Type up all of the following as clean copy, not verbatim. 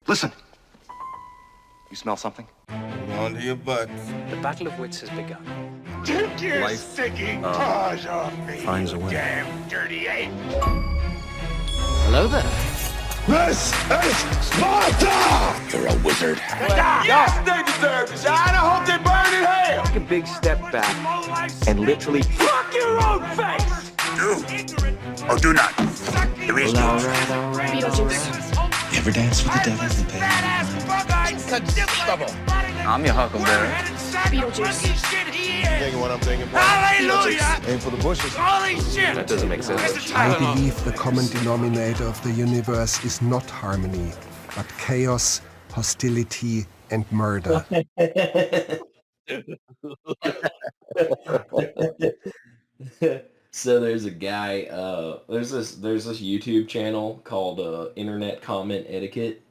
Listen. You smell something? Onto your butt. The battle of wits has begun. Take your sticking paws off me, finds a way. damn dirty ape! Hello there. This is Sparta! You're a wizard. Yes, they deserve this. I hope they burn in hell! Take a big step back and literally Fuck your own face! Do or do not. There is no Beetlejuice. You ever dance with the devil in the pale? I'm your huckleberry. Beetlejuice. Thinking what I'm thinking. Hallelujah! Aim for the bushes. Holy shit! That doesn't make sense. I believe the common denominator of the universe is not harmony, but chaos, hostility, and murder. So there's a guy, there's this YouTube channel called Internet Comment Etiquette.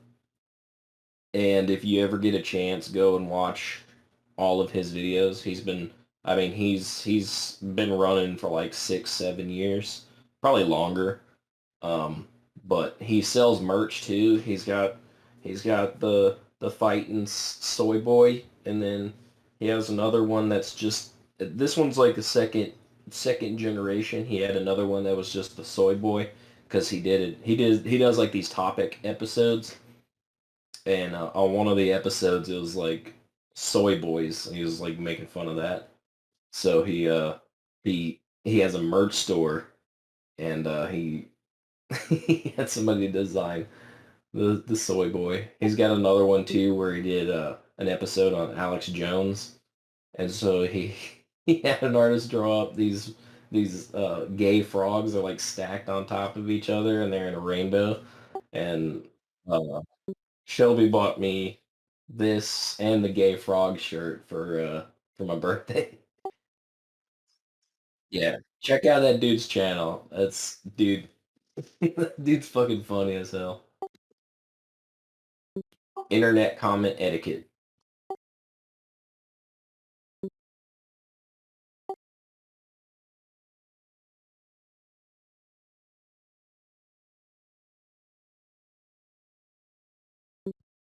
And if you ever get a chance, go and watch all of his videos. He's been running for like 6-7 years, probably longer. But he sells merch too. He's got the fighting soy boy, and then he has another one that's just, this one's like a second generation. He had another one that was just the soy boy, because he does like these topic episodes, and on one of the episodes it was like soy boys, and he was like making fun of that. So he has a merch store, and he he had somebody design the soy boy. He's got another one too where he did an episode on Alex Jones, and so he had an artist draw up these gay frogs. They're like stacked on top of each other, and they're in a rainbow. And Shelby bought me this and the gay frog shirt for my birthday. Yeah, check out that dude's channel. Dude's fucking funny as hell. Internet Comment Etiquette.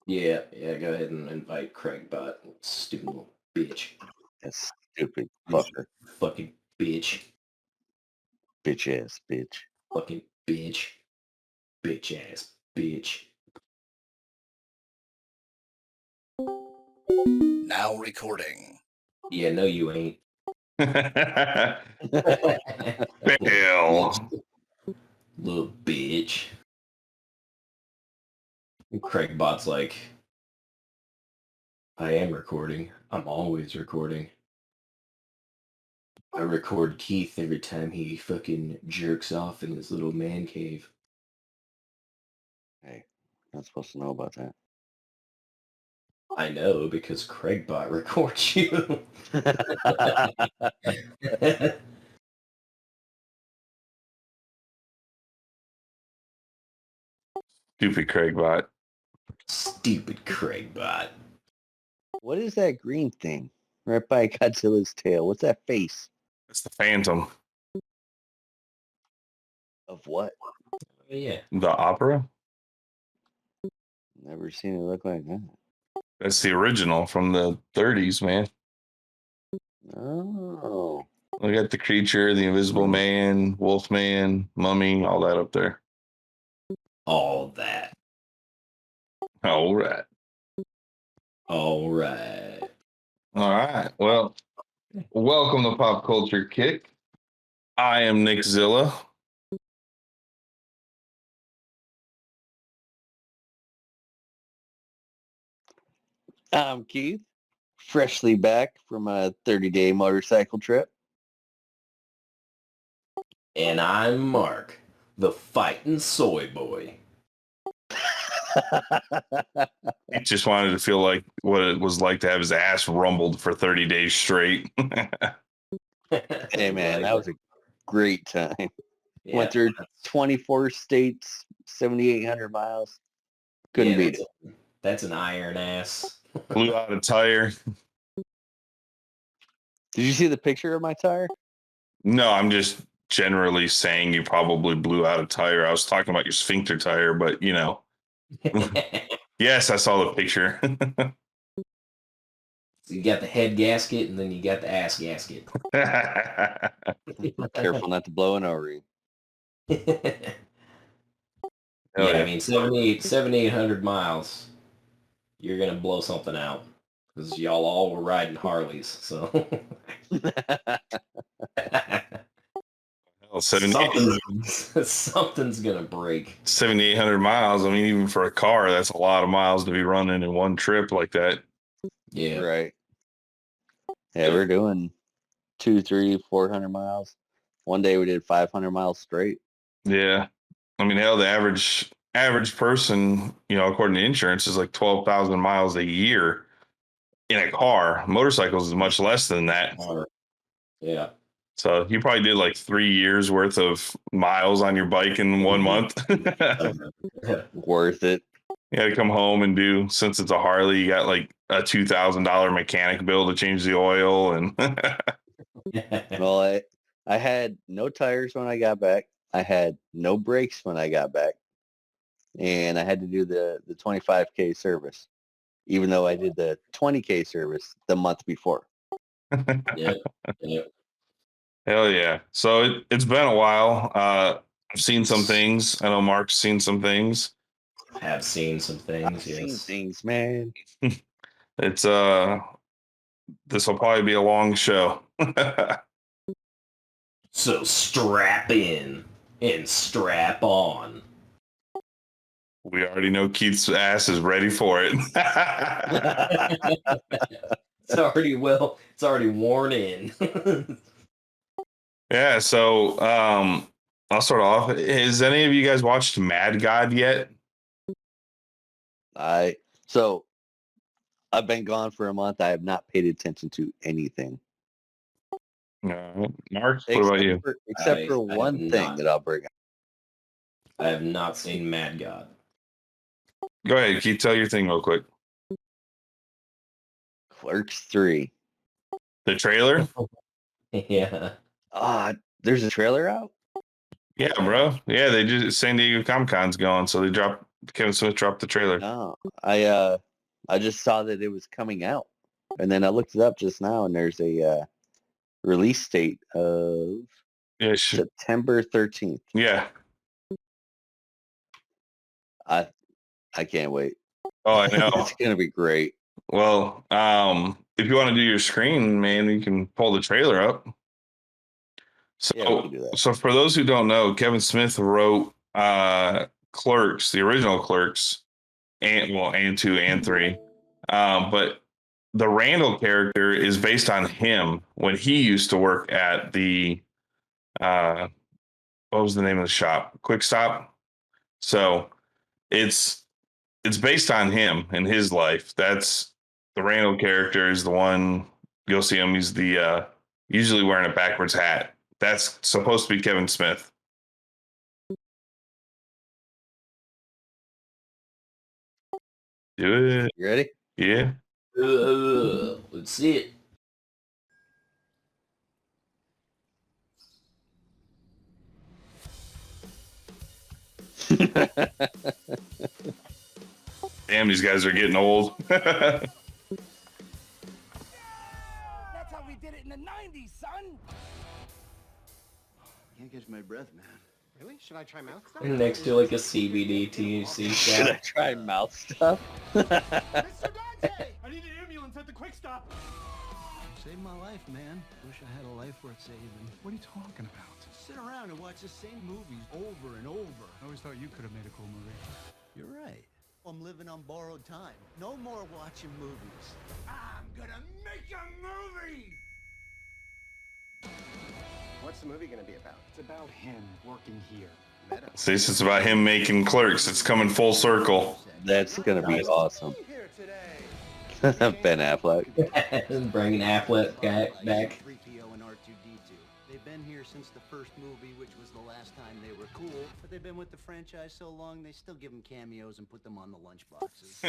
Yeah, go ahead and invite Craig Bot, stupid little bitch. That stupid fucker. Fucking bitch. Bitch ass bitch. Fucking bitch. Bitch ass bitch. Now recording. Yeah, no you ain't. Fail. Little bitch. And Craig Bot's like, I am recording. I'm always recording. I record Keith every time he fucking jerks off in his little man cave. Hey, not supposed to know about that. I know, because Craig Bot records you. Stupid Craig Bot. Stupid Craig Bot. What is that green thing right by Godzilla's tail? What's that face? It's the Phantom. Of what? Yeah. The opera? Never seen it look like that. That's the original from the 30s, man. Oh. Look at the creature, the Invisible Man, Wolfman, Mummy, all that up there. All that. All right. All right. All right. Well, welcome to Pop Culture Kick. I am Nick Zilla. I'm Keith, freshly back from a 30-day motorcycle trip. And I'm Mark, the fighting soy boy. He just wanted to feel like what it was like to have his ass rumbled for 30 days straight. Hey, man, that was a great time. Yeah, Went through 24 states, 7,800 miles. Couldn't beat it. That's an iron ass. Blew out a tire. Did you see the picture of my tire? No, I'm just generally saying you probably blew out a tire. I was talking about your sphincter tire, but you know, Yes, I saw the picture. So you got the head gasket, and then you got the ass gasket. Careful not to blow an O-ring. Yeah, Hell yeah. I mean, 7,800 miles, you're going to blow something out. Because y'all all were riding Harleys, so... Well, 78 something's going to break. 7,800 miles. I mean, even for a car, that's a lot of miles to be running in one trip like that. Yeah. Right. Yeah, we're doing 200, 300, 400 miles. One day we did 500 miles straight. Yeah. I mean, hell, the average person, according to insurance, is like 12,000 miles a year in a car. Motorcycles is much less than that. Yeah. So you probably did like 3 years worth of miles on your bike in 1 month. Worth it. You had to come home and do, since it's a Harley, you got like a $2,000 mechanic bill to change the oil. And Well, I had no tires when I got back. I had no brakes when I got back. And I had to do the 25K service, even though I did the 20K service the month before. Yeah. Hell yeah. So it's been a while. I've seen some things. I know Mark's seen some things. Have seen some things, I've yes. seen things, man. It's this will probably be a long show. So strap in and strap on. We already know Keith's ass is ready for it. It's already worn in. Yeah, so I'll start off. Has any of you guys watched Mad God yet? So I've been gone for a month. I have not paid attention to anything. No. Mark, what about you? Except for I one have thing not. that I'll bring up. I have not seen Mad God. Go ahead, Keith, tell your thing real quick. Clerks 3. The trailer? Yeah. There's a trailer out? Yeah, bro. Yeah, they just San Diego Comic-Con's going, so Kevin Smith dropped the trailer. No. I just saw that it was coming out. And then I looked it up just now, and there's a release date of September 13th. Yeah. I can't wait. Oh, I know. It's gonna be great. Well, if you want to do your screen, man, you can pull the trailer up. So, Yeah, we can do that. So for those who don't know, Kevin Smith wrote Clerks, the original Clerks, and 2 and 3. But the Randall character is based on him when he used to work at the what was the name of the shop? Quick Stop. So it's based on him and his life. That's the Randall character is the one you'll see him. He's the usually wearing a backwards hat. That's supposed to be Kevin Smith. Do it. You ready? Yeah. Let's see it. Damn, these guys are getting old. That's how we did it in the 90s, son. Can't catch my breath, man. Really? Should I try mouth stuff? Next to like a CBD THC Should I shop. try mouth stuff? Mr. Dante! I need an ambulance at the quick stop. Saved my life, man. Wish I had a life worth saving. What are you talking about? Sit around and watch the same movies over and over. I always thought you could have made a cool movie. You're right. I'm living on borrowed time. No more watching movies. I'm gonna make a movie! What's the movie gonna be about? It's about him working here. See, it's about him making Clerks. It's coming full circle. That's gonna be awesome. Here today. Ben Affleck. Bringing Affleck back. 3PO and R2D2. They've been here since the first movie, which was the last time they were cool. But they've been with the franchise so long, they still give them cameos and put them on the lunch boxes.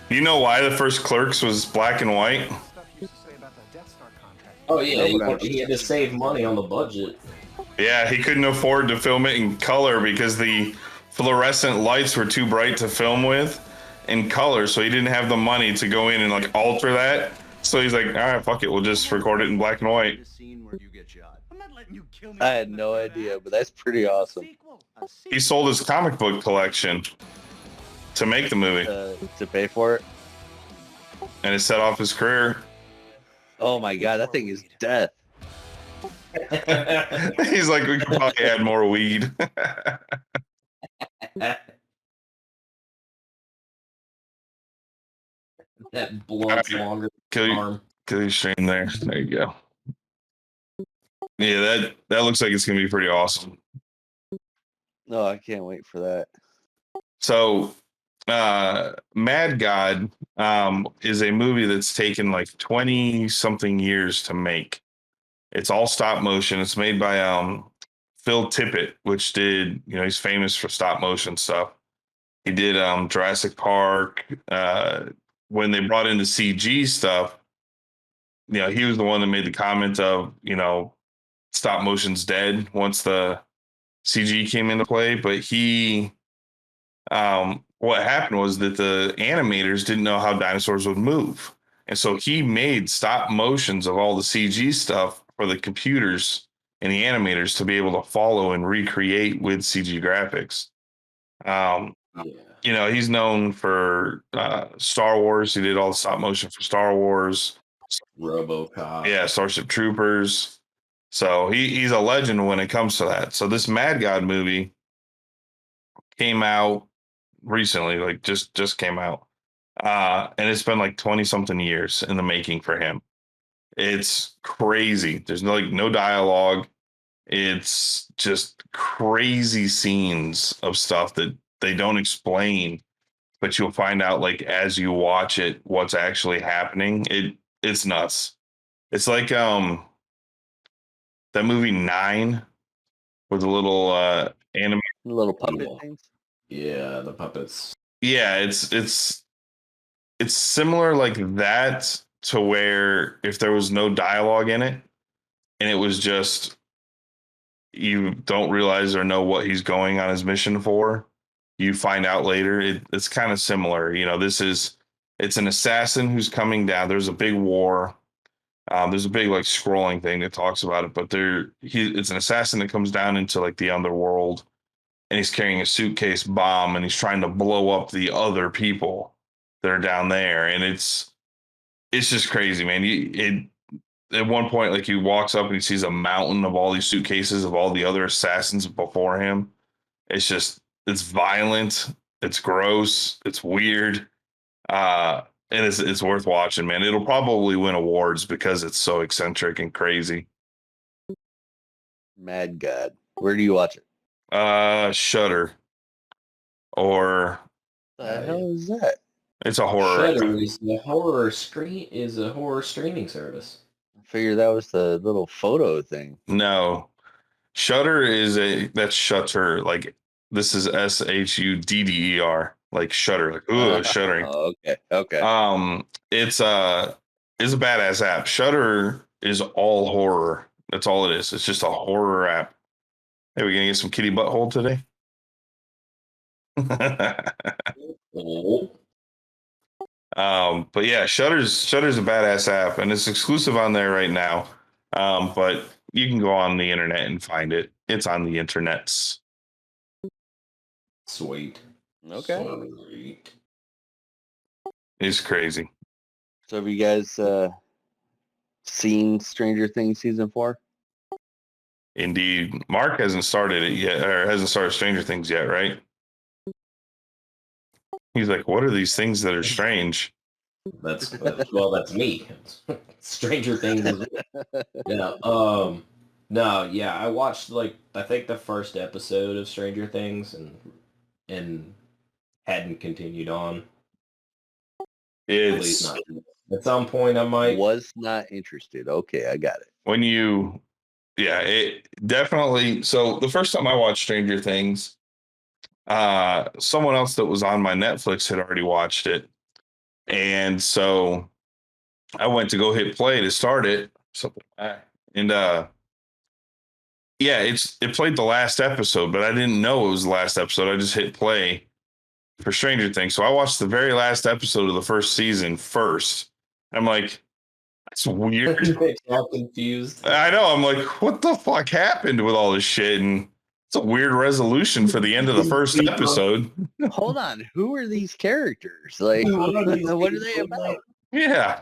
You know why the first Clerks was black and white? Stuff you used to say about the Death Star contract. Oh yeah, he had to save money on the budget. Yeah, he couldn't afford to film it in color because the fluorescent lights were too bright to film with in color, so he didn't have the money to go in and like alter that. So he's like, all right, fuck it, we'll just record it in black and white. You I had no idea, but that's pretty awesome. He sold his comic book collection to make the movie, To pay for it. and it set off his career. Oh my god, that thing is death. He's like, we could probably add more weed. That blunt's longer Kill than you, arm. kill your stream there. There you go. Yeah, that looks like it's gonna be pretty awesome. No, I can't wait for that. So, Mad God is a movie that's taken like 20 something years to make. It's all stop motion. It's made by Phil Tippett, which did, he's famous for stop motion stuff. He did Jurassic Park. When they brought in the CG stuff, he was the one that made the comment of, stop motion's dead once the CG came into play. But what happened was that the animators didn't know how dinosaurs would move. And so he made stop motions of all the CG stuff for the computers and the animators to be able to follow and recreate with CG graphics. He's known for Star Wars. He did all the stop motion for Star Wars. RoboCop. Yeah, Starship Troopers. So he's a legend when it comes to that. So this Mad God movie came out recently, like just came out. And it's been like 20 something years in the making for him. It's crazy. There's no dialogue. It's just crazy scenes of stuff that they don't explain, but you'll find out like as you watch it what's actually happening. It's nuts. It's like that movie 9 with the little anime. Little puppet things. Yeah, the puppets. Yeah, it's similar like that, to where if there was no dialogue in it and it was just you don't realize or know what he's going on his mission for, you find out later. It's kind of similar. It's an assassin who's coming down. There's a big war. There's a big like scrolling thing that talks about it, but it's an assassin that comes down into like the underworld, and he's carrying a suitcase bomb, and he's trying to blow up the other people that are down there, and it's just crazy, man. At one point, like, he walks up and he sees a mountain of all these suitcases of all the other assassins before him. It's violent, it's gross, it's weird, and it's worth watching, man. It'll probably win awards because it's so eccentric and crazy. Mad God. Where do you watch it? Shudder, or The hell is that? it's a horror. Shudder is a horror streaming service. I figured that was the little photo thing. No, Shudder that's Shutter. Like, this is SHUDDER, like Shutter, like shuddering. Oh, okay. It's a badass app. Shudder is all horror. That's all it is. It's just a horror app. Hey, we gonna get some kitty butthole today? But yeah, Shudder's a badass app, and it's exclusive on there right now. But you can go on the internet and find it. It's on the internets. Sweet. Okay. Sweet. It's crazy. So have you guys seen Stranger Things season 4? Indeed. Mark hasn't started it yet, or hasn't started Stranger Things yet, right? He's like, what are these things that are strange? That's me. Stranger Things. Yeah. No. Yeah. I watched I think the first episode of Stranger Things and hadn't continued on. At least not. At some point, I might. Was not interested. Okay, I got it. It definitely. So the first time I watched Stranger Things, someone else that was on my Netflix had already watched it, and so I went to go hit play to start it. And Yeah, it played the last episode, but I didn't know it was the last episode. I just hit play for Stranger Things. So I watched the very last episode of the first season first. I'm like, that's weird. All confused. I know. I'm like, what the fuck happened with all this shit? And it's a weird resolution for the end of the first episode. Hold on, who are these characters? Like, Who are these what are they people? about? Yeah.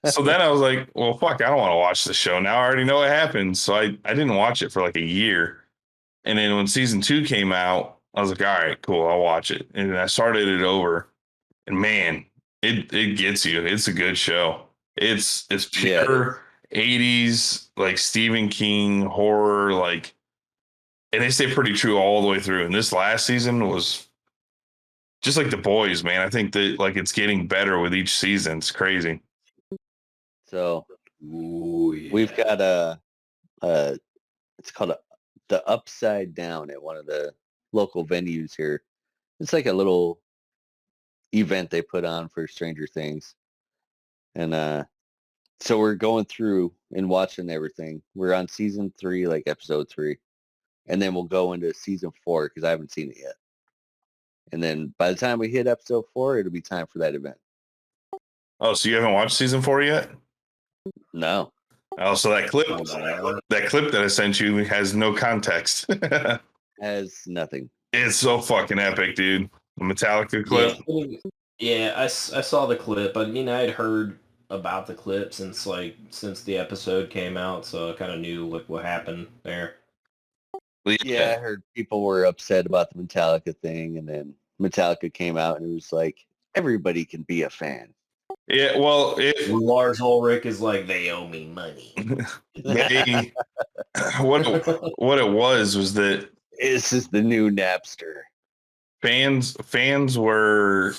So then I was like, well, fuck, I don't want to watch the show now. I already know what happens. So I didn't watch it for like a year. And then when season 2 came out, I was like, all right, cool, I'll watch it. And then I started it over. And man, it gets you. It's a good show. It's pure 80s, like Stephen King horror, like, and they stay pretty true all the way through. And this last season was just like The Boys, man. I think that like it's getting better with each season. It's crazy. So Ooh, yeah. we've got it's called the Upside Down at one of the local venues here. It's like a little event they put on for Stranger Things. And so we're going through and watching everything. We're on season 3, like episode 3. And then we'll go into season 4 because I haven't seen it yet. And then by the time we hit episode 4, it'll be time for that event. Oh, so you haven't watched season 4 yet? No. Oh, so that clip that I sent you has no context. Has nothing. It's so fucking epic, dude. The Metallica clip. Yeah, I saw the clip. I mean, I had heard about the clip since the episode came out, so I kind of knew what happened there. Yeah, I heard people were upset about the Metallica thing, and then Metallica came out and it was like, everybody can be a fan. Yeah, well, Lars Ulrich is like, they owe me money. What it was that this is the new Napster. Fans were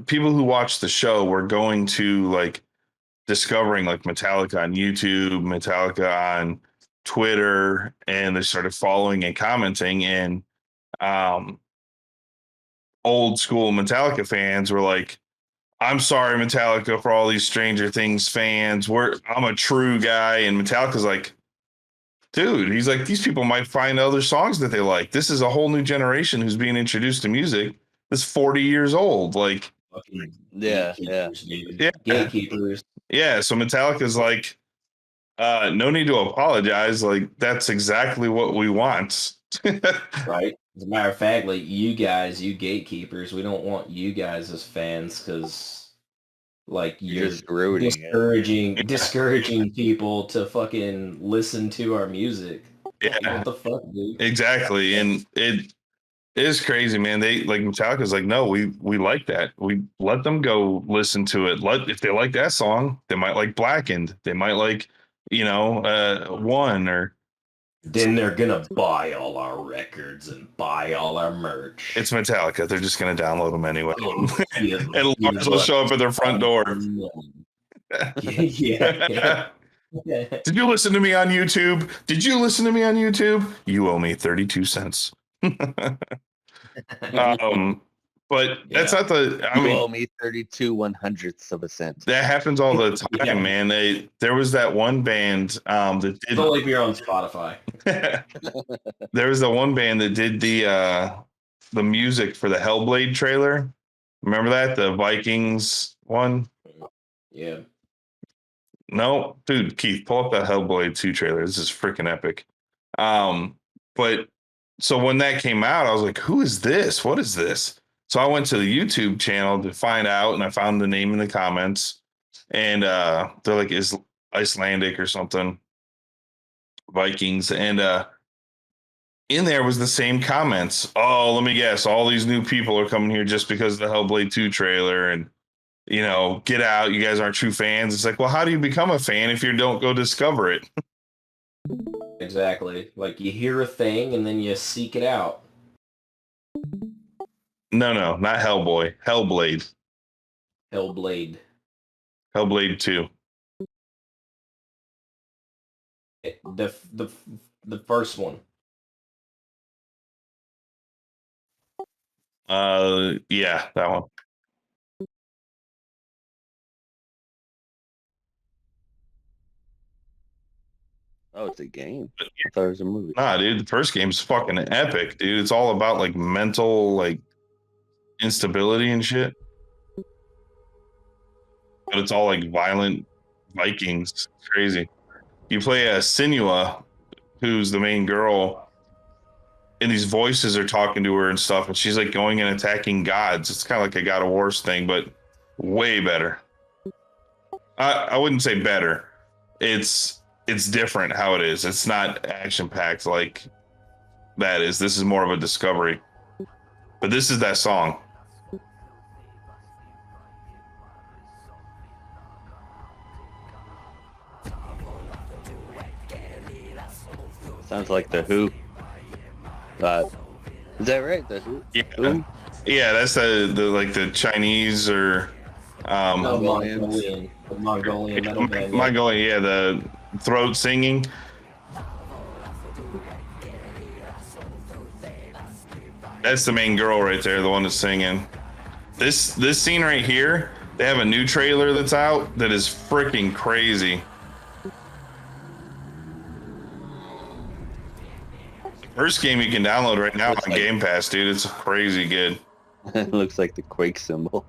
people who watched the show were going to like discovering like Metallica on YouTube, Metallica on Twitter, and they started following and commenting, and old school Metallica fans were like, I'm sorry, Metallica, for all these Stranger Things fans. I'm a true guy. And Metallica's like, dude, he's like, these people might find other songs that they like. This is a whole new generation who's being introduced to music that's 40 years old. Like, yeah. Gatekeepers. Yeah. So Metallica's like, no need to apologize. Like, that's exactly what we want. Right. As a matter of fact, like you guys, you gatekeepers, we don't want you guys as fans because like you're discouraging people to fucking listen to our music. Yeah. Like, what the fuck, dude? Exactly. And it is crazy, man. They like Metallica's like, no, we like that. We let them go listen to it. If they like that song, they might like Blackened. They might like, One or. Then they're gonna buy all our records and buy all our merch. It's Metallica. They're just gonna download them anyway. Yeah, and Lars will show up at their front door. Yeah. Did you listen to me on YouTube? Did you listen to me on YouTube? You owe me 32 cents. But that's not the. You owe me 32 100ths of a cent. That happens all the time, man. There was that one band that did. Only if you're on Spotify. There was the one band that did the music for the Hellblade trailer. Remember that, the Vikings one? Yeah. No, dude, Keith, pull up that Hellblade 2 trailer. This is freaking epic. But so when that came out, I was like, who is this? What is this? So I went to the YouTube channel to find out, and I found the name in the comments. And they're like, is Icelandic or something, Vikings. And in there was the same comments. Oh, let me guess. All these new people are coming here just because of the Hellblade 2 trailer. And, get out. You guys aren't true fans. It's like, well, how do you become a fan if you don't go discover it? Exactly. Like you hear a thing and then you seek it out. No, not Hellboy. Hellblade. Hellblade 2. The first one. Yeah, that one. Oh, it's a game. I thought it was a movie. Nah, dude, the first game's fucking epic, dude. It's all about like mental like instability and shit. But it's all like violent Vikings. It's crazy. You play as Sinua, who's the main girl, and these voices are talking to her and stuff, and she's like going and attacking gods. It's kind of like a God of War's thing, but way better. I wouldn't say better. It's different how it is. It's not action packed like that is. This is more of a discovery. But this is that song. Sounds like the Who. Is that right? The Who? Yeah, Who? yeah. That's the like the Chinese or Mongolian metal band. Mongolian. Yeah, the throat singing. That's the main girl right there, the one that's singing. This scene right here, they have a new trailer that's out that is freaking crazy. First game you can download right now on Game Pass, dude. It's crazy good. It looks like the Quake symbol.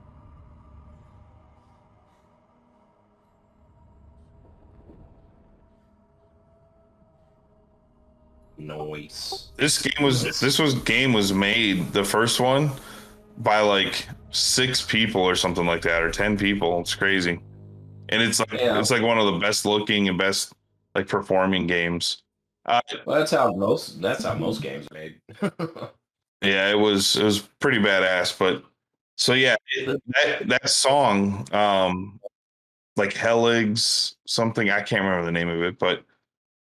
Noise. This game was made, the first one, by like 6 people or something like that, or 10 people. It's crazy. And it's like it's like one of the best looking and best like performing games. Well, that's how most games are made. Yeah, it was pretty badass. But so yeah, that song, like Heligs something, I can't remember the name of it, but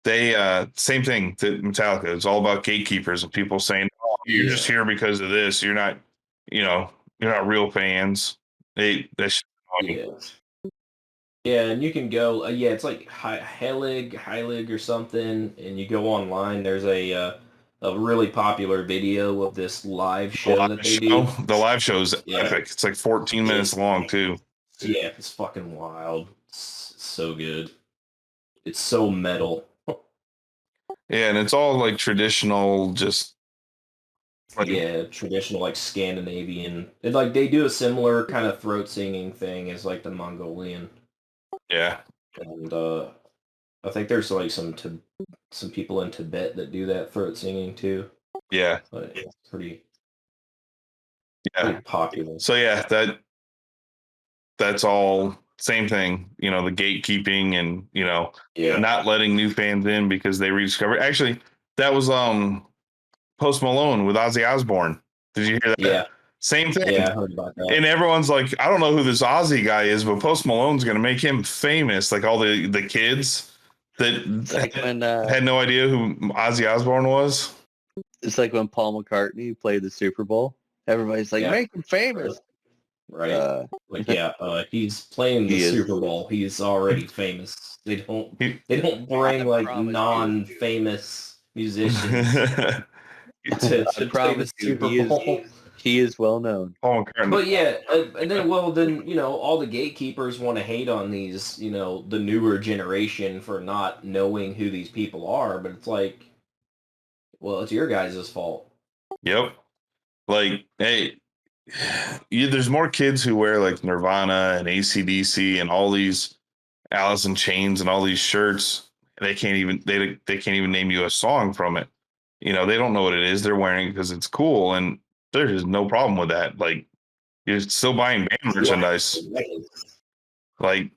they same thing that Metallica. It's all about gatekeepers and people saying, "Oh, you're just here because of this. You're not, you're not real fans." That's Yeah, and you can go. It's like Heilig or something, and you go online. There's a really popular video of this live show that they do. The live show is epic. It's like 14 minutes long too. Yeah, it's fucking wild. It's so good. It's so metal. Yeah, and it's all like traditional, just like, traditional like Scandinavian. It, like they do a similar kind of throat singing thing as like the Mongolian. Yeah, and I think there's like some people in Tibet that do that throat singing too. Yeah, but it's pretty popular. So yeah, that's all same thing. The gatekeeping and not letting new fans in because they rediscovered. Actually, that was Post Malone with Ozzy Osbourne. Did you hear that? Yeah. Same thing. Yeah, I heard about that. And everyone's like, I don't know who this Ozzy guy is, but Post Malone's going to make him famous. Like all the kids that had no idea who Ozzy Osbourne was. It's like when Paul McCartney played the Super Bowl. Everybody's like, make him famous. Right. He's playing the Super Bowl. He's already famous. They don't bring like non-famous musicians to play the Super Bowl. He is well known. But yeah, and then all the gatekeepers want to hate on these, the newer generation for not knowing who these people are, but it's like, well, it's your guys' fault. Yep. Like, hey, there's more kids who wear like Nirvana and AC/DC and all these Alice in Chains and all these shirts. And they can't even name you a song from it. They don't know what it is. They're wearing it because it's cool, and there's no problem with that. Like, you're still buying band merchandise. Like,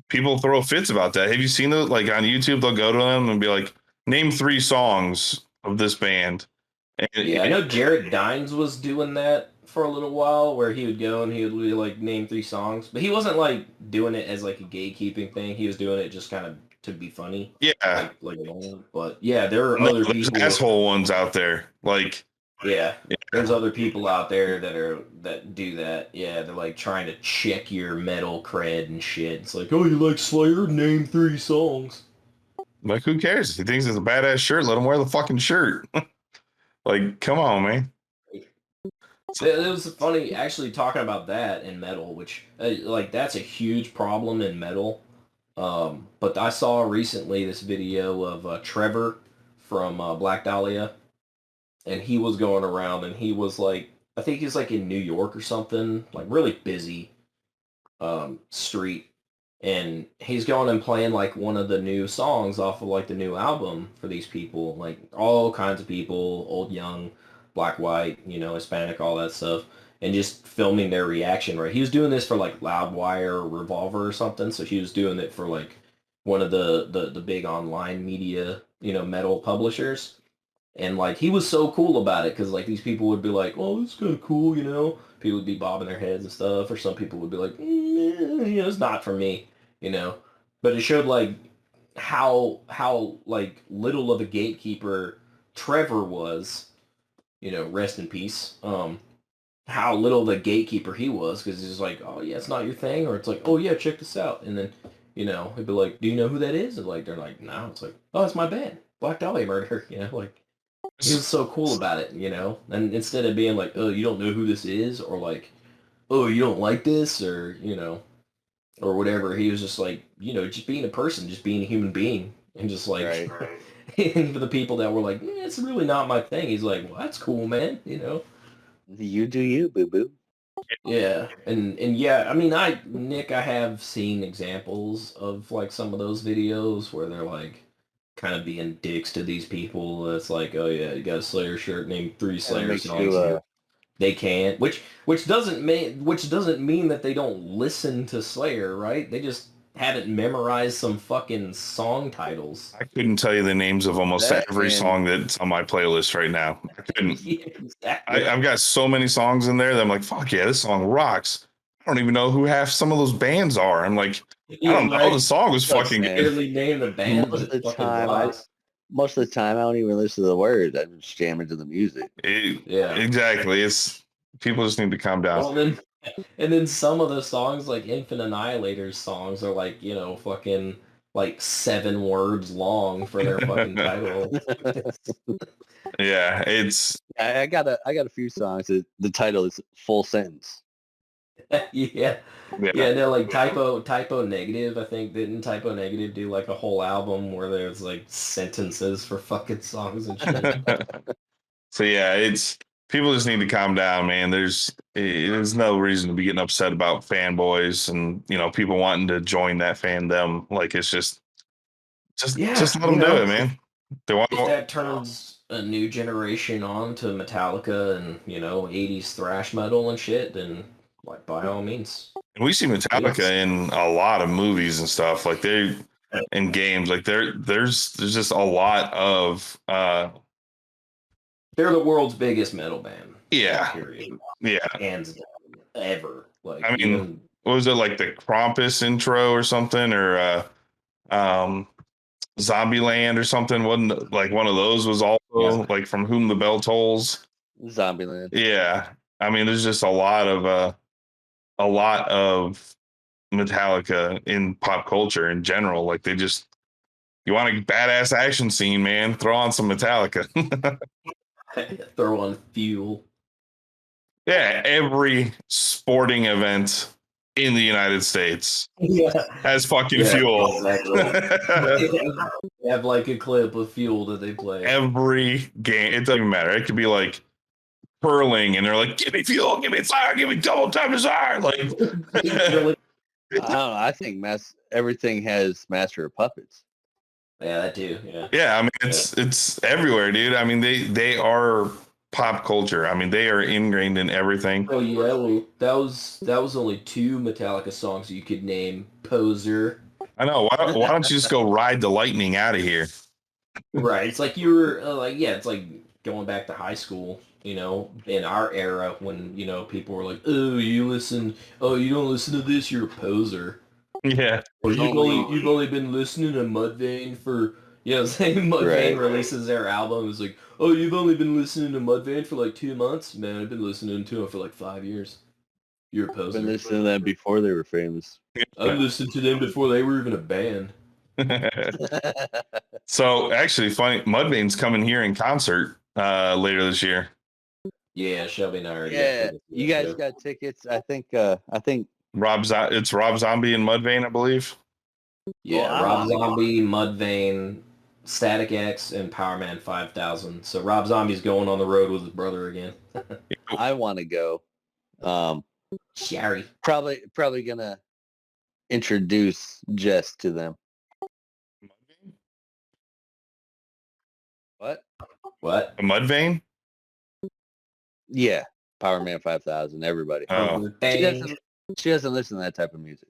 people throw fits about that. Have you seen those? Like on YouTube, they'll go to them and be like, "Name 3 songs of this band." And, I know Jared Dines was doing that for a little while, where he would go and he would really, like, name 3 songs, but he wasn't like doing it as like a gatekeeping thing. He was doing it just kind of to be funny. Yeah. But yeah, there are other people. Asshole ones out there. Like. Yeah, there's other people out there that do that. Yeah, they're like trying to check your metal cred and shit. It's like, oh, you like Slayer? Name 3 songs. Like, who cares? If he thinks it's a badass shirt, let him wear the fucking shirt. Like, come on, man. It was funny, actually, talking about that in metal, which, like, that's a huge problem in metal, But I saw recently this video of Trevor from Black Dahlia, and he was going around, and he was like, I think he's like in New York or something, like really busy street, and he's going and playing like one of the new songs off of like the new album for these people, like all kinds of people, old, young, black, white, Hispanic, all that stuff, and just filming their reaction. Right, he was doing this for like Loudwire or Revolver or something, so he was doing it for like one of the big online media, metal publishers. And like he was so cool about it because like these people would be like, "Oh, this is kind of cool," People would be bobbing their heads and stuff, or some people would be like, "It's not for me," you know. But it showed like how like little of a gatekeeper Trevor was, rest in peace. How little of a gatekeeper he was because he's like, "Oh yeah, it's not your thing," or it's like, "Oh yeah, check this out," and then he'd be like, "Do you know who that is?" And like they're like, "No," it's like, "Oh, it's my band, Black Dahlia Murder," like. He was so cool about it, And instead of being like, "Oh, you don't know who this is," or like, "Oh, you don't like this," or or whatever, he was just like, just being a person, just being a human being, and just like, Right. and for the people that were like, "It's really not my thing," he's like, "Well, that's cool, man," You do you, boo boo. Yeah, and yeah, I mean, Nick, I have seen examples of like some of those videos where they're like kind of being dicks to these people. It's like, oh yeah, you got a Slayer shirt, name 3 And it Slayer makes songs. you They can't, which doesn't mean that they don't listen to Slayer, right? They just haven't memorized some fucking song titles. I couldn't tell you the names of almost That every and- song that's on my playlist right now. I couldn't. Yeah, exactly. I've got so many songs in there that I'm like, fuck yeah, this song rocks. I don't even know who half some of those bands are. I'm like, I don't know. Right? The song was Look, fucking man. good. Barely name the band, Most but of the it fucking time, rocks. Most of the time, I don't even listen to the words. I just jam into the music. Yeah. Exactly. It's people just need to calm down. Well, and then some of the songs, like Infant Annihilator's songs, are like, fucking like 7 words long for their fucking title. Yeah, it's I got a few songs that the title is full sentence. Yeah. Yeah, no, like Typo Negative, I think, didn't Typo Negative do like a whole album where there's like sentences for fucking songs and shit? So yeah, it's people just need to calm down, man. There's no reason to be getting upset about fanboys and people wanting to join that fandom. Like it's just Yeah, let them do it, man. They want If that turns a new generation on to Metallica and, 80s thrash metal and shit, then like by all means. and we see Metallica in a lot of movies and stuff. Like they in games. Like there's just a lot of They're the world's biggest metal band. yeah. Period. Yeah. Hands down. Ever. Like, I mean, what was it, like the Krampus intro or something, or Zombieland or something? Wasn't like one of those was also like From Whom the Bell Tolls? Zombieland. Yeah, I mean, there's just a lot of Metallica in pop culture in general. Like they just, you want a badass action scene, man? Throw on some Metallica. throw on Fuel. Yeah, every sporting event in the United States has fucking Fuel. Exactly. They have like a clip of Fuel that they play. Every game, it doesn't even matter. It could be like curling, and they're like, "Give me Fuel, give me fire, give me double time desire." Like, I don't know. I think everything has Master of Puppets. Yeah, that too. Yeah. Yeah, I mean, it's everywhere, dude. I mean, they are pop culture. I mean, they are ingrained in everything. Oh yeah, well, that was only 2 Metallica songs you could name. Poser. I know. Why don't you just go ride the lightning out of here? Right. It's like you were it's like going back to high school, in our era when, people were like, "Oh, you don't listen to this, you're a poser." Yeah. Or you've only been listening to Mudvayne for say Mudvayne releases their album, it's like, "Oh, you've only been listening to Mudvayne for like 2 months?" Man, I've been listening to them for like 5 years. You're a poser. I've been listening to them before they were famous. I listened to them before they were even a band. So actually, funny, Mudvayne's coming here in concert later this year. Yeah, Shelby and I are. Yeah, you guys got tickets. I think It's Rob Zombie and Mudvayne, I believe. Yeah, Well, I Rob wanna go. Zombie, Mudvayne, Static X, and Power Man 5000. So Rob Zombie's going on the road with his brother again. I want to go. Sherry. Probably gonna introduce Jess to them. What? What? A Mudvayne? Yeah, Power Man 5000. Everybody. Oh, She doesn't listen to that type of music.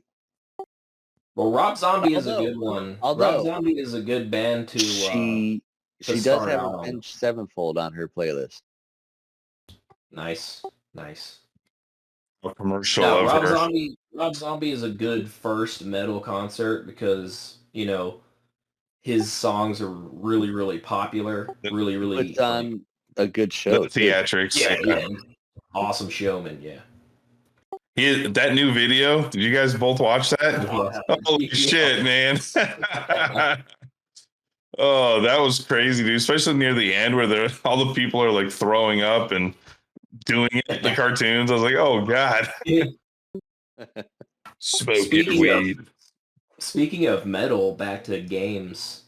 Well, Rob Zombie is a Although- good one. although- Rob Zombie is a good band to She does start have out on. Avenged Sevenfold on her playlist. Nice. a commercial No, of Rob her. Zombie is a good first metal concert because, his songs are really, really popular. Really, Puts on a good show. The too. theatrics. yeah. Awesome showman, yeah. That new video. Did you guys both watch that? Holy Yeah. shit, man. Oh, that was crazy, dude. Especially near the end where all the people are like throwing up and doing it, the cartoons. I was like, oh God. Smoking Speaking of metal, back to games.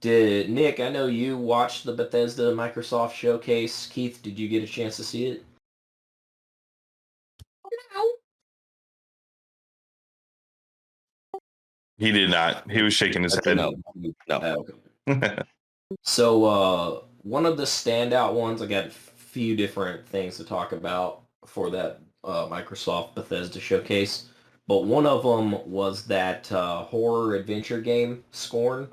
Did Nick? I know you watched the Bethesda Microsoft showcase. Keith, did you get a chance to see it? He did not. He was shaking his head. No. Okay. So one of the standout ones, I got a few different things to talk about for that Microsoft Bethesda showcase, but one of them was that horror adventure game, Scorn.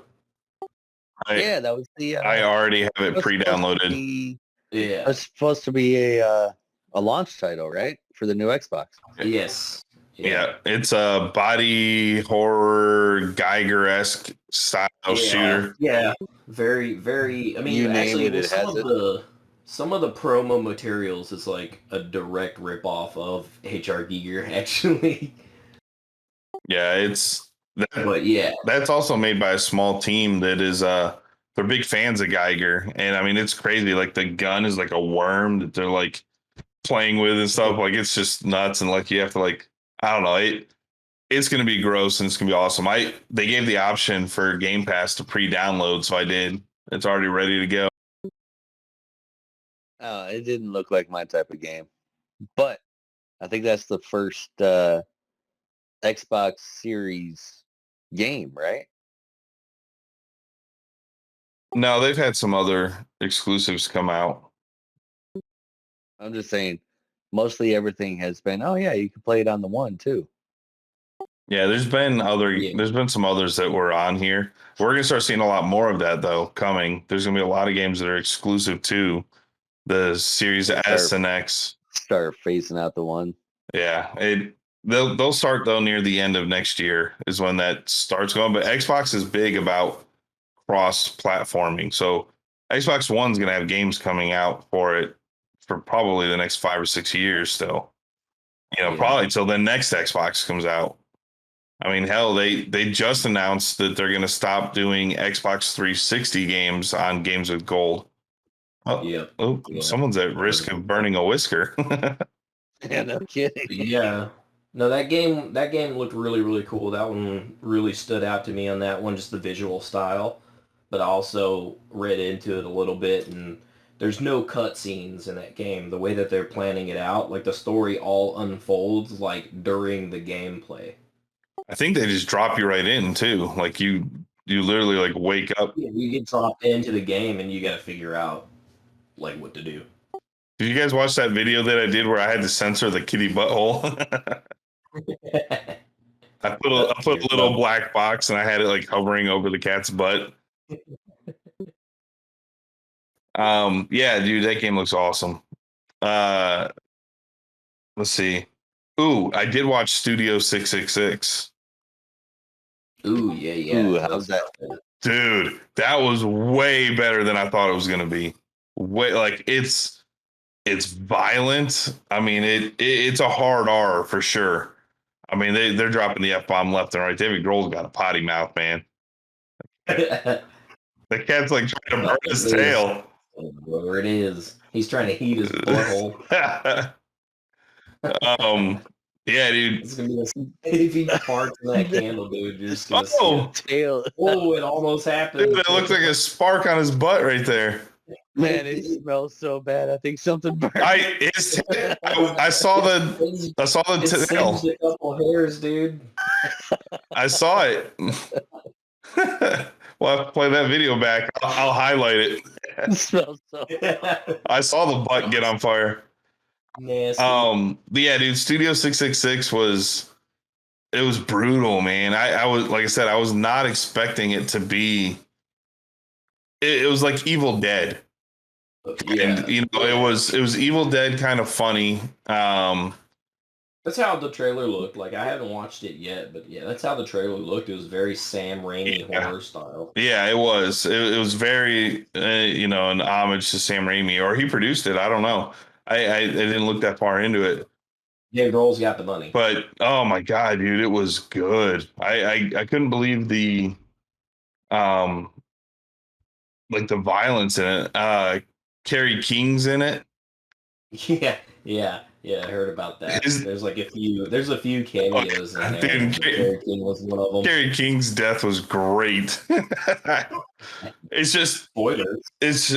Yeah, that was the. I already have it was supposed to pre-downloaded. be- Yeah. It's supposed to be a launch title, right, for the new Xbox. Yes. Yeah, it's a body horror Geiger-esque style shooter. Yeah. Very, very. I mean, You name actually, it, it some has of some of the promo materials is like a direct ripoff of HR Giger, actually. Yeah, But yeah, that's also made by a small team that is they're big fans of Geiger, and I mean it's crazy. Like the gun is like a worm that they're like playing with and stuff. Like it's just nuts, and like you have to like I don't know it's gonna be gross and it's gonna be awesome. They gave the option for Game Pass to pre-download, so I did. It's already ready to go. Oh, it didn't look like my type of game, but I think that's the first Xbox Series game, right? No, they've had some other exclusives come out. I'm just saying, mostly everything has been. Oh yeah, you can play it on the one too. Yeah, there's been some others that were on here. We're gonna start seeing a lot more of that though coming. There's gonna be a lot of games that are exclusive to the Series S and X. Start phasing out the one. Yeah, they'll start though near the end of next year is when that starts going. But Xbox is big about cross-platforming, so Xbox One's gonna have games coming out for it for probably the next 5 or 6 years still. Probably till the next Xbox comes out. I mean, hell, they just announced that they're going to stop doing Xbox 360 games on Games with Gold. yeah. Someone's at risk of burning a whisker. Yeah, no kidding. Yeah. No, that game looked really, really cool. That one really stood out to me on that one, just the visual style. But I also read into it a little bit, and there's no cutscenes in that game. The way that they're planning it out, like the story all unfolds like during the gameplay. I think they just drop you right in too. Like you literally like wake up. Yeah, you get dropped into the game and you got to figure out like what to do. Did you guys watch that video that I did where I had to censor the kitty butthole? I put a little black box and I had it like hovering over the cat's butt. Yeah, dude, that game looks awesome. Let's see. Ooh, I did watch Studio 666. Ooh, yeah. Ooh, how's that? Dude, that was way better than I thought it was gonna be. Way like it's violent. I mean, it's a hard R for sure. I mean, they're dropping the F-bomb left and right. David Grohl's got a potty mouth, man. The cat's like trying to burn his tail. Whatever it is, he's trying to heat his butthole. Yeah, dude. It's gonna be if he farts in that candle, dude. You're just gonna see Oh, it. Tail. Oh, it almost dude, happened. that looks like a spark on his butt right there. Man, it smells so bad. I think something burned. I saw the It singed tail. a couple hairs, dude. I saw it. We'll have to play that video back. I'll highlight it. It smells so. I saw the butt get on fire. Nasty. But yeah, dude, Studio 666 was brutal, man. I was, like I said, I was not expecting it to be. It was like Evil Dead. Yeah. And you know, it was Evil Dead kind of funny. That's how the trailer looked. Like, I haven't watched it yet, but yeah, that's how the trailer looked. It was very Sam Raimi horror style. Yeah, it was. It was very, you know, an homage to Sam Raimi, or he produced it. I don't know. I didn't look that far into it. Dave Grohl's got the money. But oh my god, dude, it was good. I couldn't believe the like the violence in it. Carrie King's in it. Yeah. I heard about that. There's a few cameos in there. Dude, Carrie King was one of them. Carrie King's death was great. It's just Spoilers. it's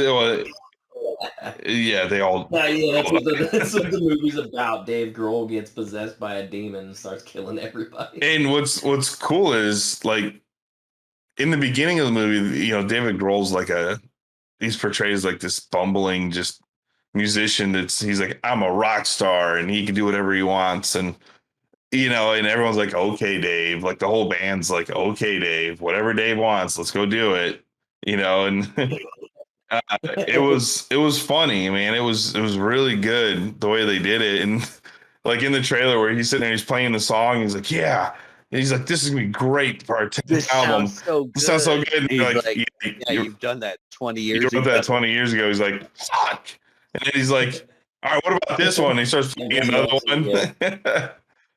yeah, they all. Yeah, that's what the movie's about. Dave Grohl gets possessed by a demon and starts killing everybody. And what's cool is, like, in the beginning of the movie, you know, David Grohl's like he's portrayed as like this bumbling just musician. He's like, I'm a rock star and he can do whatever he wants, and you know, and everyone's like, okay, Dave. Like the whole band's like, okay, Dave, whatever Dave wants, let's go do it. You know, and it was funny, man. It was really good the way they did it. And like in the trailer where he's sitting there, he's playing the song, he's like, yeah. And he's like, this is gonna be great for our 10th album. This sounds so good. And you're like, yeah, you've done that 20 years you ago. wrote that 20 years ago. He's like, fuck. And then he's like, all right, what about this one? And he starts playing another one. Yeah.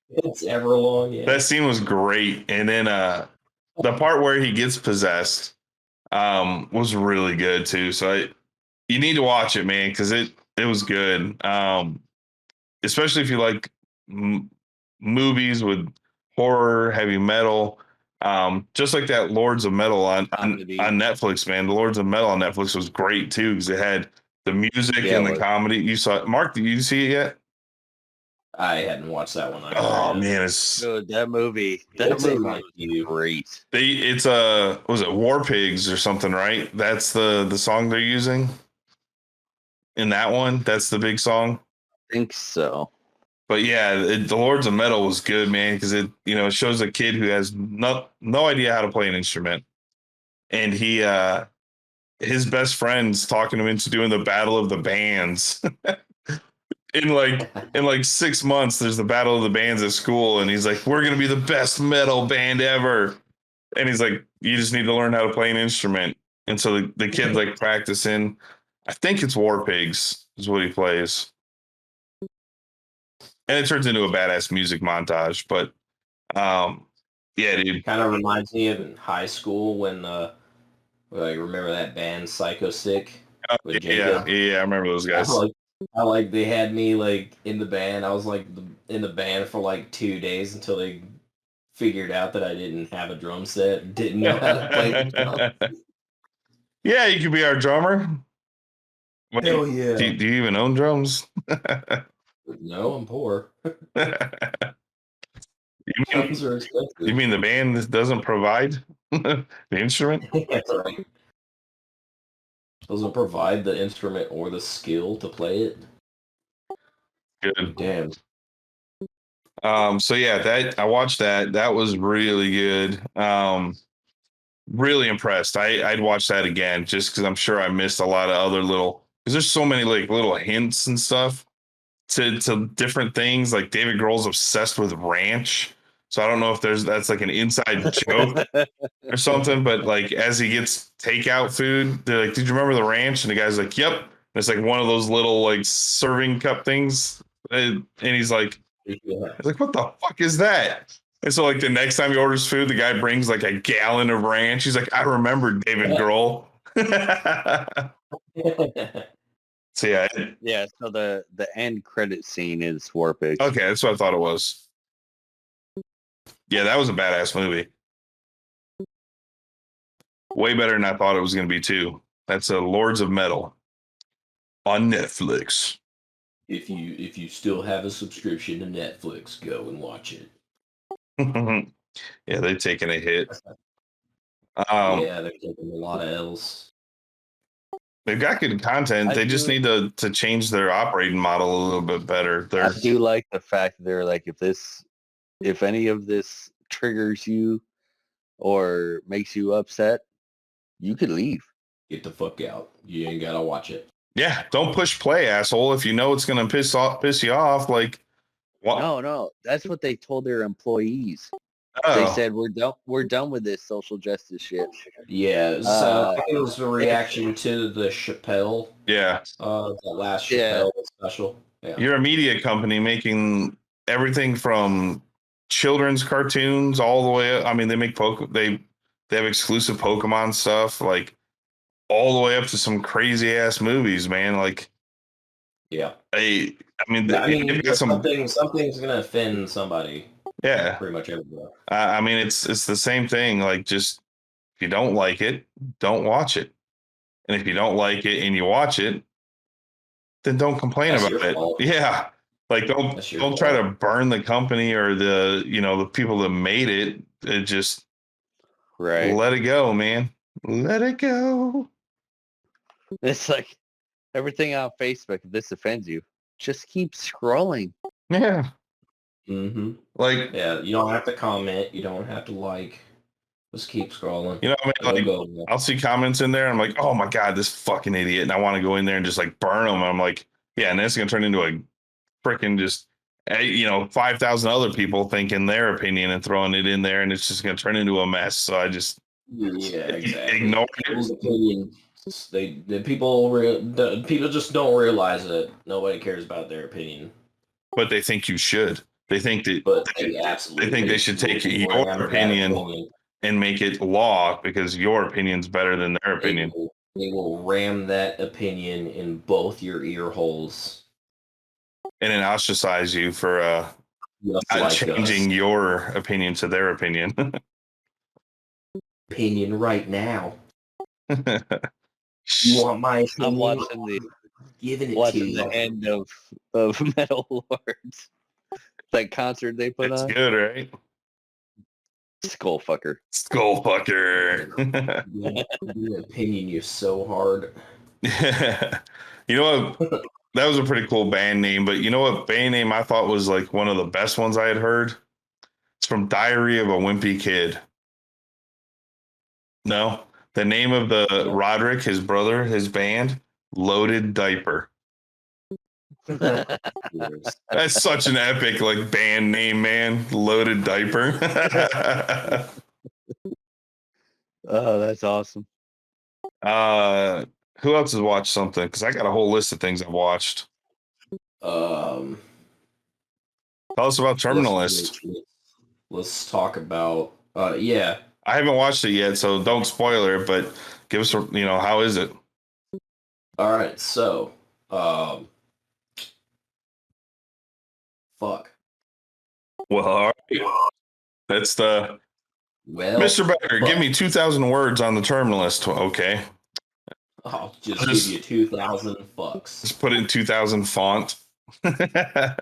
It's Everlong. Yeah. That scene was great. And then the part where he gets possessed was really good too. So you need to watch it, man, because it was good. Especially if you like movies with horror, heavy metal, just like that Lords of Metal on Netflix, man. The Lords of Metal on Netflix was great too, because it had the music and the comedy. You saw it. Mark, did you see it yet? I hadn't watched that one. Oh man, it's good. That movie was great. It's was it War Pigs or something, right? That's the song they're using in that one. That's the big song. I think so. But yeah, the Lords of Metal was good, man, because it shows a kid who has no idea how to play an instrument, and his best friend's talking him into doing the Battle of the Bands. in like 6 months, there's the Battle of the Bands at school, and he's like, we're gonna be the best metal band ever. And he's like, you just need to learn how to play an instrument. And so the kid's like practicing. I think it's War Pigs is what he plays. And it turns into a badass music montage. But yeah, dude. Kind of reminds me of in high school when remember that band Psycho Sick? Yeah, I remember those guys. I they had me like in the band. I was like in the band for like 2 days until they figured out that I didn't have a drum set, didn't know how to play the drums. Yeah, you could be our drummer. Hell yeah. Do you even own drums? No, I'm poor. Drums are expensive. You mean the band doesn't provide the instrument? That's right. Doesn't provide the instrument or the skill to play it. Good. Damn. So yeah, I watched that. That was really good. Really impressed. I'd watch that again just because I'm sure I missed a lot of other because there's so many like little hints and stuff to different things. Like David Grohl's obsessed with ranch. So I don't know if that's like an inside joke or something, but like as he gets takeout food, they're like, did you remember the ranch? And the guy's like, yep. And it's like one of those little like serving cup things. And he's like, what the fuck is that? And so like the next time he orders food, the guy brings like a gallon of ranch. He's like, I remember David Grohl. So yeah. Yeah, so the end credit scene is War Pigs. Okay, that's what I thought it was. Yeah, that was a badass movie. Way better than I thought it was going to be too. That's Lords of Metal on Netflix. If you still have a subscription to Netflix, go and watch it. Yeah, they've taken a hit. Yeah, they're taking a lot of L's. They've got good content. They just need to change their operating model a little bit better. I do like the fact that they're like, if any of this triggers you or makes you upset, you could leave. Get the fuck out. You ain't gotta watch it. Yeah, don't push play, asshole. If you know it's gonna piss you off, like what? No, that's what they told their employees. Oh. They said we're done with this social justice shit. Yeah, so I think it was a reaction to the Chappelle. Yeah. The last Chappelle special. Yeah. You're a media company making everything from children's cartoons all the way up. I mean, they make they have exclusive Pokemon stuff, like all the way up to some crazy ass movies, man. Like, yeah. I mean, something's gonna offend somebody. Yeah, pretty much everywhere. I mean, it's the same thing. Like, just if you don't like it, don't watch it. And if you don't like it and you watch it, then don't complain about it. Fault. Yeah, like don't try to burn the company or the people that made it. It just let it go, man. Let it go. It's like everything on Facebook. If this offends you, just keep scrolling. Yeah. Mm-hmm. Like, yeah, you don't have to comment. You don't have to like. Just keep scrolling. You know what I mean? Like, I'll see comments in there. I'm like, oh my God, this fucking idiot. And I want to go in there and just like burn them. And I'm like, yeah, and that's going to turn into a freaking just, 5,000 other people thinking their opinion and throwing it in there. And it's just going to turn into a mess. So I just ignore People's opinion. The people just don't realize that nobody cares about their opinion. But they think you should. They think that they think they should take your opinion and make it law because your opinion's better than their opinion. They will ram that opinion in both your ear holes. And then ostracize you for not changing your opinion to their opinion. Opinion right now. You want my opinion? I'm watching the end of Metal Lords. That concert they put on. It's good, right? Skullfucker. Your opinion you so hard. You know what? That was a pretty cool band name, but you know what band name I thought was like one of the best ones I had heard? It's from Diary of a Wimpy Kid. No? The name of the Roderick, his brother, his band, Loaded Diaper. That's such an epic like band name, man. Loaded Diaper. Oh, that's awesome. Who else has watched something? Because I got a whole list of things I've watched. Tell us about Terminalist. Let's talk about yeah. I haven't watched it yet, so don't spoil it, but give us how is it? All right, so fuck. Well, all right. That's the Mr. Becker, give me 2,000 words on the Terminalist. Okay. I'll just give you 2,000 fucks. Just put in 2,000 font. Goddamn,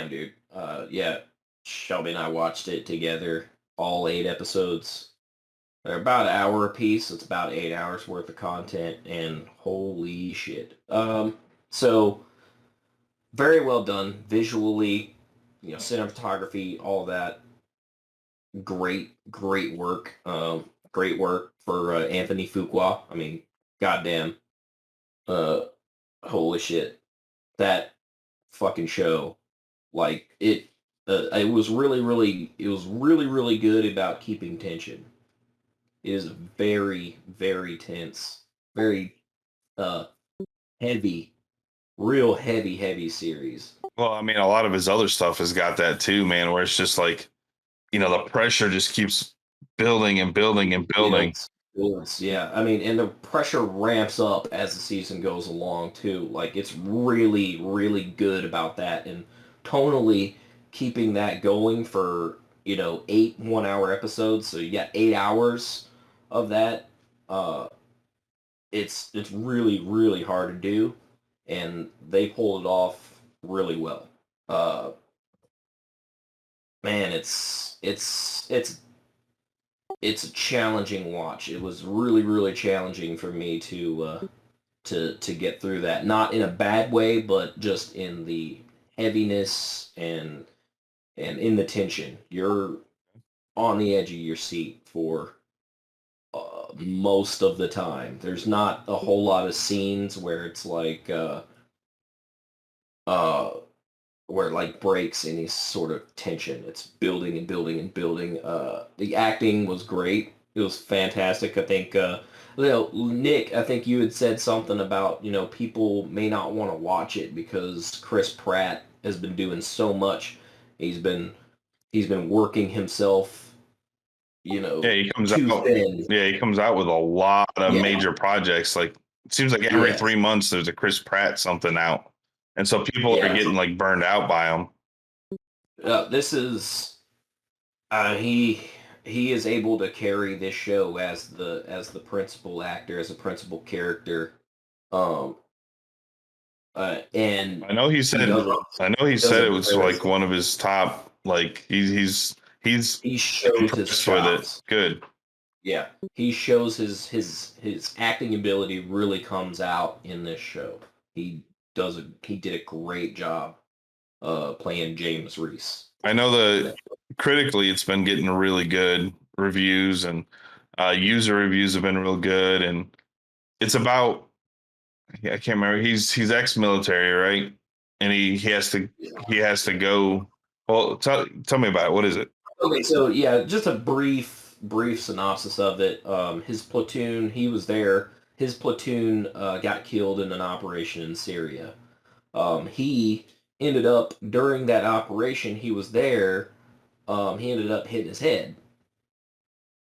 dude. Yeah. Shelby and I watched it together, all 8 episodes. They're about an hour a piece. It's about 8 hours worth of content, and holy shit. So very well done visually, cinematography, all that. Great work. Great work for Anthony Fuqua. I mean, goddamn. Holy shit. That fucking show, like it was really good about keeping tension. It is very, very tense, very heavy, real heavy series. Well, I mean, a lot of his other stuff has got that too, man, where it's just like, the pressure just keeps building and building and building. Yeah, I mean, and the pressure ramps up as the season goes along too. Like, it's really good about that, and tonally, keeping that going for 8 1-hour episodes. So you got 8 hours of that. It's really really hard to do, and they pulled it off really well. Man, it's a challenging watch. It was really really challenging for me to get through that. Not in a bad way, but just in the heaviness and in the tension. You're on the edge of your seat for most of the time. There's not a whole lot of scenes where it's like where it like breaks any sort of tension. It's building and building and building. The acting was great. It was fantastic. I think Nick, I think you had said something about, people may not want to watch it because Chris Pratt has been doing so much. He's been working himself, Yeah, he comes too out. thin. Yeah, he comes out with a lot of major projects. Like it seems like every 3 months there's a Chris Pratt something out, and so people are getting like burned out by him. This is he is able to carry this show as the principal actor, as a principal character. And I know he said it was like one of his top. Like he shows his impressed with it. Good. Yeah, he shows his acting ability really comes out in this show. He did a great job playing James Reese. I know critically it's been getting really good reviews, and user reviews have been real good, and it's about I can't remember. He's ex-military, right? And he has to go. Well, tell me about it. What is it? Okay, so yeah, just a brief synopsis of it. His platoon, he was there. His platoon got killed in an operation in Syria. He ended up during that operation. He was there. He ended up hitting his head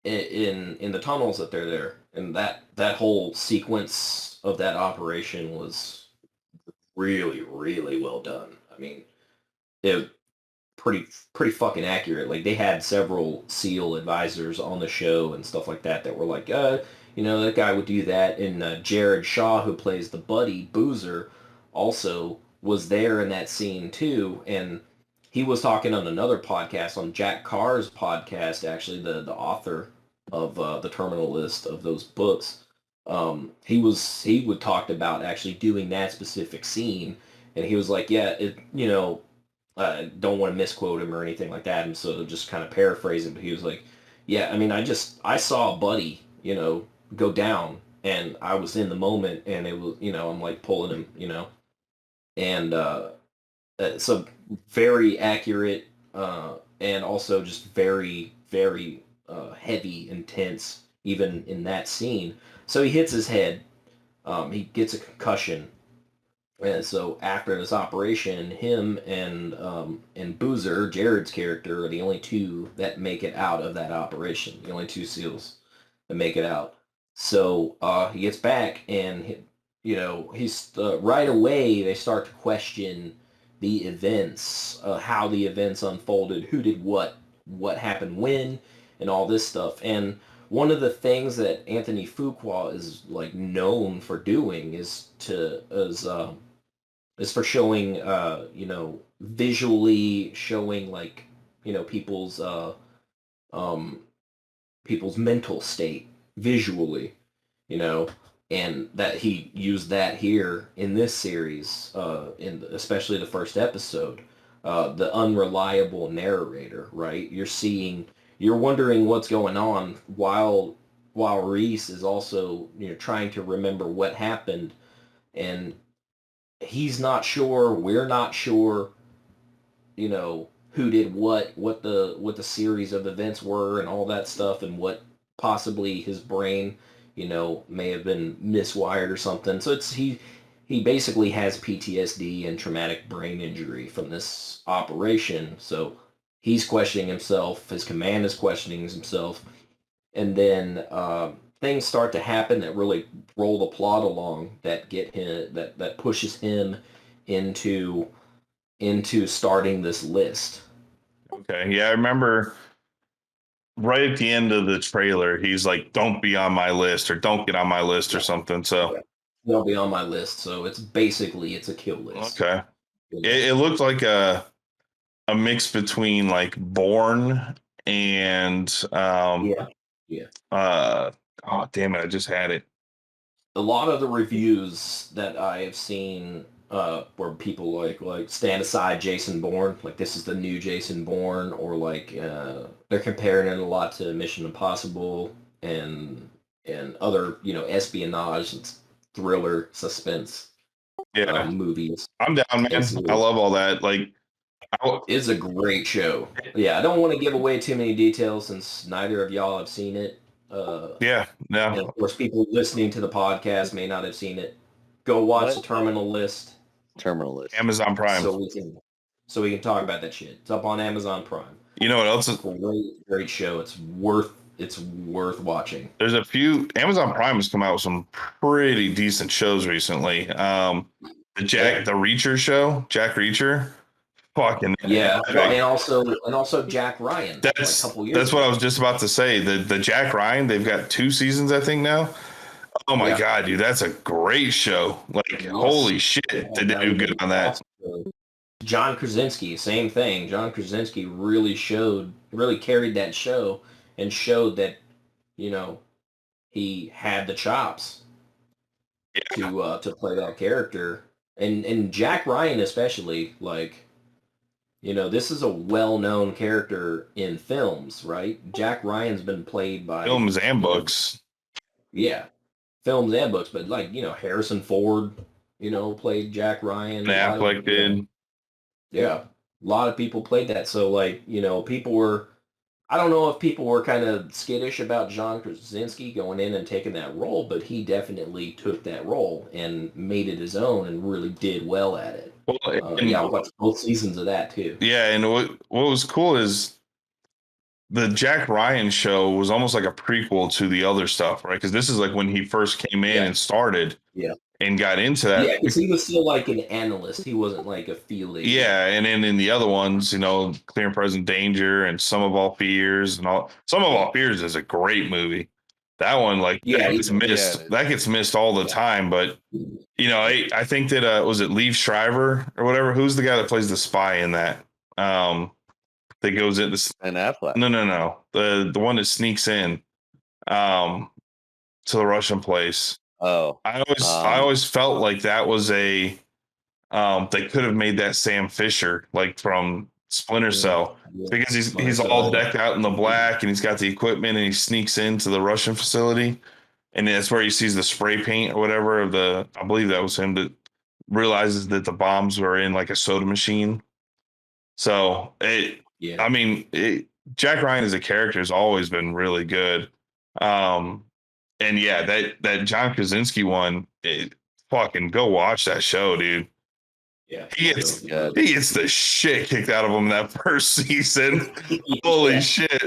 in the tunnels that they're there, and that whole sequence of that operation was really really well done. I mean, it pretty fucking accurate. Like they had several SEAL advisors on the show and stuff like that were like, that guy would do that. And Jared Shaw, who plays the buddy Boozer, also was there in that scene too. And he was talking on another podcast, on Jack Carr's podcast, actually, the author of the Terminal List of those books. He would talk about actually doing that specific scene, and he was like, yeah, don't want to misquote him or anything like that, and so just kind of paraphrase it, but he was like, yeah, I mean, I saw a buddy, go down, and I was in the moment, and it was, I'm like pulling him, and so very accurate, and also just very, very heavy, intense, even in that scene. So he hits his head, he gets a concussion. And so after this operation, him and Boozer, Jared's character, are the only two that make it out of that operation. The only two SEALs that make it out. So he gets back, and he's right away they start to question the events, how the events unfolded, who did what happened when, and all this stuff. And one of the things that Anthony Fuqua is like known for doing is for showing, visually showing like, people's mental state visually, and that he used that here in this series, especially the first episode, the unreliable narrator, right? You're wondering what's going on while Reese is also, trying to remember what happened, and he's not sure, we're not sure, who did what the series of events were and all that stuff, and what possibly his brain, may have been miswired or something. So he basically has PTSD and traumatic brain injury from this operation. So he's questioning himself, his command is questioning himself, and then things start to happen that really roll the plot along, that get him, that pushes him into starting this list. Okay. Yeah, I remember right at the end of the trailer, he's like, "Don't be on my list," or "Don't get on my list," or something. So They'll be on my list. So it's a kill list. okay, You know? it looked like a mix between like Born and Yeah. Yeah. oh damn it, I just had it. A lot of the reviews that I have seen where people like stand aside Jason Bourne, like this is the new Jason Bourne, or like they're comparing it a lot to Mission Impossible and other espionage, and thriller, suspense Yeah, movies. I'm down, man. I love all that. Like, It's a great show. Yeah, I don't want to give away too many details since neither of y'all have seen it. yeah, And of course, people listening to the podcast may not have seen it. Go watch the Terminal List Terminal List. Amazon Prime. so we can talk about that shit. It's up on Amazon Prime. You know what else is Great show. It's worth watching. There's a few Amazon Prime has come out with some pretty decent shows recently. The Reacher show, Jack Reacher. Fucking yeah, and also Jack Ryan. That's like a couple years that's ago. what I was just about to say. The Jack Ryan, they've got 2 seasons, I think now. Oh my god, dude, that's a great show. Like, holy shit, did they do good on that? John Krasinski, same thing. John Krasinski really carried that show and showed that he had the chops to play that character. And Jack Ryan especially, like, this is a well-known character in films, right? Jack Ryan's been played by Films and books. Yeah, films and books, but like, Harrison Ford, played Jack Ryan. Affleck did. Yeah, a lot of people played that. So like, people were, I don't know if people were kind of skittish about John Krasinski going in and taking that role, but he definitely took that role and made it his own and really did well at it. Well, I watched both seasons of that too. Yeah, and what was cool is the Jack Ryan show was almost like a prequel to the other stuff, right? Because this is like when he first came in and started and got into that. Yeah, because he was still like an analyst. He wasn't like a field agent. Yeah, and then in the other ones, Clear and Present Danger and Some of All Fears and all. Some of All Fears is a great movie. That one, like, that gets missed. That gets missed all the time. But I think that was it Liev Schreiber or whatever. Who's the guy that plays the spy in that? That goes in this. And Affleck. No. The one that sneaks in, to the Russian place. Oh, I always felt like that was a. They could have made that Sam Fisher, like from Splinter Cell, because he's all decked out in the black and he's got the equipment and he sneaks into the Russian facility, and that's where he sees the spray paint or whatever of the. I believe that was him that realizes that the bombs were in like a soda machine. So Jack Ryan as a character has always been really good. And yeah, that John Krasinski one, fucking go watch that show, dude. Yeah, he gets the shit kicked out of him that first season. Holy shit!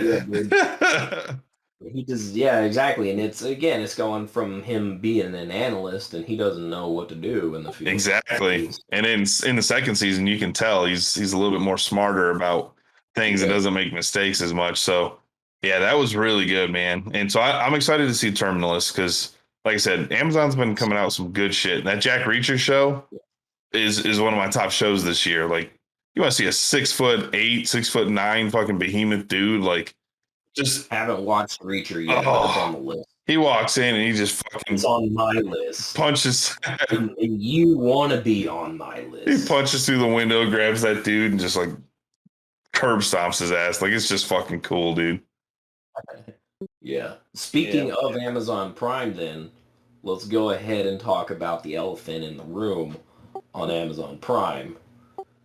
He does, exactly. And it's going from him being an analyst and he doesn't know what to do in the field. Exactly. And in the second season, you can tell he's a little bit more smarter about things and doesn't make mistakes as much. So yeah, that was really good, man. And so I'm excited to see Terminalist because, like I said, Amazon's been coming out with some good shit. And that Jack Reacher show is one of my top shows this year. Like, you want to see a 6'8", 6'9" fucking behemoth dude, like, just haven't watched Reacher yet, but it's on the list. He walks in and he just fucking it's on my list. Punches and you want to be on my list. He punches through the window, grabs that dude, and just like curb stomps his ass. Like, it's just fucking cool, dude. Yeah. Speaking of Amazon Prime, then let's go ahead and talk about the elephant in the room on Amazon Prime.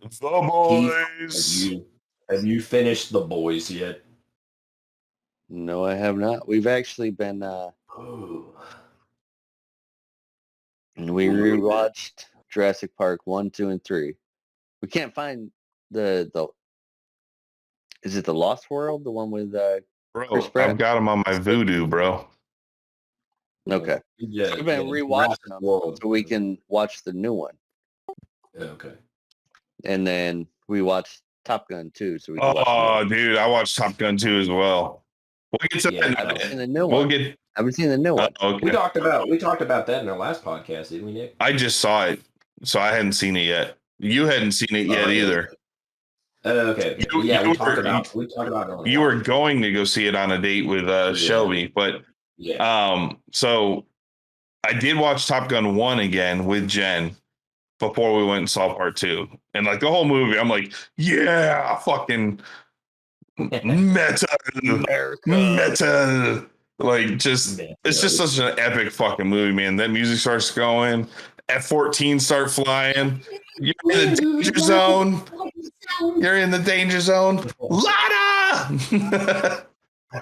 It's The Boys. Keith, have you finished The Boys yet? No, I have not. We've actually been and we rewatched Jurassic Park 1, 2, and 3. We can't find the is it the Lost World, the one with bro, I've got him on my Voodoo, bro. Okay. Yeah, so we've been rewatching them so we can watch the new one. Okay. And then we watched Top Gun 2, so we can watch Oh, it. dude, I watched Top Gun 2 as well. We'll get to Yeah, I haven't seen the new We'll one. get. I haven't seen the new one. Okay. We talked about that in our last podcast, didn't we, Nick? I just saw it, so I hadn't seen it yet. You hadn't seen it yet either. Okay. You we talked were- about it. On You were going to go see it on a date with Shelby, but so I did watch Top Gun 1 again with Jen before we went and saw part 2. And like the whole movie, I'm like, yeah, fucking meta. Like just it's just such an epic fucking movie, man. That music starts going, F-14 start flying. You're in the danger zone. You're in the danger zone. Lada!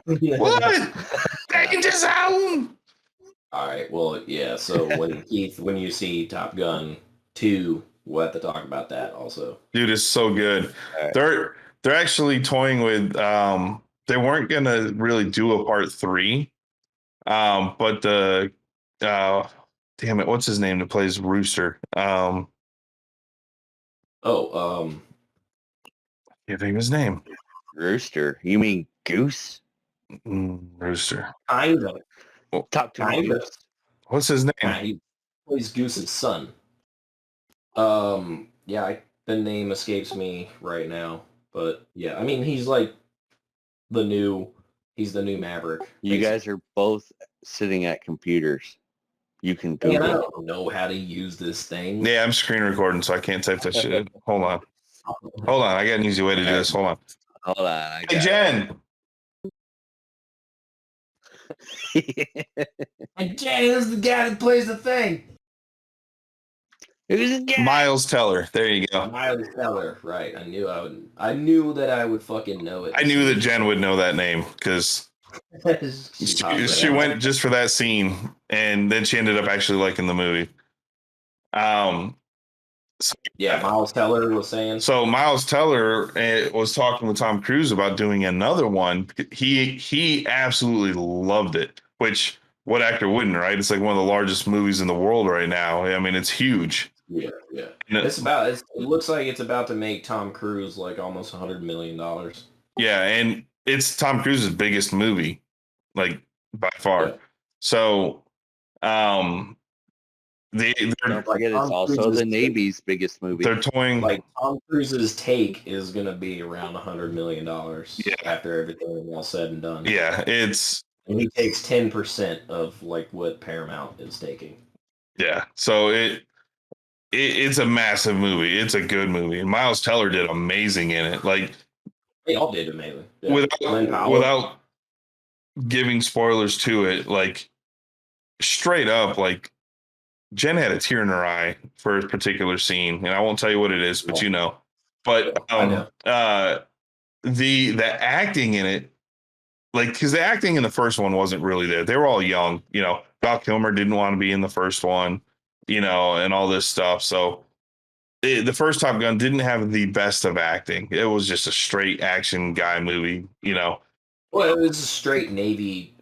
What? Danger zone! All right. Well, yeah. So when you see Top Gun 2, we'll have to talk about that also. Dude, it's so good. Right. They're actually toying with they weren't gonna really do a part 3. But the damn it, what's his name that plays Rooster? Can't think of his name. Rooster. You mean Goose? Rooster. Kind of. Talk to me. Kind of. What's his name? He plays Goose's son. Yeah, the name escapes me right now, but yeah, I mean he's like he's the new Maverick. You guys are both sitting at computers. You can I Google. don't know how to use this thing. Yeah, I'm screen recording, so I can't type that shit. Hold on. I got an easy way to do this. Hold on. Hold on. Hey, Jen. And Jay is the guy that plays the thing. Who's the guy? Miles Teller. There you go. Miles Teller, right? I knew that I would fucking know it. I knew that Jen would know that name because she went just for that scene, and then she ended up actually liking the movie. Miles Teller was saying. So Miles Teller was talking with Tom Cruise about doing another one. He absolutely loved it. Which what actor wouldn't, right? It's like one of the largest movies in the world right now. I mean, it's huge. Yeah. It looks like it's about to make Tom Cruise like almost $100 million. Yeah, and it's Tom Cruise's biggest movie, like by far. Yeah. So, don't forget it's also the Navy's biggest movie. They're toying like Tom Cruise's take is gonna be around $100 million after everything is all said and done. Yeah, and he takes 10% of like what Paramount is taking. Yeah, so it's a massive movie. It's a good movie. And Miles Teller did amazing in it. Like they all did amazing. Yeah. Without giving spoilers to it, like straight up, like Jen had a tear in her eye for a particular scene, and I won't tell you what it is, but you know. But the acting in it, like, because the acting in the first one wasn't really there. They were all young, you know. Val Kilmer didn't want to be in the first one, you know, and all this stuff. So the first Top Gun didn't have the best of acting. It was just a straight action guy movie, you know. Well, it was a straight Navy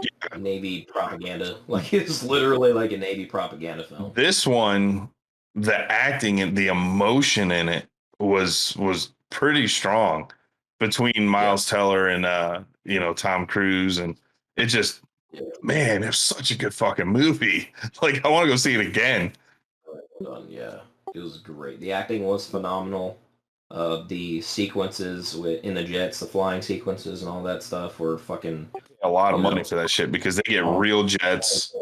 propaganda. Like it's literally like a Navy propaganda film. This one, the acting and the emotion in it was pretty strong between Miles Teller and you know, Tom Cruise, and it just man, it was such a good fucking movie. Like I want to go see it again. Yeah, it was great. The acting was phenomenal. The sequences in the jets, the flying sequences and all that stuff were fucking a lot of money for that shit because they get real jets.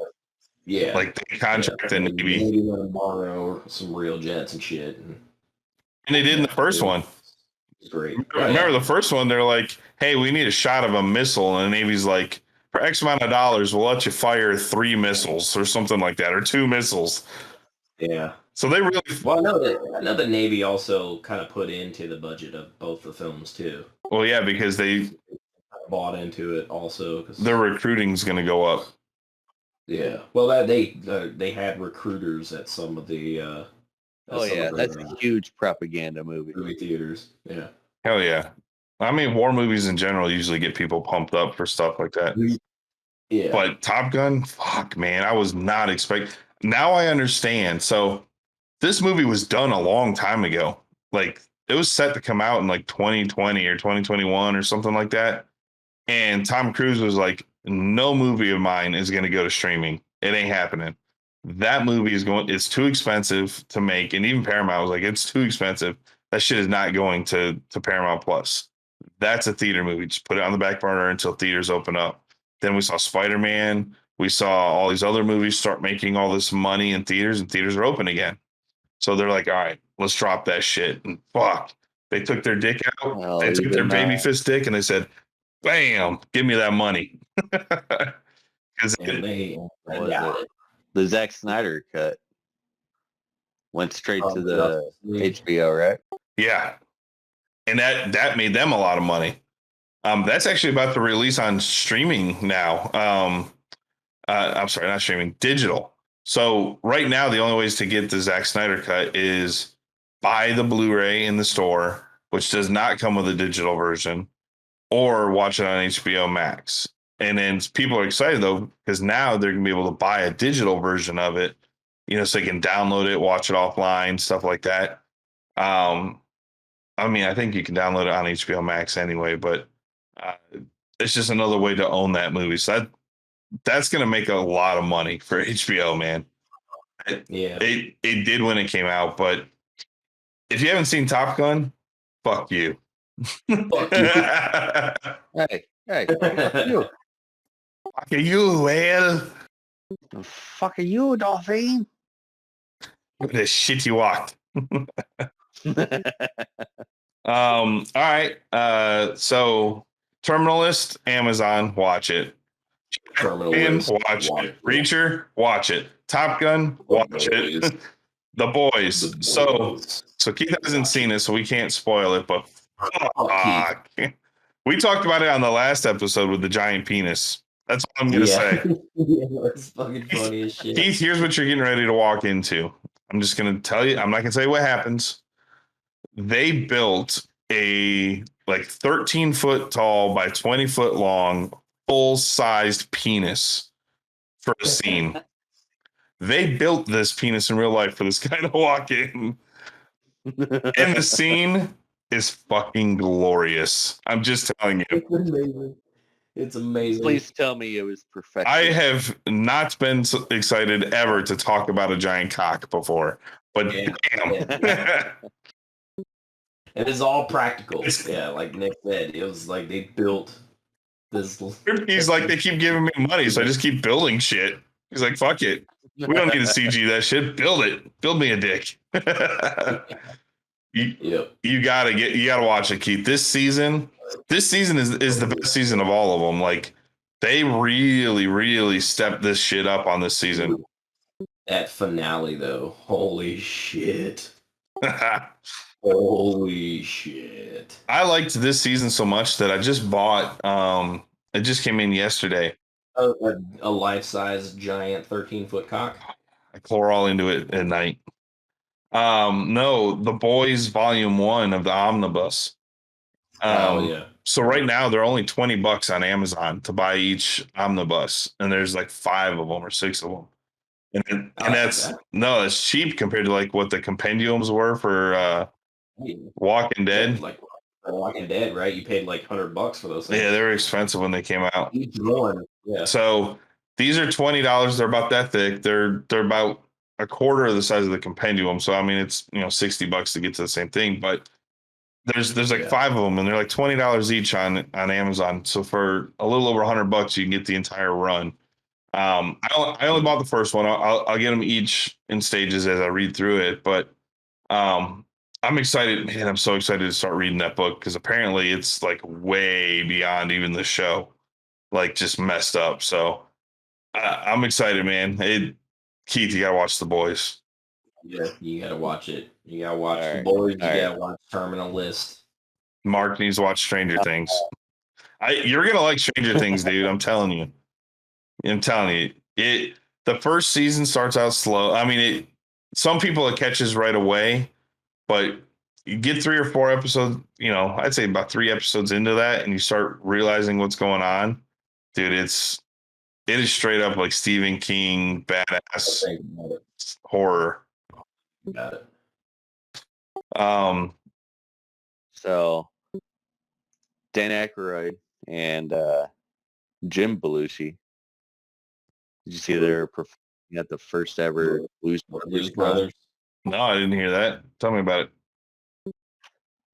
Yeah, like they contract the Navy. Maybe want to borrow some real jets and shit. And they did in the first one. It's great. Remember the first one? They're like, "Hey, we need a shot of a missile," and the Navy's like, "For X amount of dollars, we'll let you fire 3 missiles or something like that, or 2 missiles." Yeah. So they really well. I know the Navy also kind of put into the budget of both the films too. Well, yeah, because they bought into it also. Their recruiting's going to go up. Yeah. Well, that they had recruiters at some of the. That's a huge propaganda movie. Movie theaters. Yeah. Hell yeah. I mean, war movies in general usually get people pumped up for stuff like that. Yeah. But Top Gun, fuck, man, I was not expecting. Now I understand. So this movie was done a long time ago. Like it was set to come out in like 2020 or 2021 or something like that. And Tom Cruise was like, no movie of mine is going to go to streaming. It ain't happening. That movie it's too expensive to make. And even Paramount was like, it's too expensive. That shit is not going to Paramount Plus. That's a theater movie. Just put it on the back burner until theaters open up. Then we saw Spider-Man. We saw all these other movies start making all this money in theaters, and theaters are open again. So they're like, all right, let's drop that shit. And fuck, they took their dick out. Well, they took their even, baby fist dick, and they said, bam, give me that money. Because And they what was it? The Zack Snyder cut went straight to the HBO, right? yeah, and that made them a lot of money. That's actually about to release on streaming now. I'm sorry, not streaming, digital. So right now, the only ways to get the Zack Snyder cut is buy the Blu-ray in the store, which does not come with a digital version, or watch it on HBO Max. And then people are excited though, because now they're gonna be able to buy a digital version of it, so they can download it, watch it offline, stuff like that. I mean, I think you can download it on HBO Max anyway, but it's just another way to own that movie. So that's gonna make a lot of money for HBO, man. It did when it came out, but if you haven't seen Top Gun, fuck you. Fuck you. Hey, fuck you. Fuck you, Will. Fuck you, Dolphin. Look at this shit you walked. All right. So Terminalist, Amazon, watch it. Terminalist, watch it. Reacher, watch it. Top Gun, watch it. The Boys. So Keith hasn't seen it, so we can't spoil it, but fuck. We talked about it on the last episode with the giant penis. That's all I'm gonna say. It's fucking funny as shit. Keith, here's what you're getting ready to walk into. I'm just gonna tell you, I'm not gonna tell you what happens. They built a like 13-foot tall by 20-foot long, full-sized penis for a scene. They built this penis in real life for this guy to walk in. And the scene is fucking glorious. I'm just telling you. It's amazing. It's amazing. Please tell me it was perfect. I have not been so excited ever to talk about a giant cock before, but damn. It is all practical. Yeah, like Nick said, it was like they built this. He's like, they keep giving me money, so I just keep building shit. He's like, fuck it. We don't need to CG that shit. Build it. Build me a dick. You gotta watch it, Keith. This season is the best season of all of them. Like, they really stepped this shit up on this season. That finale though, holy shit. Holy shit. I liked this season so much that I just bought it just came in yesterday. A life-size giant 13-foot cock. I pour all into it at night. No, The Boys Volume 1 of the Omnibus. Yeah. So right now they're only $20 on Amazon to buy each omnibus, and there's like 5 of them or 6 of them. And that's cheap compared to like what the compendiums were for Walking Dead. Like Walking Dead, right? You paid like $100 for those things. Yeah, they were expensive when they came out. Each one. Yeah. So these are $20. They're about that thick. They're about a quarter of the size of the compendium. So I mean, it's $60 to get to the same thing. But there's like 5 of them, and they're like $20 each on Amazon. So for a little over $100, you can get the entire run. I only bought the first one. I'll get them each in stages as I read through it. But I'm excited, man. I'm so excited to start reading that book because apparently it's like way beyond even the show, like just messed up. So I'm excited, man. Keith, you gotta watch The Boys. Yeah, you gotta watch it. You gotta watch The Boys. You gotta watch Terminal List. Mark needs to watch Stranger Things. You're gonna like Stranger Things, dude. I'm telling you. The first season starts out slow. I mean, some people it catches right away. But you get 3 or 4 episodes, I'd say about 3 episodes into that, and you start realizing what's going on. Dude, it is straight up like Stephen King, badass horror. Got it. So Dan Aykroyd and Jim Belushi. Did you see they're performing at the first ever Blues Blues Brothers? Brothers. No, I didn't hear that. Tell me about it.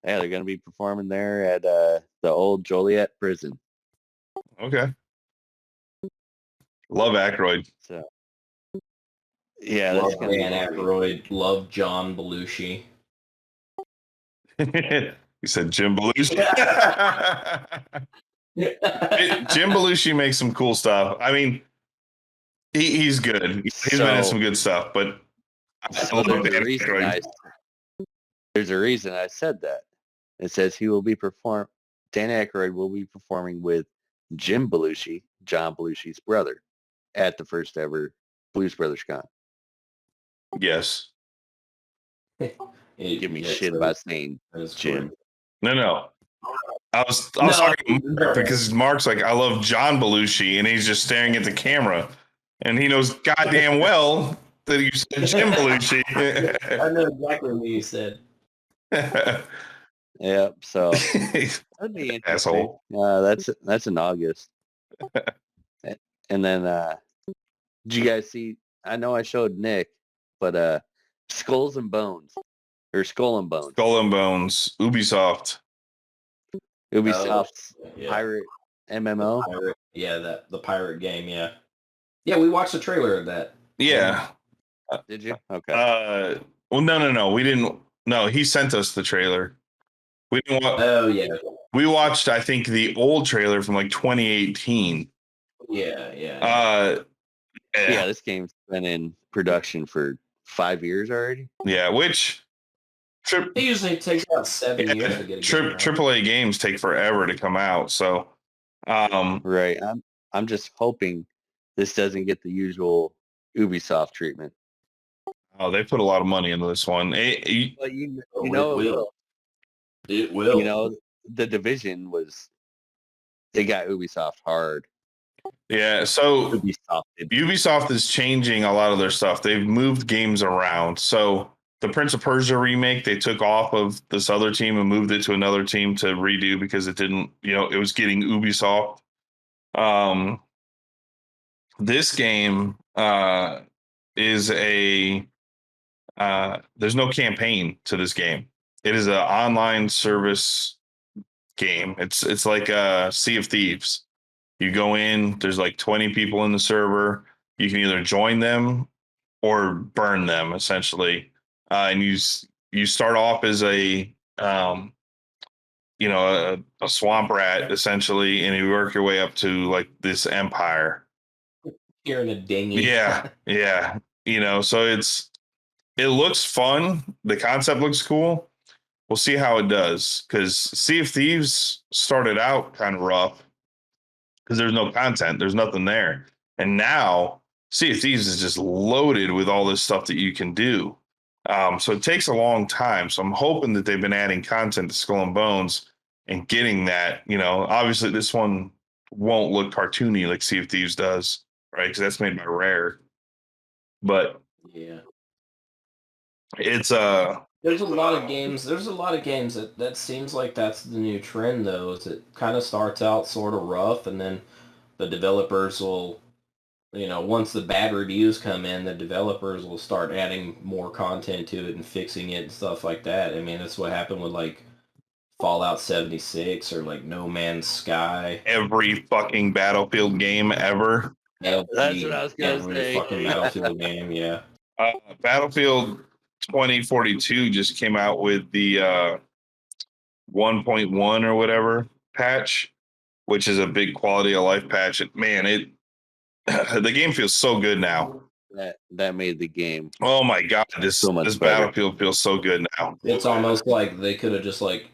Yeah, they're going to be performing there at the old Joliet prison. Okay. Love Aykroyd. So yeah, Love that's going to be Dan Aykroyd. Love John Belushi. You said Jim Belushi. Jim Belushi makes some cool stuff. I mean, he's good. He's been in some good stuff, but so there's a reason I said that. It says he will be Dan Aykroyd will be performing with Jim Belushi, John Belushi's brother, at the first ever Blues Brothers con. Yes. Give me shit about saying Jim. No. I was talking to Mark because Mark's like, I love John Belushi, and he's just staring at the camera, and he knows goddamn well that you said Jim Belushi. I know exactly what you said. Yep. So that'd be interesting. Asshole. That's in August. And then did you guys see? I know I showed Nick, but Skull and Bones, Skull and Bones, Ubisoft's pirate MMO. The pirate game. Yeah. We watched the trailer of that. Yeah. Did you? Okay. Well, no. We didn't. No, he sent us the trailer. We didn't watch. Oh yeah. We watched, I think, the old trailer from like 2018. Yeah. Yeah, this game's been in production for 5 years already. Yeah, which it usually takes about 7 years to get a game out. AAA games take forever to come out. So, right. I'm just hoping this doesn't get the usual Ubisoft treatment. Oh, they put a lot of money into this one. It will. It will. You know, the Division they got Ubisoft hard. Yeah, so Ubisoft is changing a lot of their stuff. They've moved games around. So the Prince of Persia remake, they took off of this other team and moved it to another team to redo because it didn't, it was getting Ubisoft. This game is there's no campaign to this game. It is an online service game. It's like a Sea of Thieves. You go in, there's like 20 people in the server. You can either join them or burn them, essentially. And you start off as a swamp rat, essentially, and you work your way up to like this empire. You're in a dinghy. Yeah. So it looks fun. The concept looks cool. We'll see how it does, because Sea of Thieves started out kind of rough because there's no content. There's nothing there. And now Sea of Thieves is just loaded with all this stuff that you can do. So it takes a long time. So I'm hoping that they've been adding content to Skull and Bones and getting that, obviously this one won't look cartoony like Sea of Thieves does, right? Because that's made by Rare. But yeah, it's there's a lot of games that seems like that's the new trend, though, is it kind of starts out sort of rough, and then the developers will, once the bad reviews come in, the developers will start adding more content to it and fixing it and stuff like that. I mean, that's what happened with like Fallout 76 or like No Man's Sky. Every fucking Battlefield game ever. That's what I was going to say. Fucking Battlefield game, yeah. Battlefield 2042 just came out with the 1.1 or whatever patch, which is a big quality of life patch. Man, the game feels so good now. That made the game. Oh my god, this better. Battlefield feels so good now. It's almost like they could have just like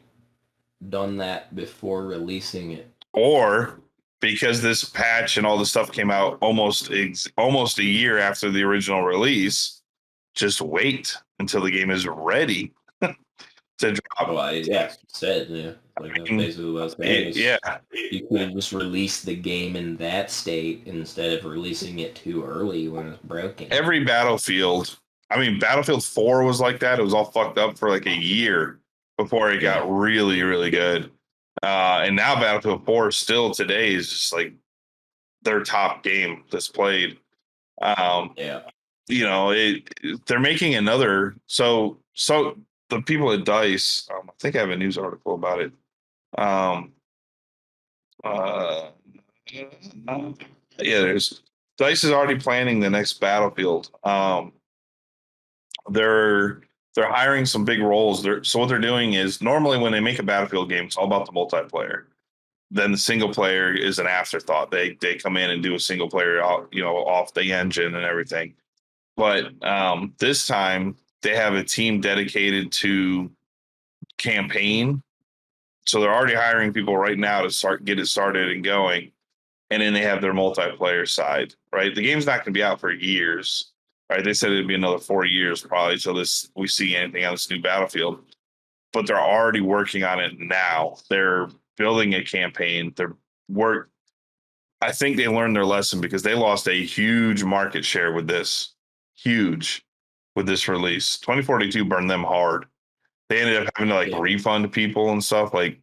done that before releasing it. Or because this patch and all the stuff came out almost a year after the original release, just wait until the game is ready to drop. Well, yeah, said, yeah. Like, that's basically what I was saying. Yeah. You could have just released the game in that state instead of releasing it too early when it's broken. Every Battlefield 4 was like that. It was all fucked up for like a year. before it got really, really good. And now Battlefield 4 still today is just like their top game that's played. Yeah. You know, they're making another. So the people at DICE, I think I have a news article about it. Uh, there's DICE is already planning the next Battlefield. They're hiring some big roles. So what they're doing is normally when they make a Battlefield game, it's all about the multiplayer. Then the single player is an afterthought. They come in and do a single player, off the engine and everything. But this time they have a team dedicated to campaign. So they're already hiring people right now to get it started and going. And then they have their multiplayer side, right? The game's not going to be out for years, right? They said it'd be another 4 years probably till we see anything on this new Battlefield. But they're already working on it now. They're building a campaign. I think they learned their lesson because they lost a huge market share with this. Huge with this release. 2042 burned them hard. They ended up having to refund people and stuff. Like,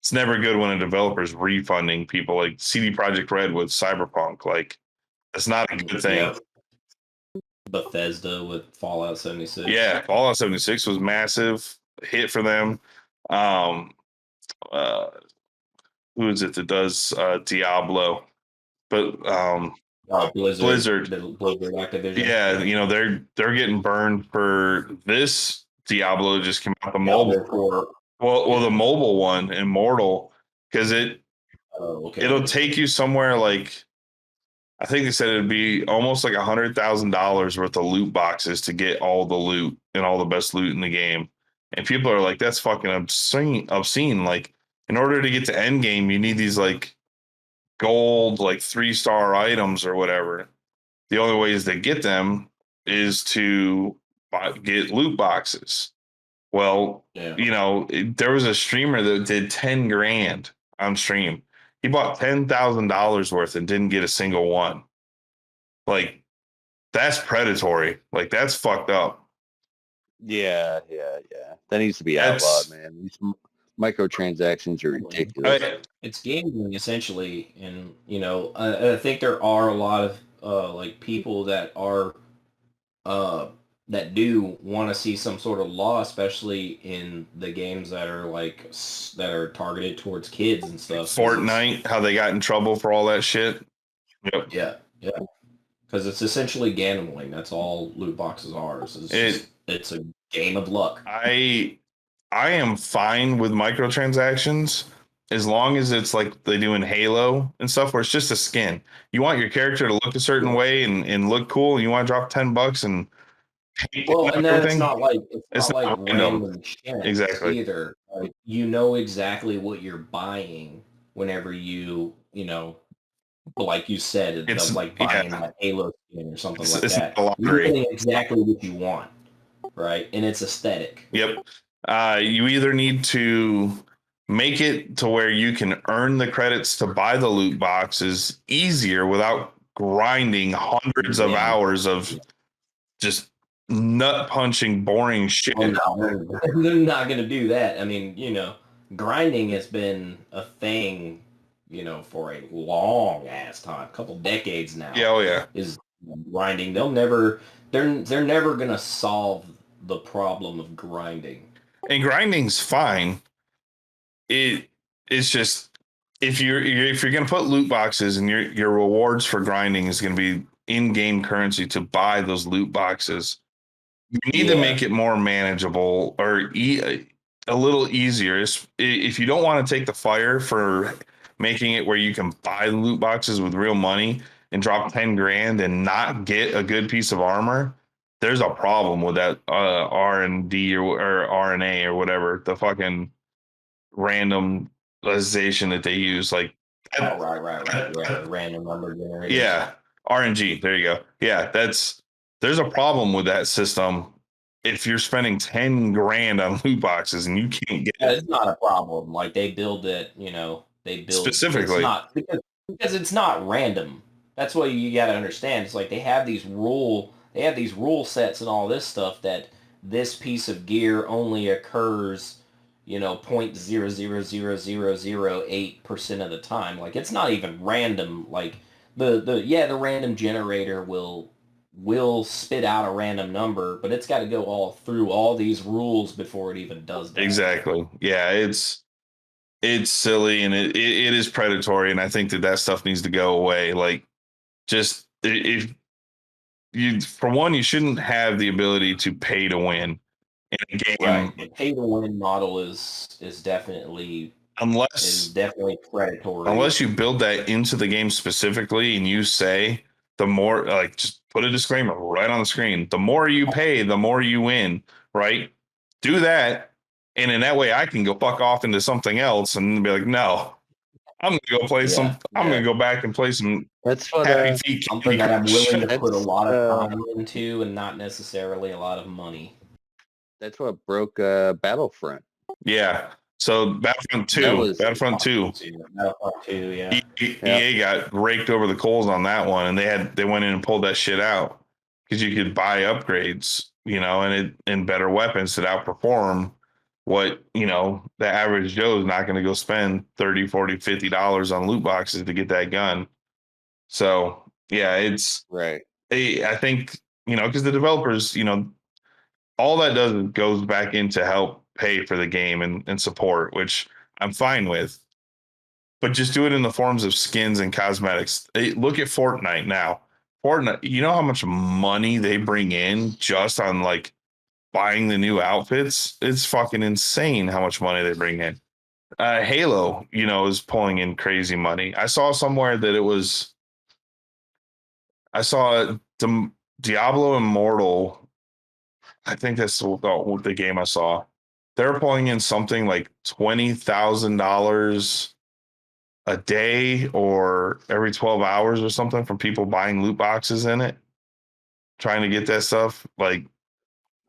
it's never good when a developer's refunding people, like CD Projekt Red with Cyberpunk. Like, that's not a good thing. Yeah. Bethesda with Fallout 76. Yeah, Fallout 76 was massive hit for them. Who is it that does Diablo? But Blizzard Activision. Yeah, they're getting burned for this. Diablo just came out the mobile. Well, the mobile one, Immortal, because it'll take you somewhere like, I think they said it'd be almost like $100,000 worth of loot boxes to get all the loot and all the best loot in the game. And people are like, that's fucking obscene. Like, in order to get to end game, you need these like gold, like 3-star items or whatever. The only ways they get them is to get loot boxes. Well, there was a streamer that did 10 grand on stream. He bought $10,000 worth and didn't get a single one. Like, that's predatory. Like, that's fucked up. Yeah. That needs to be outlawed, man. These microtransactions are ridiculous. It's gambling essentially, and I think there are a lot of people that are that do want to see some sort of law, especially in the games that are targeted towards kids and stuff. Fortnite, how they got in trouble for all that shit. Yep. Yeah. Because it's essentially gambling. That's all loot boxes are. It's a game of luck. I am fine with microtransactions as long as it's like they do in Halo and stuff, where it's just a skin. You want your character to look a certain way and look cool, and you want to drop $10 and and then it's not like random shit exactly either. Like, you know exactly what you're buying whenever like you said, it's like buying a Halo skin or something like that. You're getting exactly what you want, right? And it's aesthetic. Yep. You either need to make it to where you can earn the credits to buy the loot boxes easier without grinding hundreds of hours of just nut punching boring shit. They're not going to do that. I mean, grinding has been a thing, for a long ass time, a couple decades now. Yeah, oh yeah. Is grinding. They're never going to solve the problem of grinding. And grinding's fine. It's just if you're going to put loot boxes, and your rewards for grinding is going to be in-game currency to buy those loot boxes, you need to make it more manageable or a little easier. If you don't want to take the fire for making it where you can buy loot boxes with real money and drop 10 grand and not get a good piece of armor, there's a problem with that R&D or RNA or whatever, the fucking randomization that they use. Like, right. Random number generator. Yeah, RNG. There you go. Yeah, there's a problem with that system. If you're spending 10 grand on loot boxes and you can't get it, it's not a problem. Like, they build it, they build specifically. It's not because it's not random. That's what you got to understand. It's like they have these rule sets and all this stuff that this piece of gear only occurs .0000008% of the time. Like it's not even random. Like the random generator will spit out a random number, but it's got to go all through all these rules before it even does that. Exactly. Yeah, it's silly and it is predatory, and I think that stuff needs to go away. Like, just if you, for one, you shouldn't have the ability to pay to win in a game, Right. The pay to win model is definitely predatory. unless you build that into the game specifically, and you say the more, like, just put a disclaimer right on the screen: the more you pay, the more you win. Right? Do that, and in that way, I can go fuck off into something else and be like, no, I'm gonna go play some. I'm gonna go back and play some. That's what Happy Feet something that I'm willing to put a That's, lot of time into and not necessarily a lot of money. that's what broke Battlefront. Yeah. So Battlefront 2, Battlefront 2, yeah. EA got raked over the coals on that one, and they went in and pulled that shit out because you could buy upgrades, and better weapons that outperform what, the average Joe is not going to go spend $30, $40, $50 on loot boxes to get that gun. So yeah, it's right. I think, because the developers, all that does is goes back in to help pay for the game and support, which I'm fine with. But just do it in the forms of skins and cosmetics. Look at Fortnite now. Fortnite, you know how much money they bring in just on like buying the new outfits? It's fucking insane how much money they bring in. Halo, is pulling in crazy money. I saw somewhere that I saw Diablo Immortal. I think that's the game I saw. They're pulling in something like $20,000 a day or every 12 hours or something from people buying loot boxes in it, trying to get that stuff. Like,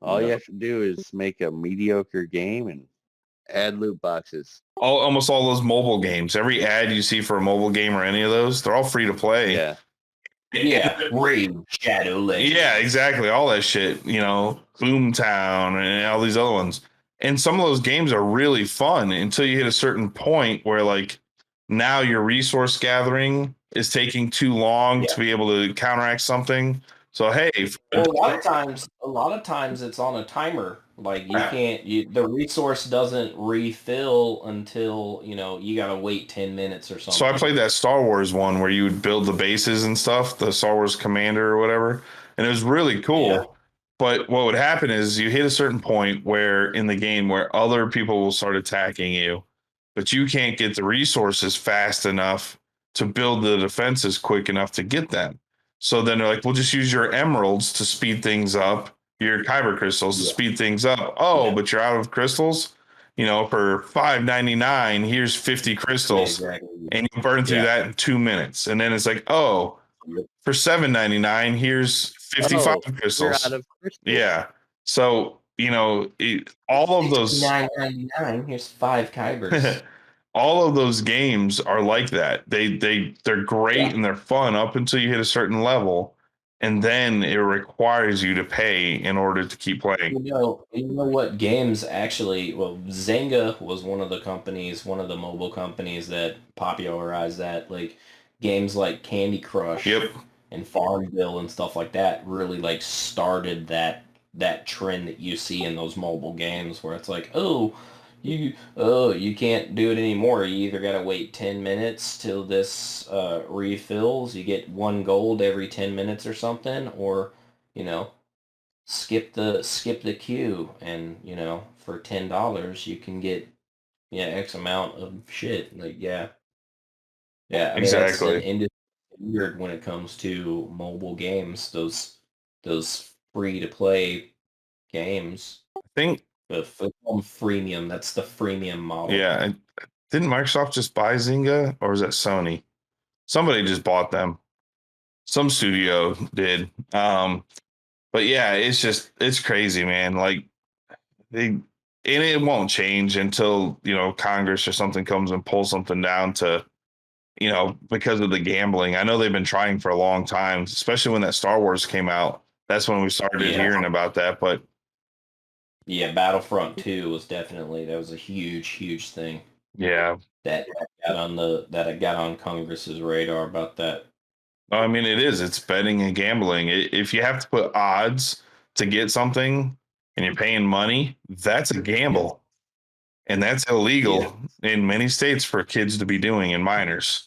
all you have to do is make a mediocre game and add loot boxes. Almost all those mobile games, every ad you see for a mobile game or any of those, they're all free to play. Yeah. Yeah, Raid Shadow Legends. Yeah, exactly. All that shit, Boomtown and all these other ones. And some of those games are really fun until you hit a certain point where, like, now your resource gathering is taking too long to be able to counteract something. So hey, a lot of times it's on a timer. Like the resource doesn't refill until you gotta wait 10 minutes or something. So I played that Star Wars one where you would build the bases and stuff, the Star Wars Commander or whatever, and it was really cool. Yeah. But what would happen is you hit a certain point where in the game where other people will start attacking you, but you can't get the resources fast enough to build the defenses quick enough to get them. So then they're like, we'll just use your emeralds to speed things up, your kyber crystals to speed things up. Oh, but you're out of crystals? For $5.99, here's 50 crystals. Exactly. And you burn through that in 2 minutes. And then it's like, oh, for $7.99, here's 55 crystals. You're out of crystals. Yeah. So, all of those $9.99, here's 5 kybers. All of those games are like that. They're great and they're fun up until you hit a certain level, and then it requires you to pay in order to keep playing. You know what games actually? Well, Zynga was one of the mobile companies that popularized that. Like games like Candy Crush and Farmville and stuff like that really like started that trend that you see in those mobile games where it's like, you can't do it anymore. You either gotta wait 10 minutes till this refills. You get 1 gold every 10 minutes or something, or skip the queue, and for $10 you can get X amount of shit. Like I mean, exactly. That's an industry weird when it comes to mobile games. Those free to play games. I think. The freemium, that's the freemium model. Yeah. Didn't Microsoft just buy Zynga, or was that Sony? Somebody just bought them. Some studio did. But yeah, it's crazy, man. Like it won't change until, Congress or something comes and pulls something down to, because of the gambling. I know they've been trying for a long time, especially when that Star Wars came out. That's when we started hearing about that. But Yeah, Battlefront 2 was definitely, that was a huge thing Yeah. that got on Congress's radar about that. I mean, it is. It's betting and gambling. If you have to put odds to get something and you're paying money, that's a gamble. And that's illegal in many states for kids to be doing and minors.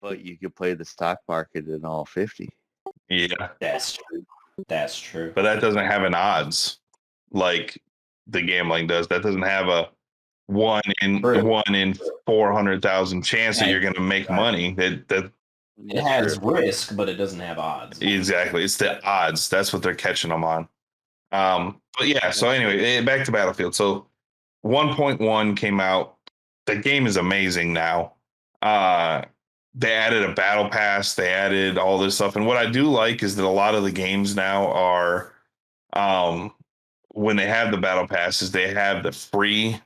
But you could play the stock market in all 50. Yeah. That's true. That's true. But that doesn't have an odds like the gambling does. That doesn't have a one in 400,000 chance that you're going to make money. That it has risk, but it doesn't have odds. Exactly. It's the odds. That's what they're catching them on. But yeah, so anyway, back to Battlefield. So 1.1 came out. The game is amazing now. They added a battle pass. They added all this stuff. And what I do like is that a lot of the games now are, when they have the battle passes, they have the free,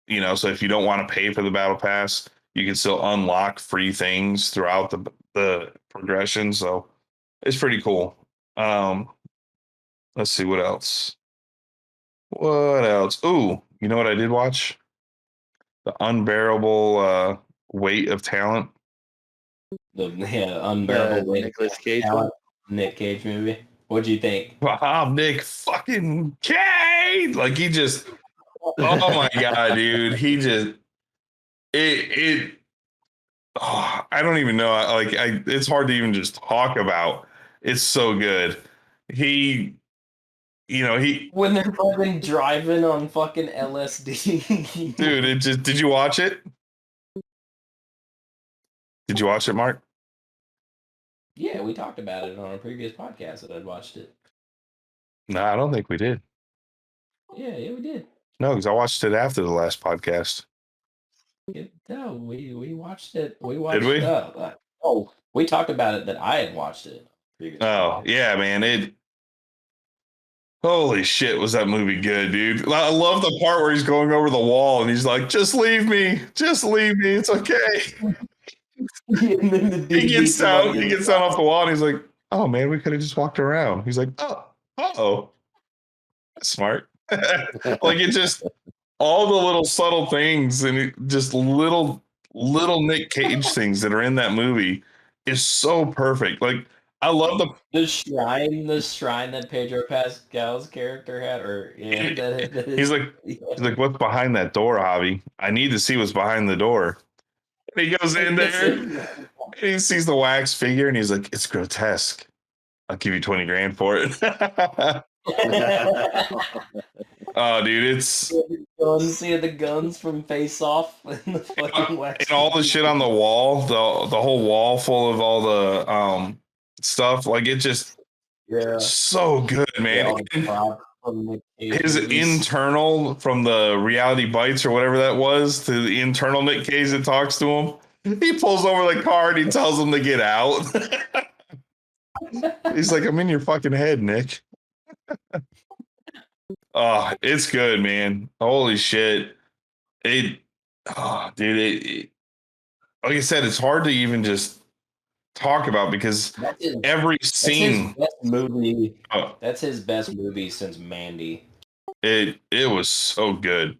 so if you don't want to pay for the battle pass, you can still unlock free things throughout the progression. So it's pretty cool. Let's see what else. What else? Ooh, you know what I did watch? The Unbearable Weight of Talent. The Unbearable Weight Nicolas Cage Talent, Nick Cage movie. What'd you think? Wow, Nick fucking Cage! Like he just, oh my god, dude, he just I don't even know. It's hard to even just talk about. It's so good. He when they're fucking driving on fucking LSD. Dude, did you watch it? Did you watch it, Mark? Yeah, we talked about it on a previous podcast that I'd watched it. No, I don't think we did. Yeah, we did. No, because I watched it after the last podcast. No, we watched it. We watched. Did we? We talked about it that I had watched it. Oh yeah, man! Holy shit, was that movie good, dude? I love the part where he's going over the wall and he's like, "Just leave me, it's okay." He gets down off the wall and he's like, "Oh man, we could have just walked around." He's like, "Oh, that's smart." Like it just all the little subtle things and just little Nick Cage things that are in that movie is so perfect. Like I love the shrine that Pedro Pascal's character had, he's like, "What's behind that door, Javi? I need to see what's behind the door." And he goes in there and he sees the wax figure and he's like, "It's grotesque. I'll give you 20 grand for it." Oh, dude, it's see the guns from Face Off and the fucking wax and all the shit on the wall, the whole wall full of all the stuff. Like it just so good, man. His internal from the Reality Bites or whatever that was to the internal Nick Cage that talks to him. He pulls over the car and he tells him to get out. He's like, "I'm in your fucking head, Nick." Oh, it's good, man. Holy shit. Dude, like I said, it's hard to even just talk about because every scene. That's his best movie since Mandy. It was so good.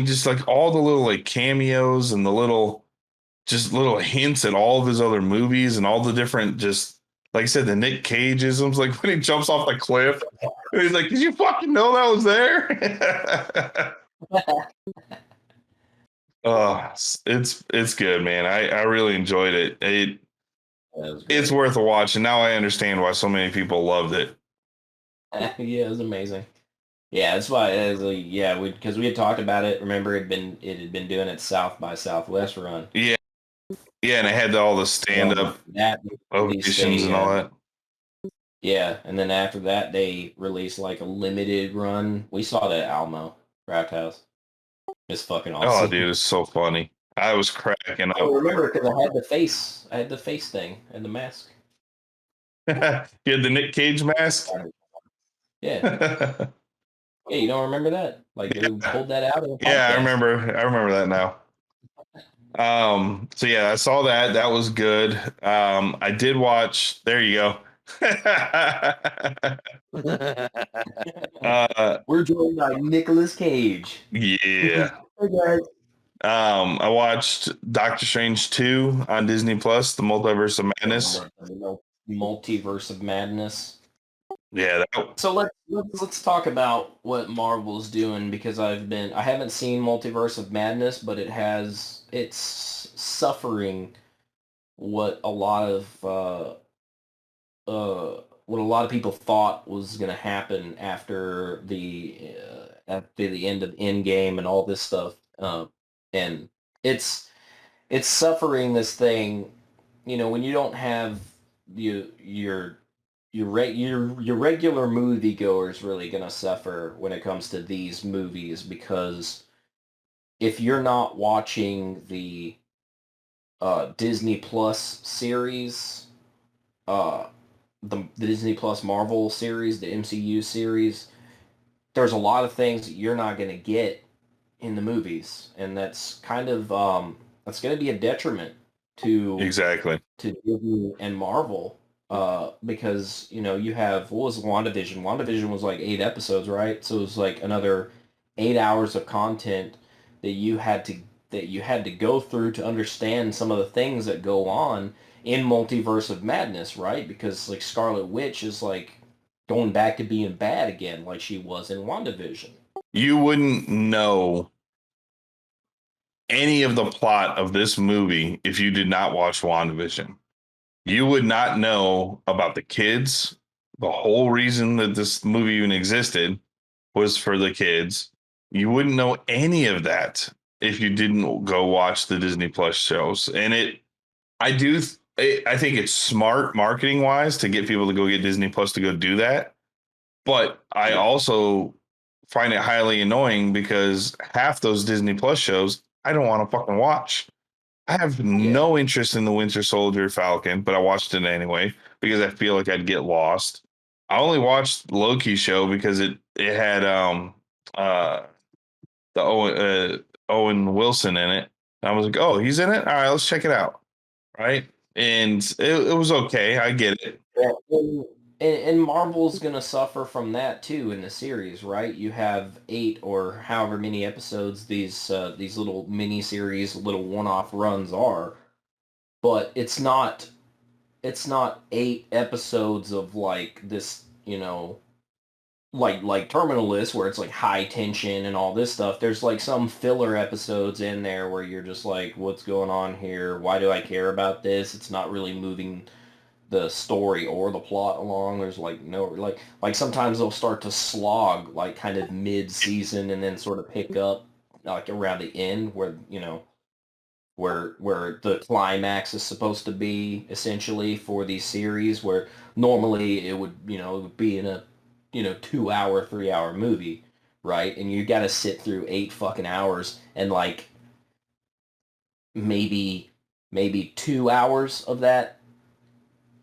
Just like all the little like cameos and the little hints at all of his other movies and all the different just like I said, the Nick Cageisms, like when he jumps off the cliff, and he's like, "Did you fucking know that was there?" Oh, it's good, man. I really enjoyed it. It's worth a watch, and now I understand why so many people loved it. Yeah, it was amazing. Yeah, that's why. Because we had talked about it. Remember, it had been doing its South by Southwest run. Yeah, and it had all the stand-up ovations and all that. Yeah, and then after that, they released like a limited run. We saw that at Alamo Draft House. It's fucking awesome. Oh, dude, it's so funny. I was cracking up. I remember because I had the face thing and the mask. You had the Nick Cage mask? Yeah. Yeah, you don't remember that? Like you pulled that out? Yeah, I remember that now. So yeah, I saw that. That was good. I did watch. There you go. We're joined by Nicolas Cage. Yeah. Hey guys. I watched Doctor Strange 2 on Disney Plus, The Multiverse of Madness. Multiverse of Madness. Yeah, So let's talk about what Marvel's doing, because I haven't seen Multiverse of Madness, but it's suffering what a lot of what a lot of people thought was going to happen after the end of Endgame and all this stuff, and it's suffering this thing. You know, when you don't have your regular moviegoer is really going to suffer when it comes to these movies, because if you're not watching the Disney Plus series, the Disney Plus Marvel series, the MCU series, there's a lot of things that you're not going to get in the movies, and that's kind of that's going to be a detriment to exactly. to Disney and Marvel, because you have, what was WandaVision? WandaVision was like 8 episodes, right? So it was like another 8 hours of content that you had to go through to understand some of the things that go on in Multiverse of Madness, right? Because like Scarlet Witch is like going back to being bad again, like she was in WandaVision. You wouldn't know any of the plot of this movie if you did not watch WandaVision. You would not know about the kids. The whole reason that this movie even existed was for the kids. You wouldn't know any of that if you didn't go watch the Disney Plus shows. And I think it's smart marketing wise to get people to go get Disney Plus to go do that. But I also find it highly annoying because half those Disney Plus shows I don't want to fucking watch. I have no interest in the Winter Soldier Falcon, but I watched it anyway because I feel like I'd get lost. I only watched Loki show because it had the Owen Wilson in it. And I was like, oh, he's in it? All right, let's check it out. Right? And it was okay. I get it. And Marvel's going to suffer from that too in the series, right? You have 8 or however many episodes these little mini-series, little one-off runs are. But it's not 8 episodes of like this, like Terminal List, where it's like high tension and all this stuff. There's like some filler episodes in there where you're just like, what's going on here? Why do I care about this? It's not really moving the story or the plot along. There's like no, like sometimes they'll start to slog like kind of mid-season and then sort of pick up like around the end where where the climax is supposed to be, essentially, for these series, where normally it would be in a 2-hour 3-hour movie, right? And you got to sit through 8 fucking hours, and like maybe 2 hours of that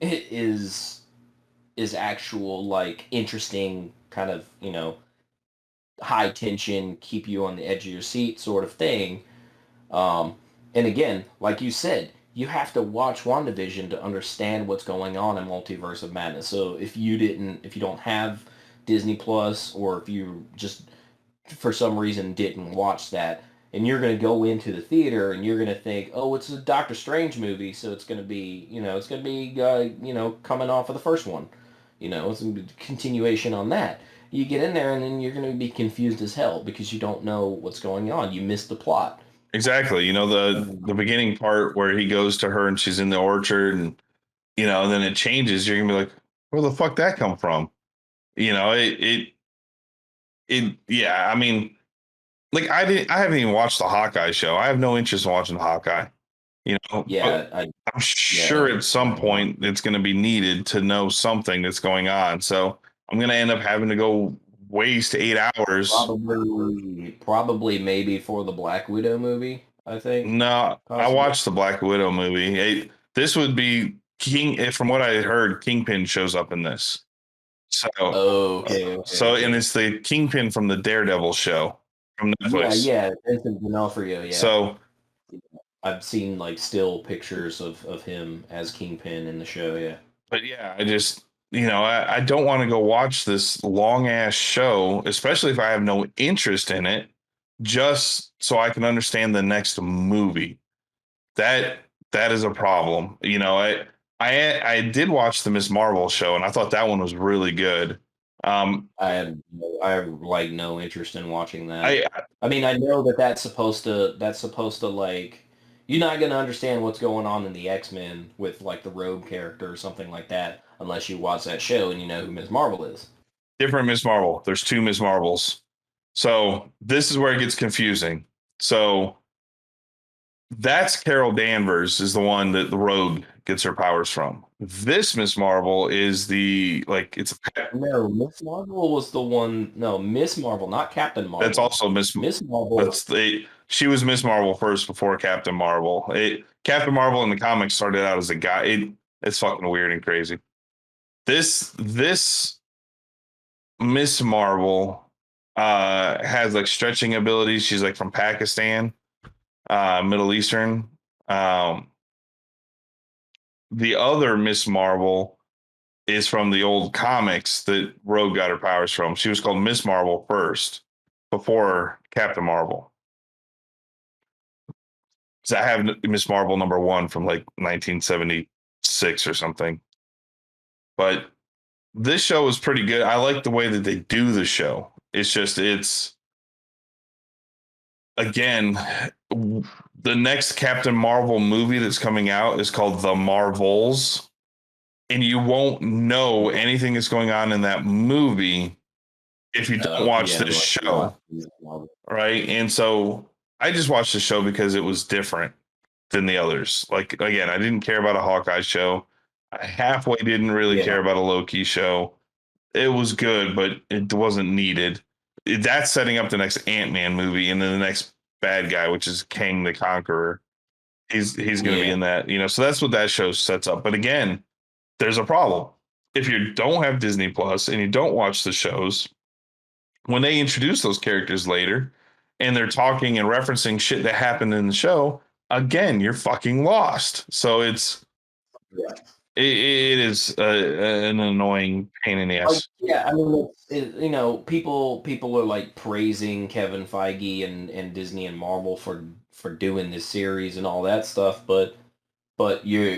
is actual like interesting kind of high tension, keep you on the edge of your seat sort of thing. And again, like you said, you have to watch WandaVision to understand what's going on in Multiverse of Madness. So if you don't have Disney Plus, or if you just for some reason didn't watch that, and you're going to go into the theater and you're going to think, oh, it's a Doctor Strange movie, so it's going to be, coming off of the first one. It's going to be a continuation on that. You get in there and then you're going to be confused as hell because you don't know what's going on. You miss the plot. Exactly. The beginning part where he goes to her and she's in the orchard, and then it changes. You're gonna be like, where the fuck that come from? Yeah. I mean, like I haven't even watched the Hawkeye show. I have no interest in watching Hawkeye. Yeah, I'm sure at some point it's going to be needed to know something that's going on. So I'm going to end up having to go waste 8 hours. Probably maybe for the Black Widow movie, I think. No, possibly. I watched the Black Widow movie. This would be from what I heard, Kingpin shows up in this. So, okay. So, and it's the Kingpin from the Daredevil show from Netflix. Yeah, Vincent D'Onofrio, yeah. So, I've seen like still pictures of him as Kingpin in the show, yeah. But yeah, I don't want to go watch this long ass show, especially if I have no interest in it, just so I can understand the next movie. That is a problem. I did watch the Miss Marvel show, and I thought that one was really good. I have like no interest in watching that. I I mean, I know that that's supposed to like you're not gonna understand what's going on in the X-Men with like the Rogue character or something like that unless you watch that show and you know who Ms. Marvel is. different Miss Marvel. There's two Miss Marvels, so this is where it gets confusing. So that's Carol Danvers is the one that the Rogue gets her powers from. This Miss Marvel is it's No, Miss Marvel was the one. No, Miss Marvel, not Captain Marvel. that's also Miss. Miss Marvel. She was Miss Marvel first before Captain Marvel. Captain Marvel in the comics started out as a guy. It's fucking weird and crazy. This Miss Marvel has like stretching abilities. She's like from Pakistan, Middle Eastern. The other Miss Marvel is from the old comics that Rogue got her powers from. She was called Miss Marvel first before Captain Marvel. So I have Miss Marvel #1 from like 1976 or something. But this show is pretty good. I like the way that they do the show. It's again, the next Captain Marvel movie that's coming out is called The Marvels, and you won't know anything that's going on in that movie if you don't watch this show, right? And so I just watched the show because it was different than the others. Like, again, I didn't care about a Hawkeye show. I halfway didn't really care about a Loki show. It was good, but it wasn't needed. That's setting up the next Ant-Man movie, and then the next bad guy, which is Kang the Conqueror. He's going to be in that, so that's what that show sets up. But again, there's a problem. If you don't have Disney Plus and you don't watch the shows, when they introduce those characters later and they're talking and referencing shit that happened in the show, again, you're fucking lost. So it is an annoying pain in the ass. I mean, people are like praising Kevin Feige and Disney and Marvel for doing this series and all that stuff, but you're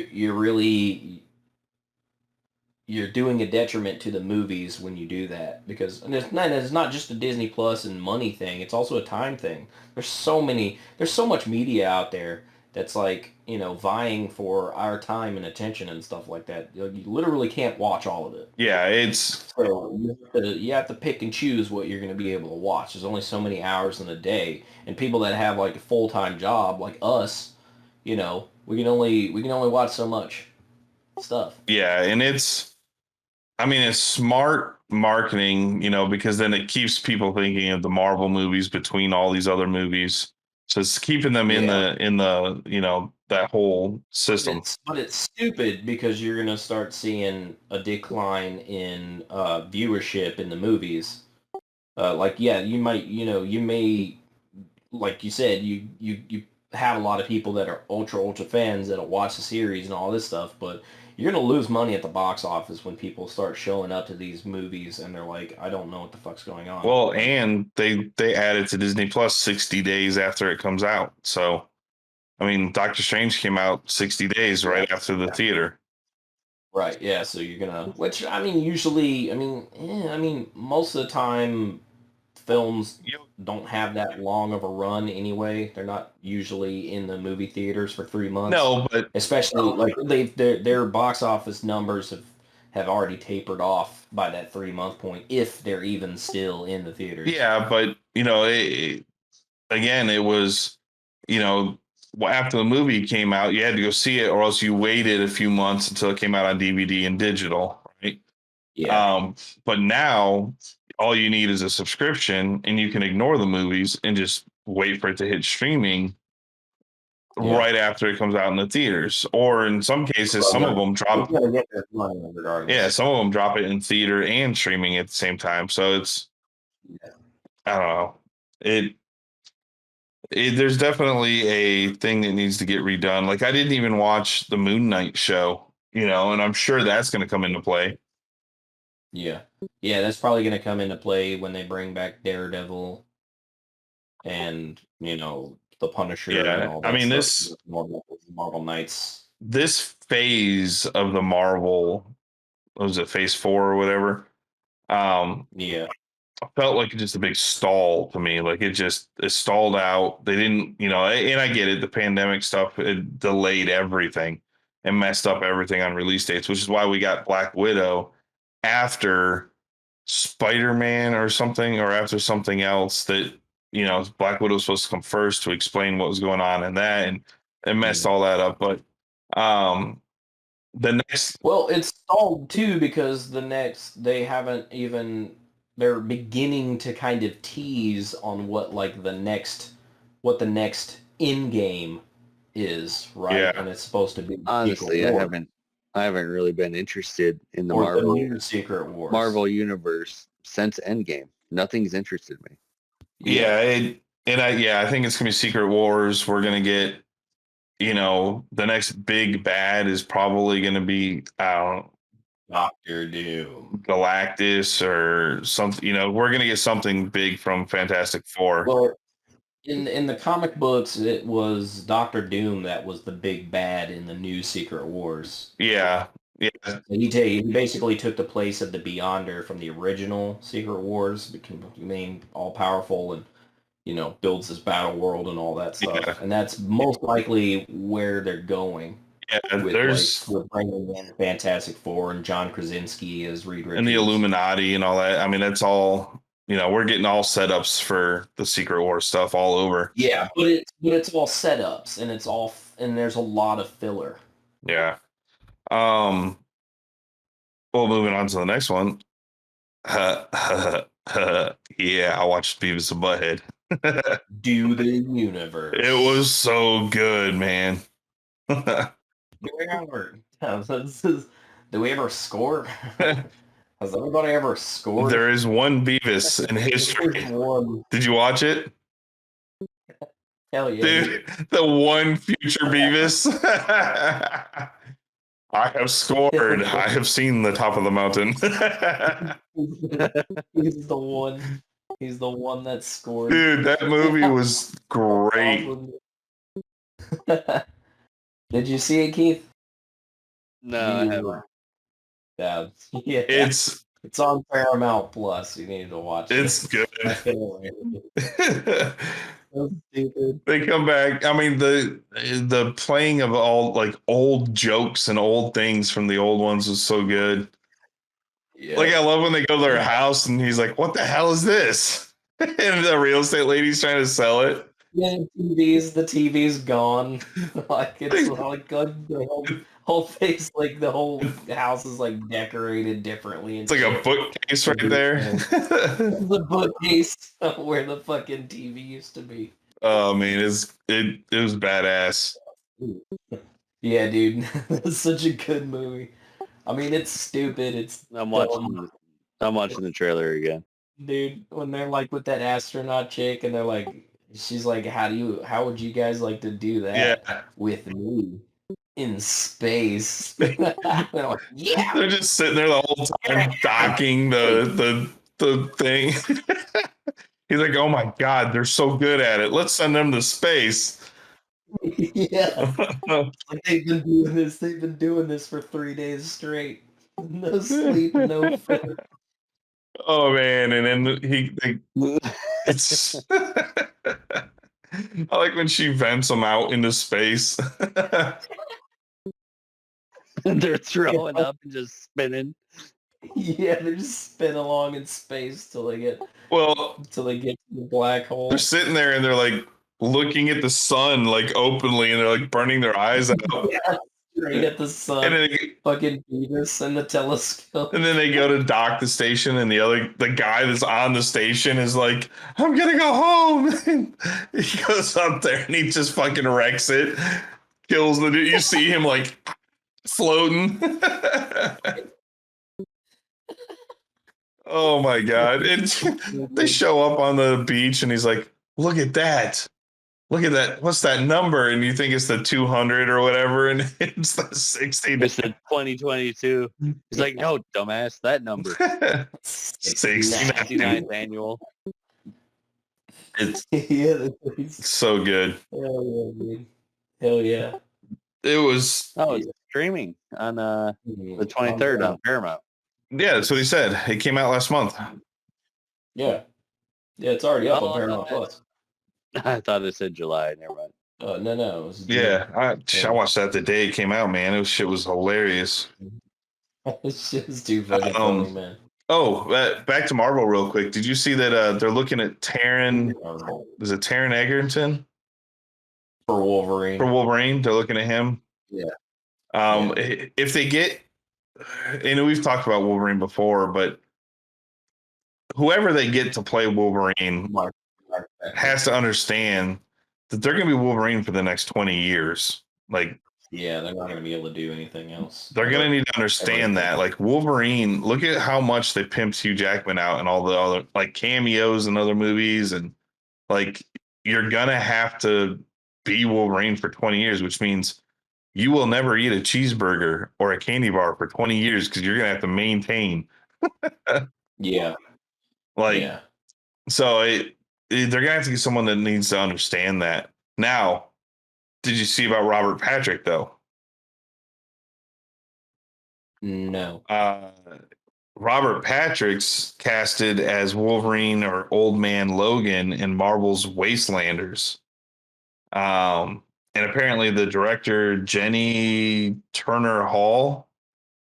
doing a detriment to the movies when you do that, because it's not just a Disney Plus and money thing, it's also a time thing. There's so much media out there that's like, vying for our time and attention and stuff like that. You literally can't watch all of it. Yeah, it's so you have to pick and choose what you're going to be able to watch. There's only so many hours in a day, and people that have like a full-time job like us, we can only watch so much stuff. Yeah, and it's smart marketing, because then it keeps people thinking of the Marvel movies between all these other movies. So it's keeping them in the that whole system. But it's stupid, because you're gonna start seeing a decline in viewership in the movies. You may, like you said, you have a lot of people that are ultra fans that'll watch the series and all this stuff, but you're going to lose money at the box office when people start showing up to these movies and they're like, I don't know what the fuck's going on. Well, and they added to Disney Plus 60 days after it comes out. So, Doctor Strange came out 60 days right after the theater. Right, yeah, so you're going to, which, usually, most of the time, films don't have that long of a run anyway. They're not usually in the movie theaters for 3 months. No, but especially like their box office numbers have already tapered off by that 3-month point, if they're even still in the theaters. Yeah, but it was after the movie came out, you had to go see it, or else you waited a few months until it came out on DVD and digital, right? Yeah. But now all you need is a subscription, and you can ignore the movies and just wait for it to hit streaming right after it comes out in the theaters. Or in some cases, some of them drop. Yeah, some of them drop it in theater and streaming at the same time. So it's, I don't know. There's definitely a thing that needs to get redone. Like, I didn't even watch the Moon Knight show, and I'm sure that's going to come into play. Yeah. Yeah, that's probably going to come into play when they bring back Daredevil and, the Punisher and Yeah, all I that mean stuff. this Marvel Knights. this phase of the Marvel, what was it, Phase 4 or whatever? Yeah. Felt like just a big stall to me. Like it stalled out. They didn't, and I get it. The pandemic stuff, it delayed everything and messed up everything on release dates, which is why we got Black Widow after Spider-Man or something, or after something else that, Black Widow was supposed to come first to explain what was going on in that, and it messed all that up. But the next, Well, it's stalled too because they're beginning to kind of tease on what the next in game is, right? yeah, And it's supposed to be Honestly, Secret War I haven't really been interested in the or the new Secret Wars. Marvel universe since Endgame. Nothing's interested me. I think it's gonna be Secret Wars. We're gonna get, the next big bad is probably gonna be, I don't know, Doctor Doom. Galactus or something. We're gonna get something big from Fantastic Four. Well, in the comic books, it was Doctor Doom that was the big bad in the new Secret Wars. Yeah, yeah, He basically took the place of the Beyonder from the original Secret Wars, became all powerful and builds this battle world and all that stuff. Yeah. And that's most likely where they're going. Yeah, with bringing in Fantastic Four and John Krasinski as Reed Richards. And the Illuminati and all that. I mean, that's all, we're getting all setups for the Secret War stuff all over. Yeah, but it's all setups and there's a lot of filler. Yeah. Well, moving on to the next one. Yeah, I watched Beavis and Butthead. Do the universe. It was so good, man. Do we ever score? Has anybody ever scored? There is one Beavis in history. Did you watch it? Hell yeah. Dude, the one future Beavis. I have scored. I have seen the top of the mountain. He's the one. He's the one that scored. Dude, that movie was great. Did you see it, Keith? No, I haven't. Yeah. It's on Paramount Plus. You need to watch it. It's good. So stupid. They come back. I mean, the playing of all like old jokes and old things from the old ones was so good. Yeah. Like, I love when they go to their house and he's like, "What the hell is this?" And the real estate lady's trying to sell it. Yeah, the TV's gone. Like it's like the whole face, like the whole house is like decorated differently. It's like a bookcase right there. The bookcase where the fucking TV used to be. Oh man, it was badass. Yeah, dude, it's such a good movie. I mean, it's stupid. I'm watching the trailer again. Dude, when they're like with that astronaut chick and they're like, she's like, how would you guys like to do that with me in space? They're like, yeah. They're just sitting there the whole time docking the thing. He's like, "Oh my god, they're so good at it. Let's send them to space." Yeah. Like they've been doing this for 3 days straight. No sleep, no food. Oh man, and then it's I like when she vents them out into space. They're throwing up and just spinning. Yeah, they just spin along in space till they get Well, to the black hole. they're sitting there and they're like looking at the sun like openly, and they're like burning their eyes out. Yeah, straight at the sun. And then fucking Venus and the telescope. And then they go to dock the station, and the guy that's on the station is like, "I'm gonna go home." And he goes up there and he just fucking wrecks it, kills the dude. You see him like floating. Oh my god! They show up on the beach, and he's like, "Look at that! look at that. What's that number? And you think it's the 200 or whatever, and it's the 60. It's the 2022. He's like, no, dumbass, that number. 69th annual. It's Yeah, so good. hell yeah, dude. Hell yeah. It was, Oh, it's streaming on the 23rd on Paramount. yeah, that's what he said. It came out last month. Yeah. Yeah, it's already up Oh, on Paramount no, Plus. I thought it said July. Never mind. No. It was Yeah, I watched that the day it came out, man. Shit was hilarious. It's just too fucking funny, man. Oh, back to Marvel real quick. Did you see that they're looking at Taron? Is it Taron Egerton For Wolverine. for Wolverine? They're looking at him. Yeah. If they get, and we've talked about Wolverine before, but whoever they get to play Wolverine Mark has to understand that they're going to be Wolverine for the next 20 years. Like, yeah, they're not going to be able to do anything else. they're going to need to understand that. Like, Wolverine, look at how much they pimped Hugh Jackman out and all the other, like, cameos in other movies. And, like, you're going to have to be Wolverine for 20 years, which means you will never eat a cheeseburger or a candy bar for 20 years because you're going to have to maintain. Yeah. Like, Yeah. so they're going to have to get someone that needs to understand that. Now, did you see about Robert Patrick, though? No. Robert Patrick's casted as Wolverine or Old Man Logan in Marvel's Wastelanders. And apparently the director, Jenny Turner Hall,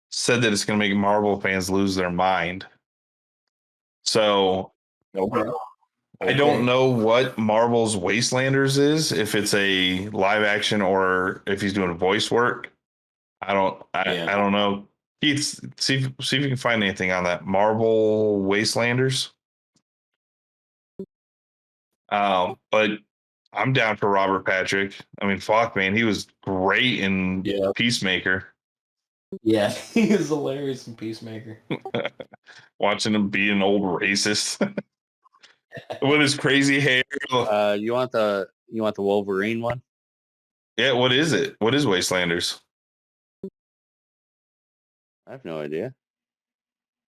said that it's going to make Marvel fans lose their mind. So Okay. I don't know what Marvel's Wastelanders is, if it's a live action or if he's doing voice work. I don't know. Keith, see if you can find anything on that Marvel Wastelanders. But I'm down for Robert Patrick. I mean, fuck, man, he was great in Peacemaker. Yeah, he was hilarious in Peacemaker. Watching him be an old racist with his crazy hair. You want the Wolverine one? Yeah, what is it? What is Wastelanders? I have no idea.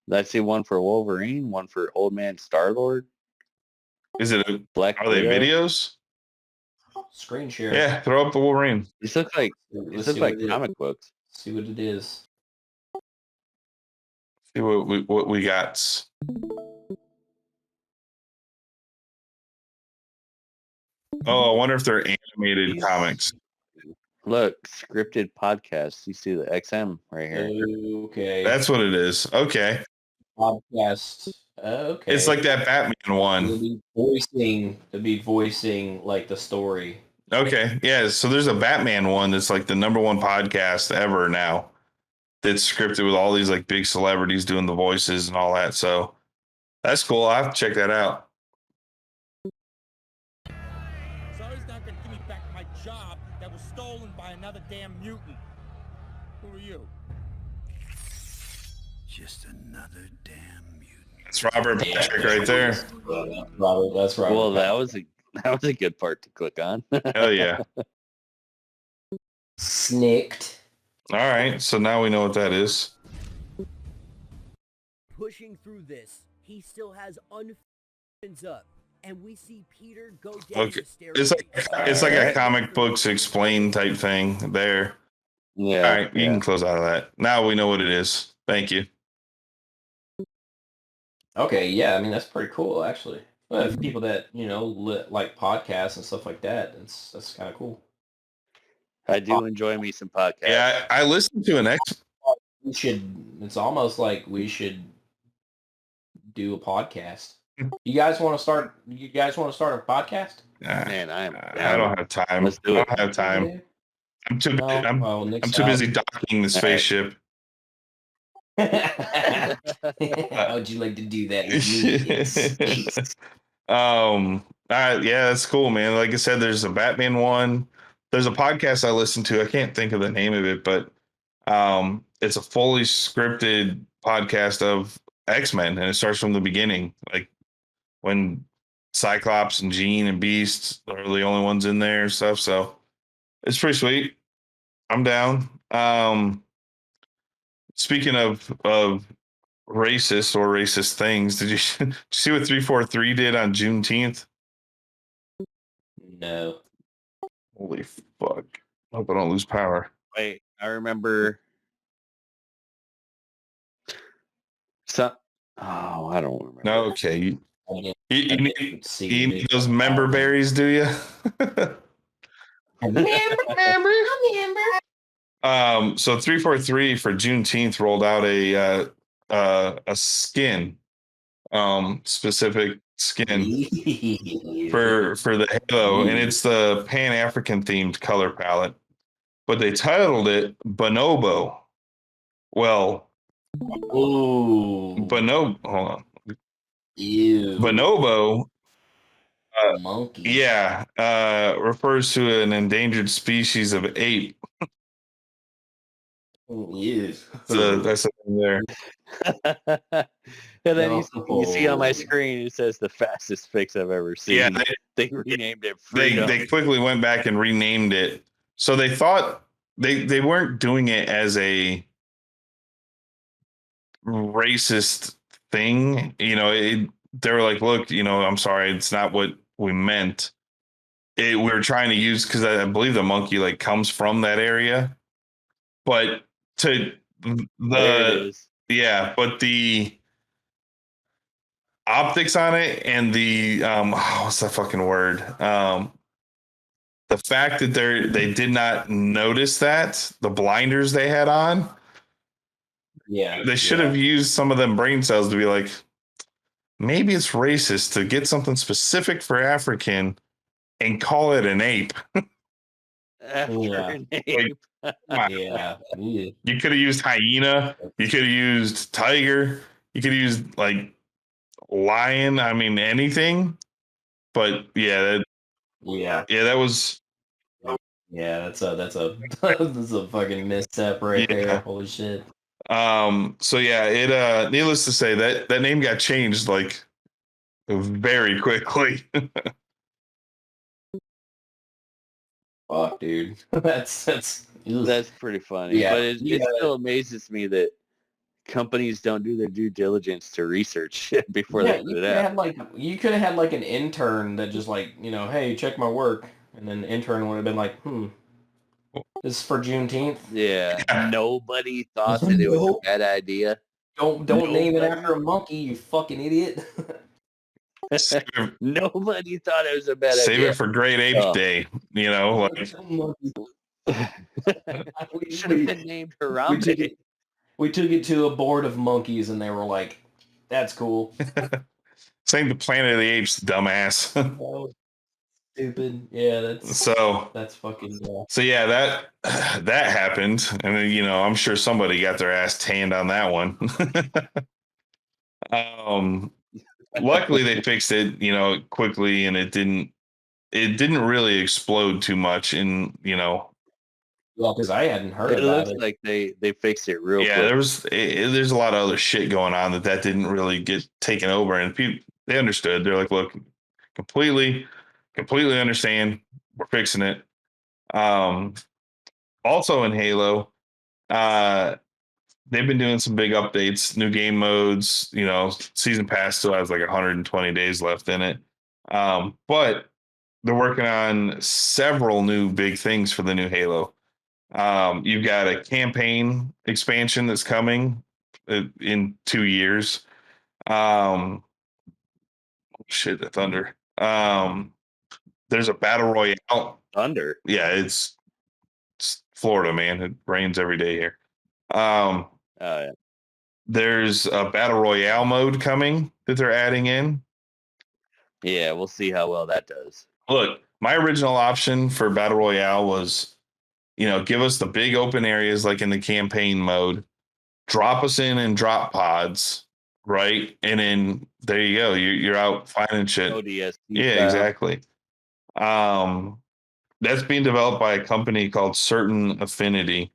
Did I see one for Wolverine, one for Old Man Star-Lord? Is it Black? Are they videos? Screen share. Yeah, throw up the Wolverine. These look like comic books. See what it is. See what we got. Oh, I wonder if they're animated comics. Look, scripted podcasts. You see the XM right here. Okay. That's what it is. Okay. Podcast. Okay. It's like that Batman one. To be voicing like the story. Okay. Yeah. So there's a Batman one that's like the #1 podcast ever now. That's scripted with all these like big celebrities doing the voices and all that. So that's cool. I have to check that out. So he's not gonna give me back my job that was stolen by another damn mutant. Who are you? Just another damn mutant. That's Robert Patrick right there. That's Robert. Well, that was a good part to click on. Hell yeah. Snicked. All right. So now we know what that is. Pushing through this, he still has up, and we see Peter go down Okay. the stairway. It's like a comic books explain type thing there. Yeah. All right. You can close out of that. Now we know what it is. Thank you. Okay, yeah, I mean that's pretty cool actually. Well, for people that like podcasts and stuff like that, that's kind of cool. I do enjoy me some podcasts. Yeah, I listened to an We should. It's almost like we should do a podcast. You guys want to start a podcast? Man, I don't have time. Let's do it. I don't have time. I'm too. No? I'm Well, Nick's too out. busy docking the spaceship. How would you like to do that? Yeah, that's cool, man. Like I said, there's a Batman one. There's a podcast I listen to. I can't think of the name of it, but it's a fully scripted podcast of X-Men, and it starts from the beginning, like when Cyclops and Jean and Beast are the only ones in there and stuff. So it's pretty sweet. I'm down. Speaking of racist or racist things, did you see what 343 did on Juneteenth? No. Holy fuck. Hope I don't lose power. Wait, I remember. I don't remember. No, okay. You need See, those member berries, do you? member. So 343 for Juneteenth rolled out a skin, specific skin for the Halo, and it's the Pan-African themed color palette. But they titled it Bonobo. Well, Bonobo. Hold on. Ew. Bonobo. Monkey. Yeah, refers to an endangered species of ape. Ew. So that's something there. And then you see on my screen, it says the fastest fix I've ever seen. Yeah, they renamed it They Freedom. they quickly went back and renamed it. So they thought they weren't doing it as a racist thing. You know, they were like, look, you know, I'm sorry, it's not what we meant. We were trying to use, because I believe the monkey like comes from that area. But to There it is. yeah, but the optics on it and the what's that fucking word? The fact that they did not notice that, the blinders they had on. Yeah. They should have used some of them brain cells to be like, maybe it's racist to get something specific for African and call it an ape. After an ape. Yeah. You could have used hyena. You could have used tiger. You could have used like lion. I mean, anything. But yeah, that was. Yeah, that's a that's a fucking misstep right there. Holy shit. So yeah, it needless to say that name got changed like very quickly. Fuck, dude. That's pretty funny. Yeah. But it still amazes me that companies don't do their due diligence to research shit before they put it out. You could have had like an intern that just like, you know, hey, check my work, and then the intern would have been like, this is for Juneteenth. Yeah. Nobody thought that it was a bad idea. Don't name it after a monkey, you fucking idiot. Nobody thought it was a bad idea. Save it for Great Ape Day, you know. Like, we should have been named Harambe. We took it to a board of monkeys, and they were like, "That's cool." Same the Planet of the Apes, dumbass. Oh, stupid. Yeah, that's fucking. So yeah, that happened, and then, you know, I'm sure somebody got their ass tanned on that one. Luckily they fixed it, you know, quickly, and it didn't really explode too much. In, you know, well, because I hadn't heard it. About looks it. like they fixed it real quick. There's a lot of other shit going on that didn't really get taken over, and people, they understood. They're like, look, completely understand. We're fixing it. Also in Halo, they've been doing some big updates, new game modes. You know, season pass still has like 120 days left in it, but they're working on several new big things for the new Halo. You've got a campaign expansion that's coming in 2 years. Shit, the Thunder. There's a battle royale. Thunder. Yeah, it's Florida, man. It rains every day here. Yeah. There's a battle royale mode coming that they're adding in. Yeah, we'll see how well that does. Look, my original option for battle royale was, you know, give us the big open areas like in the campaign mode, drop us in drop pods, right? And then there you go. You're out finding shit. ODST yeah, style. exactly. That's being developed by a company called Certain Affinity.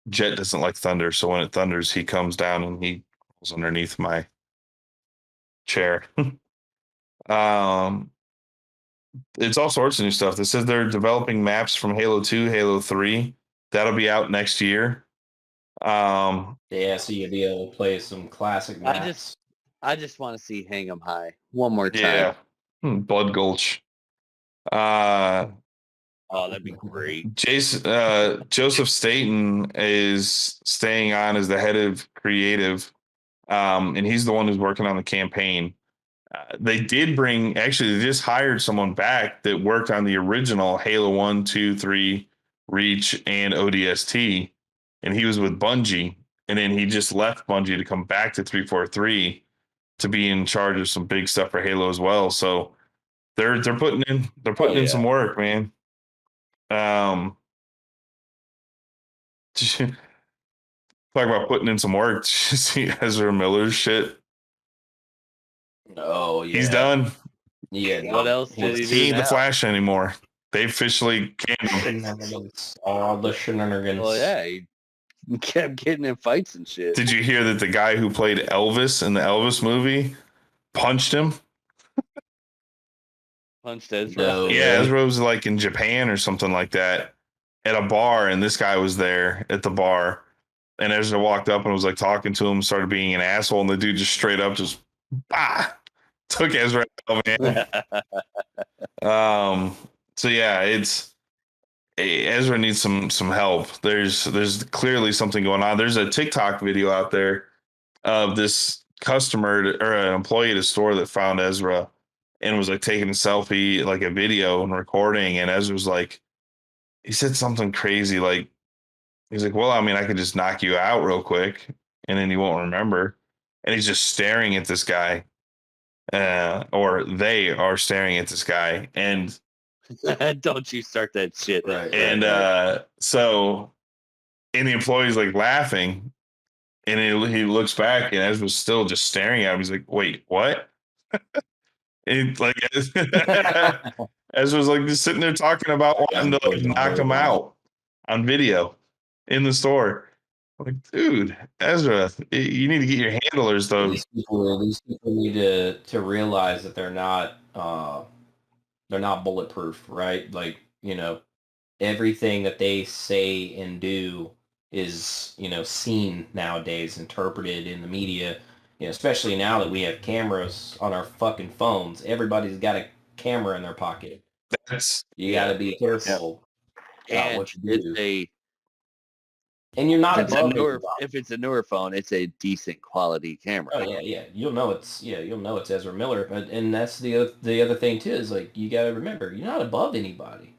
Jet doesn't like thunder, so when it thunders, he comes down and he goes underneath my chair. um, it's all sorts of new stuff. This says they're developing maps from Halo 2, Halo 3. That'll be out next year. Yeah, so you'll be able to play some classic maps. I just want to see Hang 'em High one more time. Yeah. Blood Gulch. Oh, that'd be great. Joseph Staten is staying on as the head of creative, and he's the one who's working on the campaign. They just hired someone back that worked on the original Halo 1, 2, 3, Reach, and ODST, and he was with Bungie, and then he just left Bungie to come back to 343 to be in charge of some big stuff for Halo as well. So they're putting in some work, man. Talk about putting in some work. Did you see Ezra Miller's shit? Oh yeah, He's done. Yeah. What else did he do? He ain't the Flash anymore. They officially canned him. All the shenanigans. Well, yeah, he kept getting in fights and shit. Did you hear that the guy who played Elvis in the Elvis movie punched him? Punched Ezra. No. Yeah, Ezra was like in Japan or something like that at a bar, and this guy was there at the bar, and Ezra walked up and was like talking to him, started being an asshole, and the dude just straight up just took Ezra out, man. So yeah, Ezra needs some help. There's clearly something going on. There's a TikTok video out there of this customer or an employee at a store that found Ezra and was like taking a selfie, like a video and recording. And Ezra was like, he said something crazy. Like, he's like, well, I mean, I could just knock you out real quick and then you won't remember. And he's just staring at this guy, or they are staring at this guy. And don't you start that shit. Right. And so, and the employee's like laughing, and he looks back, and Ezra's still just staring at him. He's like, "Wait, what?" And like Ezra's like just sitting there talking about wanting to like knock him out on video in the store. I'm like, dude, Ezra, you need to get your handlers though. These people need to realize that they're not bulletproof, right? Like, everything that they say and do is, seen nowadays, interpreted in the media, especially now that we have cameras on our fucking phones. Everybody's got a camera in their pocket. You got to be careful about what you do. And you're not above if it's a newer phone, it's a decent quality camera. Oh yeah. You'll know it's Ezra Miller. And that's the other thing too, is like, you got to remember, you're not above anybody.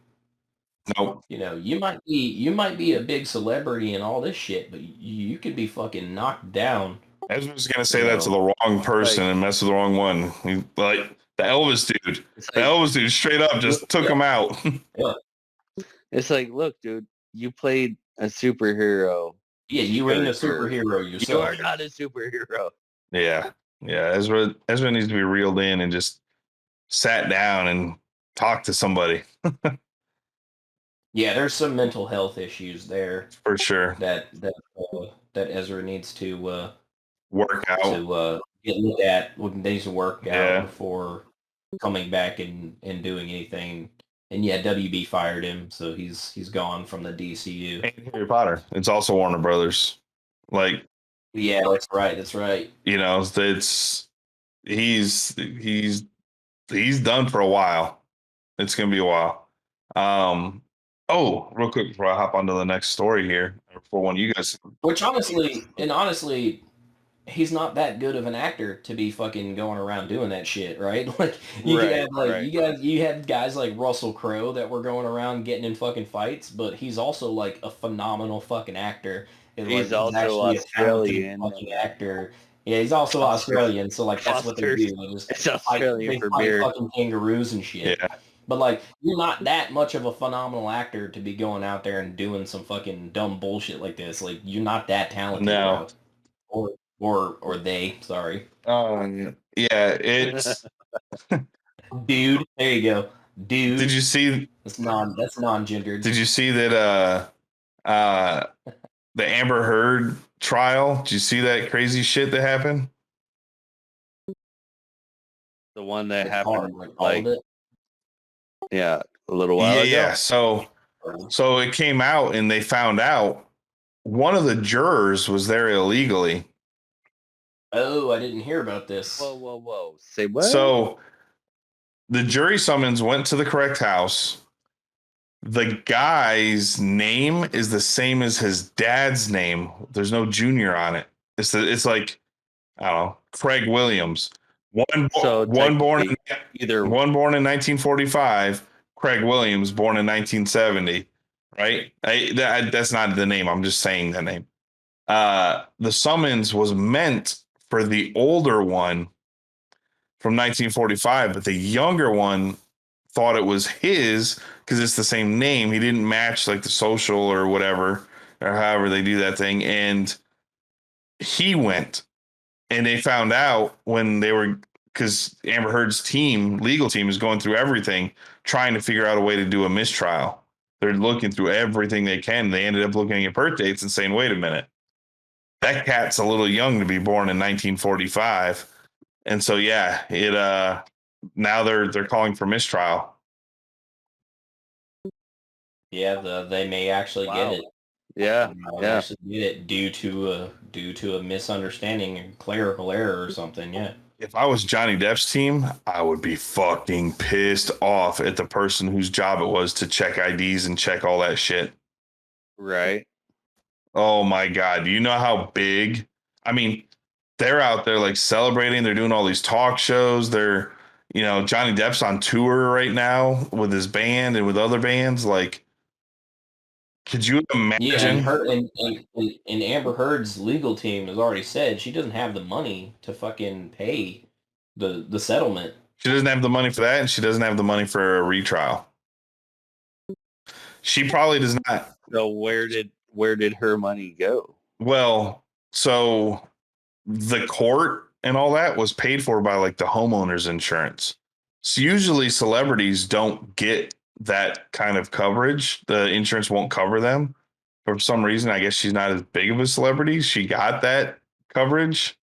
Nope. You might be a big celebrity and all this shit, but you could be fucking knocked down. Ezra's gonna say that to the wrong person and mess with the wrong one. Like the Elvis dude. The Elvis dude straight up just took him out. Yeah. It's like, look, dude, you played a superhero. Yeah, you ain't a superhero yourself. You are not a superhero. Yeah. Ezra needs to be reeled in and just sat down and talked to somebody. Yeah, there's some mental health issues there for sure. That Ezra needs to work out. To get looked at. Needs to work out before coming back and doing anything. And yeah, WB fired him, so he's gone from the DCU. And Harry Potter. It's also Warner Brothers. Like, yeah, that's right. It's he's done for a while. It's gonna be a while. Real quick before I hop onto the next story here, for one of you guys. Which honestly, he's not that good of an actor to be fucking going around doing that shit, right? Like you had guys like Russell Crowe that were going around getting in fucking fights, but he's also like a phenomenal fucking actor. And he's like, also Australian. Fucking actor. Yeah, he's also Australian, so like that's what they do. It's Australian for beer. Fucking kangaroos and shit. Yeah. But like, you're not that much of a phenomenal actor to be going out there and doing some fucking dumb bullshit like this. Like, you're not that talented. No. Or they, sorry. Yeah, it's dude. There you go, dude. Did you see? That's non-gendered. Did you see that? The Amber Heard trial. Did you see that crazy shit that happened? The one that The happened car, all of it. a little while ago. Yeah. So it came out and they found out one of the jurors was there illegally. Oh, I didn't hear about this. Whoa. Say what? So the jury summons went to the correct house. The guy's name is the same as his dad's name. There's no junior on it. It's like, I don't know, Craig Williams. One born in 1945, Craig Williams born in 1970. Right? That's not the name. I'm just saying that name. The summons was meant for the older one from 1945, but the younger one thought it was his because it's the same name. He didn't match like the social or whatever, or however they do that thing. And he went, and they found out when they were, because Amber Heard's legal team is going through everything, trying to figure out a way to do a mistrial. They're looking through everything they can. They ended up looking at birth dates and saying, wait a minute, that cat's a little young to be born in 1945. And so, yeah, now they're calling for mistrial. Yeah, they may actually get it. Yeah, actually get it due to a misunderstanding and clerical error or something. Yeah. If I was Johnny Depp's team, I would be fucking pissed off at the person whose job it was to check IDs and check all that shit. Right. Oh my God. Do you know how big? I mean, they're out there like celebrating. They're doing all these talk shows. Johnny Depp's on tour right now with his band and with other bands. Like, could you imagine? Yeah, and Amber Heard's legal team has already said she doesn't have the money to fucking pay the settlement. She doesn't have the money for that, and she doesn't have the money for a retrial. She probably does not. So where did her money go? Well, so the court and all that was paid for by like the homeowner's insurance. So usually celebrities don't get that kind of coverage. The insurance won't cover them. For some reason, I guess she's not as big of a celebrity. She got that coverage.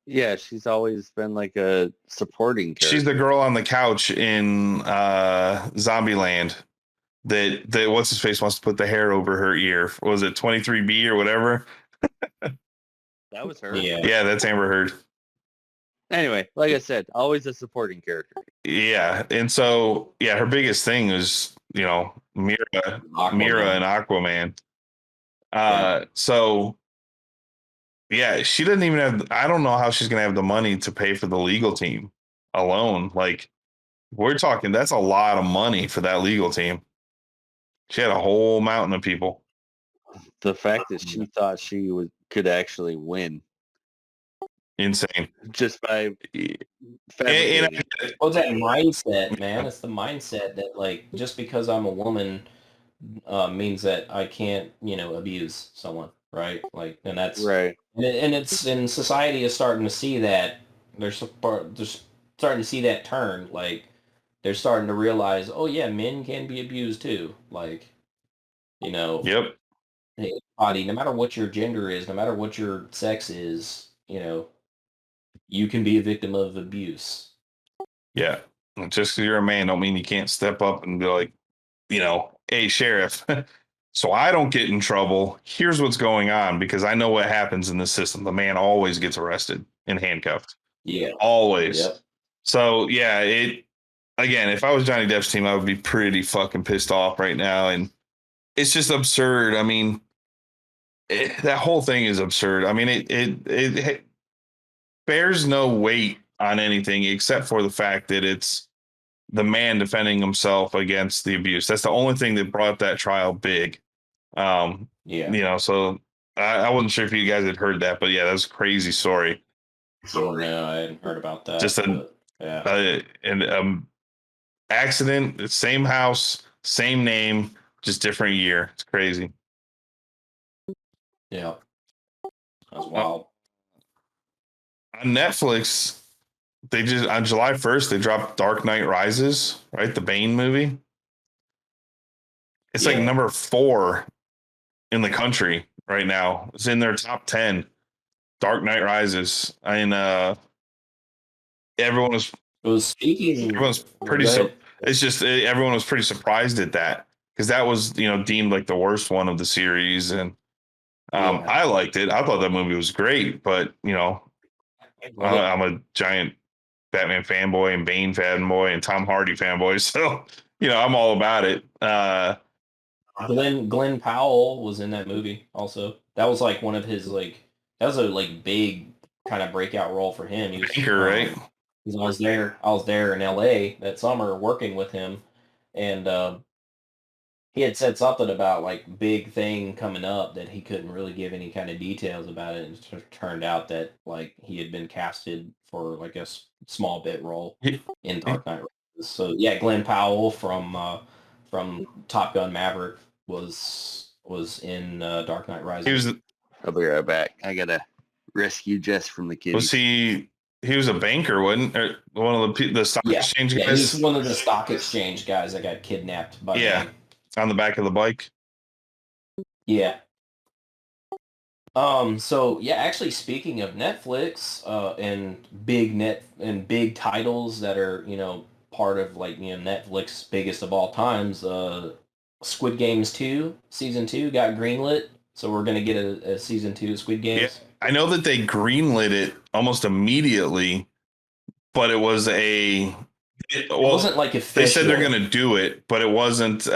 Yeah, she's always been like a supporting character. She's the girl on the couch in Zombieland that what's his face wants to put the hair over her ear. Was it 23B or whatever? That was her. Yeah, that's Amber Heard. Anyway, like I said, always a supporting character. Yeah, and so her biggest thing is Mira and Aquaman. So she doesn't even have. I don't know how she's gonna have the money to pay for the legal team alone. Like, we're talking, that's a lot of money for that legal team. She had a whole mountain of people. The fact that she thought she could actually win. Insane. Just by fabricating. Well, that mindset, man. It's the mindset that, like, just because I'm a woman means that I can't, abuse someone, right? Like, and that's right. And society is starting to see that. They're starting to see that turn. Like, they're starting to realize, oh yeah, men can be abused too. Like, Yep. Hey, body, no matter what your gender is, no matter what your sex is, you can be a victim of abuse. Yeah. Just because you're a man don't mean you can't step up and be like, hey, sheriff, so I don't get in trouble. Here's what's going on, because I know what happens in the system. The man always gets arrested and handcuffed. Yeah. Always. Yep. So, again, if I was Johnny Depp's team, I would be pretty fucking pissed off right now. And it's just absurd. I mean, that whole thing is absurd. I mean, it bears no weight on anything except for the fact that it's the man defending himself against the abuse. That's the only thing that brought that trial big. So I wasn't sure if you guys had heard that, but yeah, that was a crazy story. No, I hadn't heard about that. Just an accident, same house, same name, just different year. It's crazy. Yeah. That's wild. On Netflix, they just on July 1st they dropped Dark Knight Rises, right? The Bane movie. It's like number 4 in the country right now. It's in their top 10. Dark Knight Rises. And everyone was everyone's pretty. It's just everyone was pretty surprised at that because that was deemed like the worst one of the series, and I liked it. I thought that movie was great, but I'm a giant Batman fanboy and Bane fanboy and Tom Hardy fanboy, so I'm all about it. Glenn Powell was in that movie also. That was like one of his that was a big kind of breakout role for him. He was Banker, right? I was there in LA that summer working with him, and he had said something about like big thing coming up that he couldn't really give any kind of details about it. And it turned out that like he had been casted for like a small bit role in Dark Knight Rises. So yeah, Glenn Powell from Top Gun Maverick was in Dark Knight Rises. I'll be right back. I gotta rescue Jess from the kitties. Was he was a banker, wasn't one of the stock exchange guys? Yeah, he's one of the stock exchange guys that got kidnapped by them. On the back of the bike. Yeah. So yeah, actually speaking of Netflix, and big titles that are, part of Netflix biggest of all times, Squid Games 2, season 2 got greenlit. So we're going to get a season 2 of Squid Games. Yeah, I know that they greenlit it almost immediately, but it was it wasn't like official. They said they're going to do it, but it wasn't,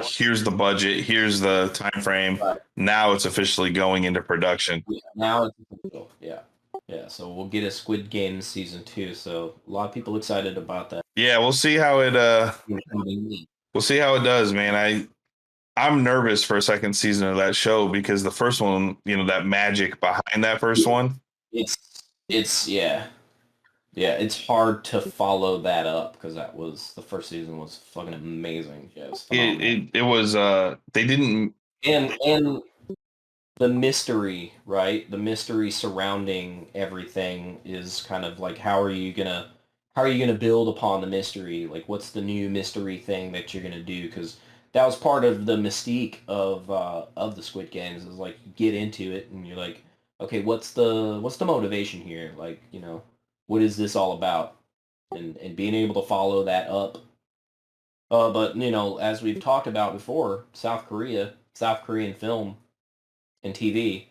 here's the budget, here's the time frame. Right. Now it's officially going into production. Yeah, now it's official. Yeah. Yeah, so we'll get a Squid Games season 2. So a lot of people excited about that. Yeah, we'll see how it does, man. I'm nervous for a second season of that show because the first one, that magic behind that first one. It's hard to follow that up because the first season was fucking amazing. Yeah, it was they didn't and the mystery, right? The mystery surrounding everything is kind of like how are you gonna build upon the mystery? Like what's the new mystery thing that you're gonna do? Because that was part of the mystique of the Squid Games is like you get into it and you're like, okay, what's the motivation here? Like, what is this all about? And being able to follow that up. But, as we've talked about before, South Korean film and TV,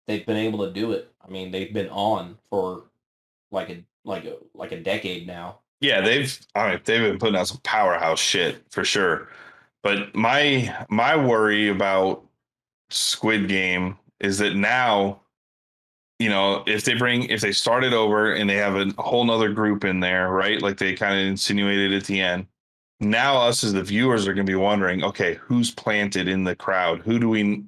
they've been able to do it. I mean, they've been on for like a decade now. Yeah, they've been putting out some powerhouse shit for sure. But my worry about Squid Game is that now, if they start it over and they have a whole nother group in there, right? Like they kind of insinuated at the end. Now us as the viewers are going to be wondering, okay, who's planted in the crowd? Who do we,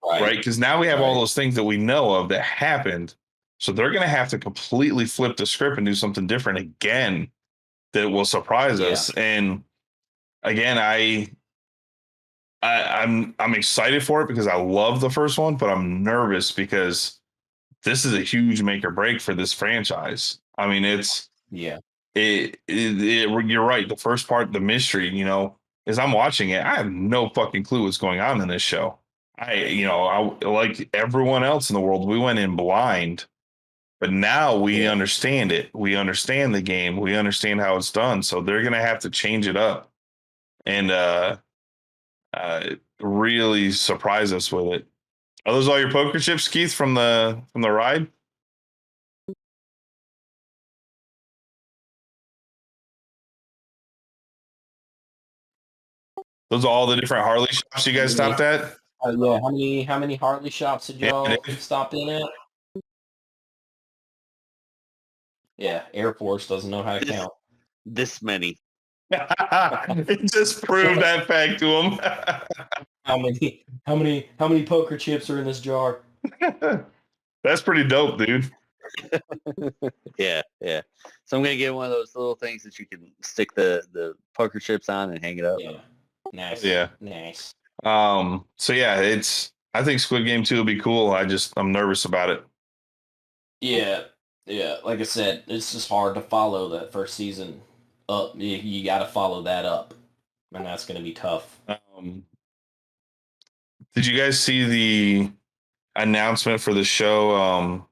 right? Because now we have all those things that we know of that happened. So they're going to have to completely flip the script and do something different again that will surprise us. And again, I'm excited for it because I love the first one, but I'm nervous because this is a huge make or break for this franchise. I mean, you're right. The first part, the mystery, as I'm watching it, I have no fucking clue what's going on in this show. I like everyone else in the world, we went in blind, but now we understand it. We understand the game. We understand how it's done. So they're going to have to change it up and, really surprise us with it. Are those all your poker chips, Keith, from the ride? Those are all the different Harley shops you guys stopped at? Yeah. How many Harley shops did y'all stop in at? Yeah, Air Force doesn't know how to count. This many. It just proved that fact to him. How many poker chips are in this jar? That's pretty dope, dude. Yeah. So I'm gonna get one of those little things that you can stick the poker chips on and hang it up. Yeah. Nice. Yeah. Nice. So yeah, I think Squid Game 2 will be cool. I'm nervous about it. Yeah. Yeah. Like I said, it's just hard to follow that first season up. You got to follow that up, and that's going to be tough. Did you guys see the announcement for the show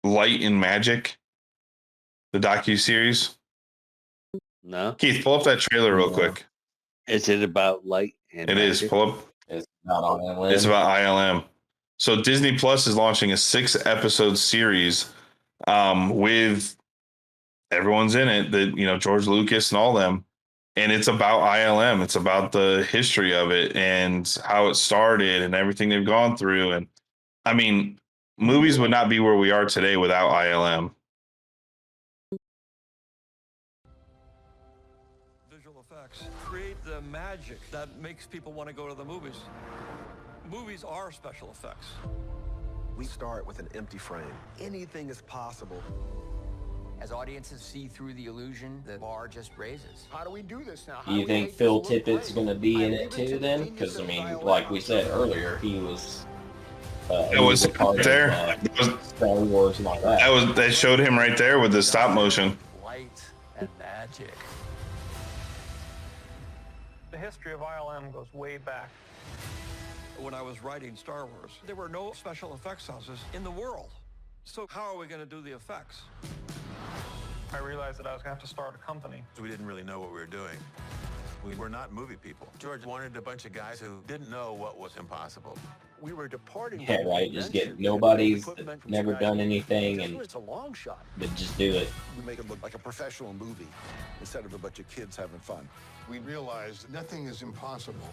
Light and Magic? The docu-series? No. Keith, pull up that trailer real quick. Is it about light and It is. magic? Pull up. It's about ILM. It's about ILM. So Disney Plus is launching a 6-episode series with everyone's in it, that George Lucas and all them. And it's about ILM. It's about the history of it and how it started and everything they've gone through. And I mean, movies would not be where we are today without ILM. Visual effects create the magic that makes people want to go to the movies. Movies are special effects. We start with an empty frame. Anything is possible. As audiences see through the illusion, the bar just raises. How do we do this now? Do you think Phil Tippett's going to be in it too then? Because, I mean, like we said earlier, he was... It was a part there. Of, Star Wars and all that. That showed him right there with the stop motion. Light and magic. The history of ILM goes way back. When I was writing Star Wars, there were no special effects houses in the world. So how are we going to do the effects? I realized that I was going to have to start a company. We didn't really know what we were doing. We were not movie people. George wanted a bunch of guys who didn't know what was impossible. We were departing. Yeah, right. Just get nobodies that never done anything and it's a long shot. But just do it. We make it look like a professional movie instead of a bunch of kids having fun. We realized nothing is impossible.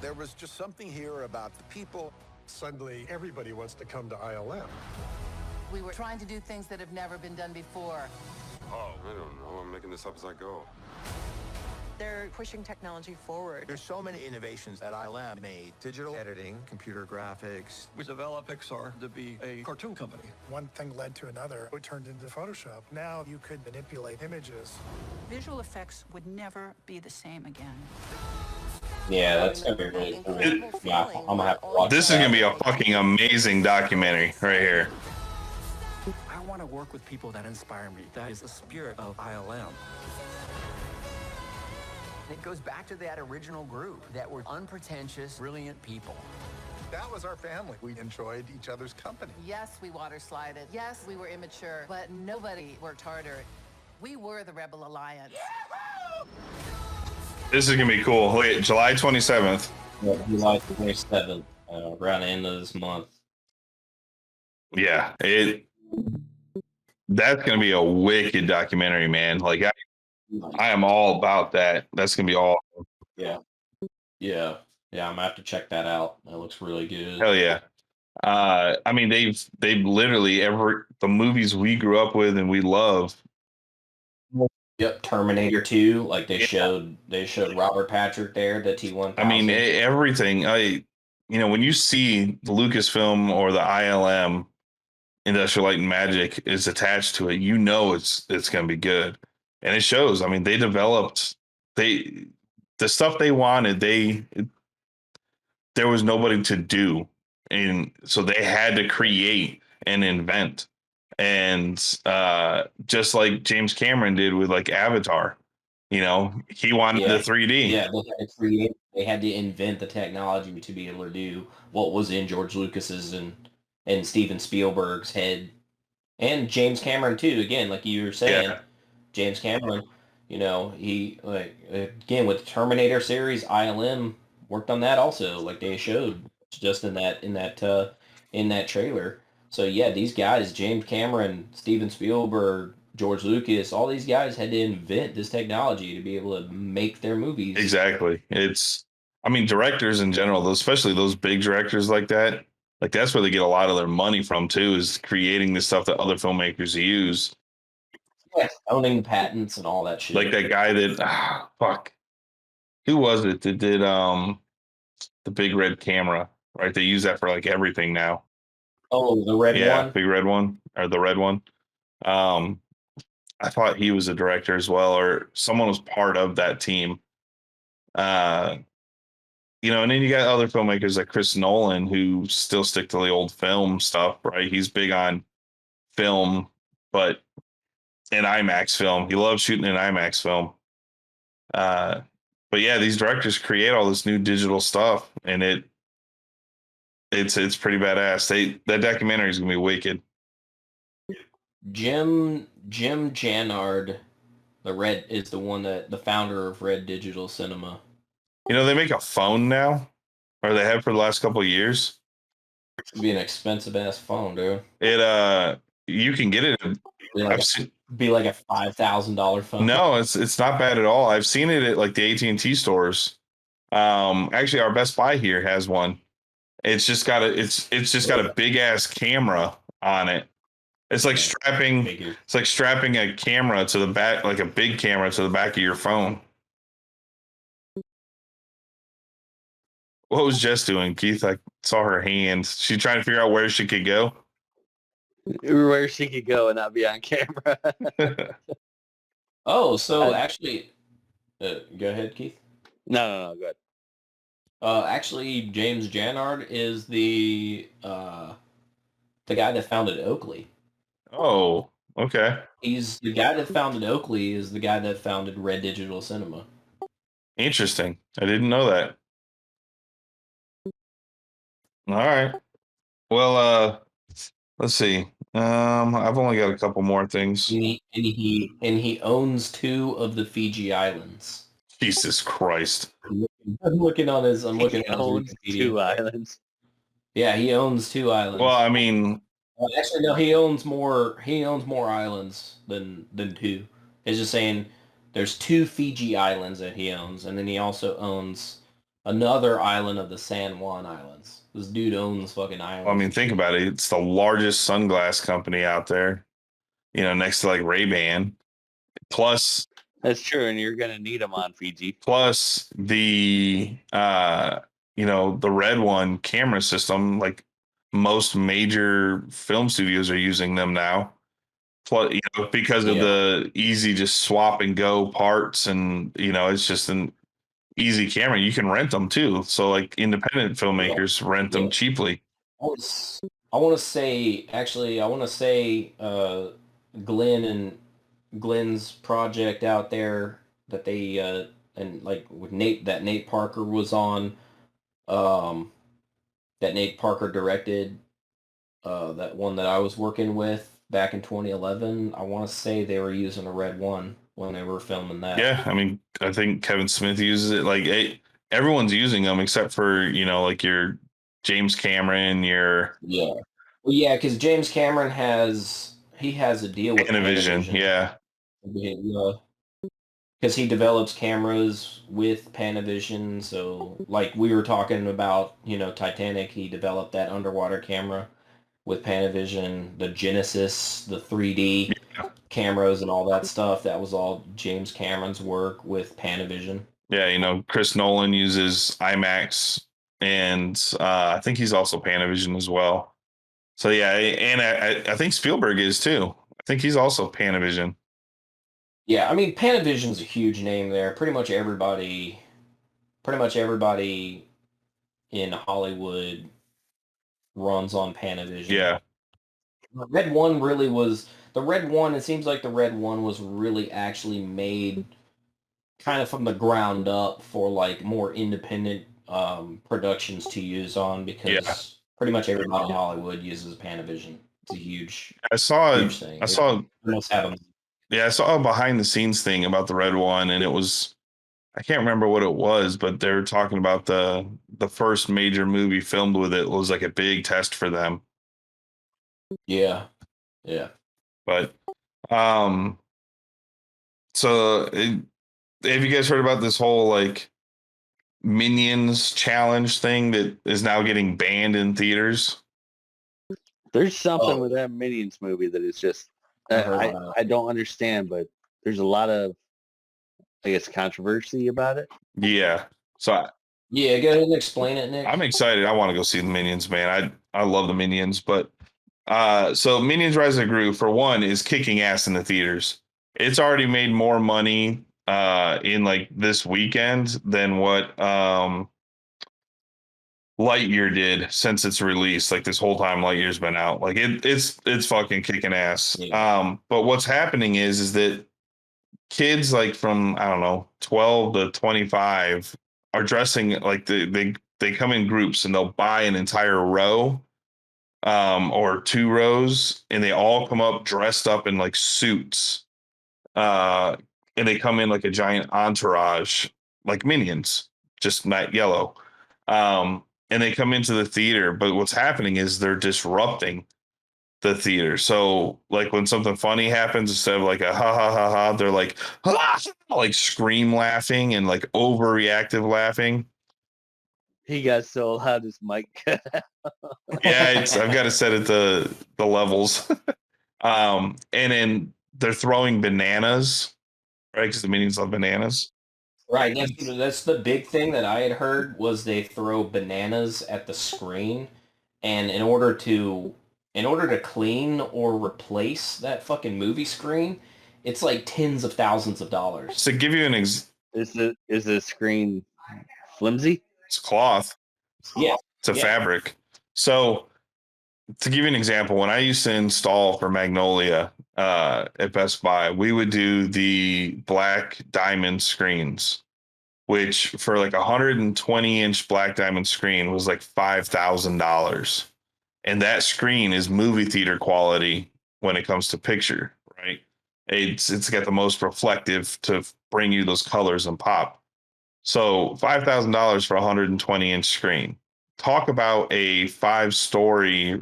There was just something here about the people. Suddenly, everybody wants to come to ILM. We were trying to do things that have never been done before. Oh, I don't know. I'm making this up as I go. They're pushing technology forward. There's so many innovations that ILM made. Digital editing, computer graphics. We developed Pixar to be a cartoon company. One thing led to another. It turned into Photoshop. Now you could manipulate images. Visual effects would never be the same again. Yeah, that's gonna be really cool. Yeah, I'm gonna have to watch This is gonna be a fucking amazing documentary right here. I want to work with people that inspire me. That is the spirit of ILM. It goes back to that original group that were unpretentious, brilliant people. That was our family. We enjoyed each other's company. Yes, we water slided. Yes, we were immature, but nobody worked harder. We were the Rebel Alliance. This is gonna be cool. Look at July 27th. Yeah, July 27th, around the end of this month. Yeah, that's gonna be a wicked documentary, man. Like I am all about that. That's gonna be awesome. Yeah. I'm gonna have to check that out. That looks really good. Hell yeah. I mean, they've literally the movies we grew up with and we love. Yep, Terminator 2. Like they showed Robert Patrick there, the T-1000. I mean, everything. When you see the Lucasfilm or the ILM, Industrial Light and Magic, is attached to it, it's gonna be good, and it shows. I mean, they developed the stuff they wanted. There was nobody to do, and so they had to create and invent. And just like James Cameron did with like Avatar, he wanted the 3D. Yeah, they had to invent the technology to be able to do what was in George Lucas's and Steven Spielberg's head, and James Cameron too. Again, like you were saying, James Cameron, he again with the Terminator series, ILM worked on that also. Like they showed just in that trailer. So yeah, these guys, James Cameron, Steven Spielberg, George Lucas, all these guys had to invent this technology to be able to make their movies. Exactly. Directors in general, especially those big directors like that, like that's where they get a lot of their money from too, is creating the stuff that other filmmakers use. Yeah, owning the patents and all that shit. Like that guy that, who was it that did the big red camera, right? They use that for like everything now. Oh, the red one? Yeah, big red one, or the red one. I thought he was a director as well, or someone was part of that team. And then you got other filmmakers like Chris Nolan who still stick to the old film stuff, right? He's big on film, but in IMAX film. He loves shooting in IMAX film. But yeah, these directors create all this new digital stuff, and it's pretty badass. That documentary is gonna be wicked. Jim Jannard, is the one the founder of Red Digital Cinema. You know, they make a phone now, or they have for the last couple of years. It'd be an expensive ass phone, dude. You can get it. Be like a $5,000 phone. No, it's not bad at all. I've seen it at like the AT&T stores. Actually, our Best Buy here has one. It's just got a big ass camera on it. It's like strapping a camera to the back, like a big camera to the back of your phone. What was Jess doing, Keith? I saw her hand. She trying to figure out where she could go. Where she could go and not be on camera. Oh, so actually, go ahead, Keith. No, go ahead. Actually, James Jannard is the guy that founded Oakley. Oh, okay. He's the guy that founded Oakley. Is the guy that founded Red Digital Cinema. Interesting. I didn't know that. All right. Well, let's see. I've only got a couple more things. And he owns 2 of the Fiji Islands. Jesus Christ! I'm looking on his Wikipedia. 2 islands. Yeah, he owns 2 islands. Well, I mean, actually, no, he owns more. He owns more islands than 2. It's just saying there's 2 Fiji Islands that he owns, and then he also owns another island of the San Juan Islands. This dude owns fucking islands. I mean, think about it. It's the largest sunglass company out there. You know, next to like Ray-Ban. Plus, that's true, and you're gonna need them on Fiji. Plus the the Red One camera system. Like most major film studios are using them now. Plus, because of the easy just swap and go parts, and it's just an easy camera. You can rent them too. So like independent filmmakers rent them cheaply. I want to say Glenn's project out there that they and like with Nate Parker was on, that Nate Parker directed, that one that I was working with back in 2011. I want to say they were using a Red One when they were filming that. Yeah, I mean, I think Kevin Smith uses it. Like everyone's using them except for like your James Cameron, your because James Cameron has a deal with Panavision. Yeah, because he develops cameras with Panavision. So like we were talking about, Titanic, he developed that underwater camera with Panavision, the Genesis, the 3D cameras and all that stuff. That was all James Cameron's work with Panavision. Yeah, Chris Nolan uses IMAX, and I think he's also Panavision as well. So yeah, and I think Spielberg is too. I think he's also Panavision. Yeah, I mean Panavision's a huge name there. Pretty much everybody in Hollywood runs on Panavision. Yeah. The Red One really was it seems like the Red One was really actually made kind of from the ground up for like more independent productions to use on, because pretty much everybody in Hollywood uses Panavision. It's a huge thing. I saw a behind the scenes thing about the Red One, and it was, I can't remember what it was, but they were talking about the first major movie filmed with it was like a big test for them. Yeah. But so have you guys heard about this whole like Minions challenge thing that is now getting banned in theaters? There's something with that Minions movie that is just I don't understand, but there's a lot of, I guess, controversy about it. Yeah. So go ahead and explain it, Nick. I'm excited. I want to go see the Minions, man. I love the Minions, but so Minions Rise of Gru, for one, is kicking ass in the theaters. It's already made more money in like this weekend than what Lightyear did since its release. Like this whole time Lightyear's been out. Like it's fucking kicking ass. Yeah. But what's happening is that kids like from, I don't know, 12 to 25 are dressing like they come in groups, and they'll buy an entire row or 2 rows, and they all come up dressed up in like suits. And they come in like a giant entourage, like minions, just not yellow. And they come into the theater, but what's happening is they're disrupting the theater. So like when something funny happens, instead of like a ha ha ha ha, they're like ha, like scream laughing and like overreactive laughing. He got so loud his mic cut out. Yeah, I've got to set it the levels. And then they're throwing bananas, right? Because the minions love bananas. Right. That's the big thing that I had heard was they throw bananas at the screen, and in order to clean or replace that fucking movie screen, it's like tens of thousands of dollars. To give you an is the screen flimsy? It's cloth. Yeah. It's a fabric. So to give you an example, when I used to install for Magnolia at Best Buy, we would do the black diamond screens, which for like 120-inch black diamond screen was like $5,000. And that screen is movie theater quality when it comes to picture, right? It's got the most reflective to bring you those colors and pop. So $5,000 for a 120-inch screen. Talk about a 4-story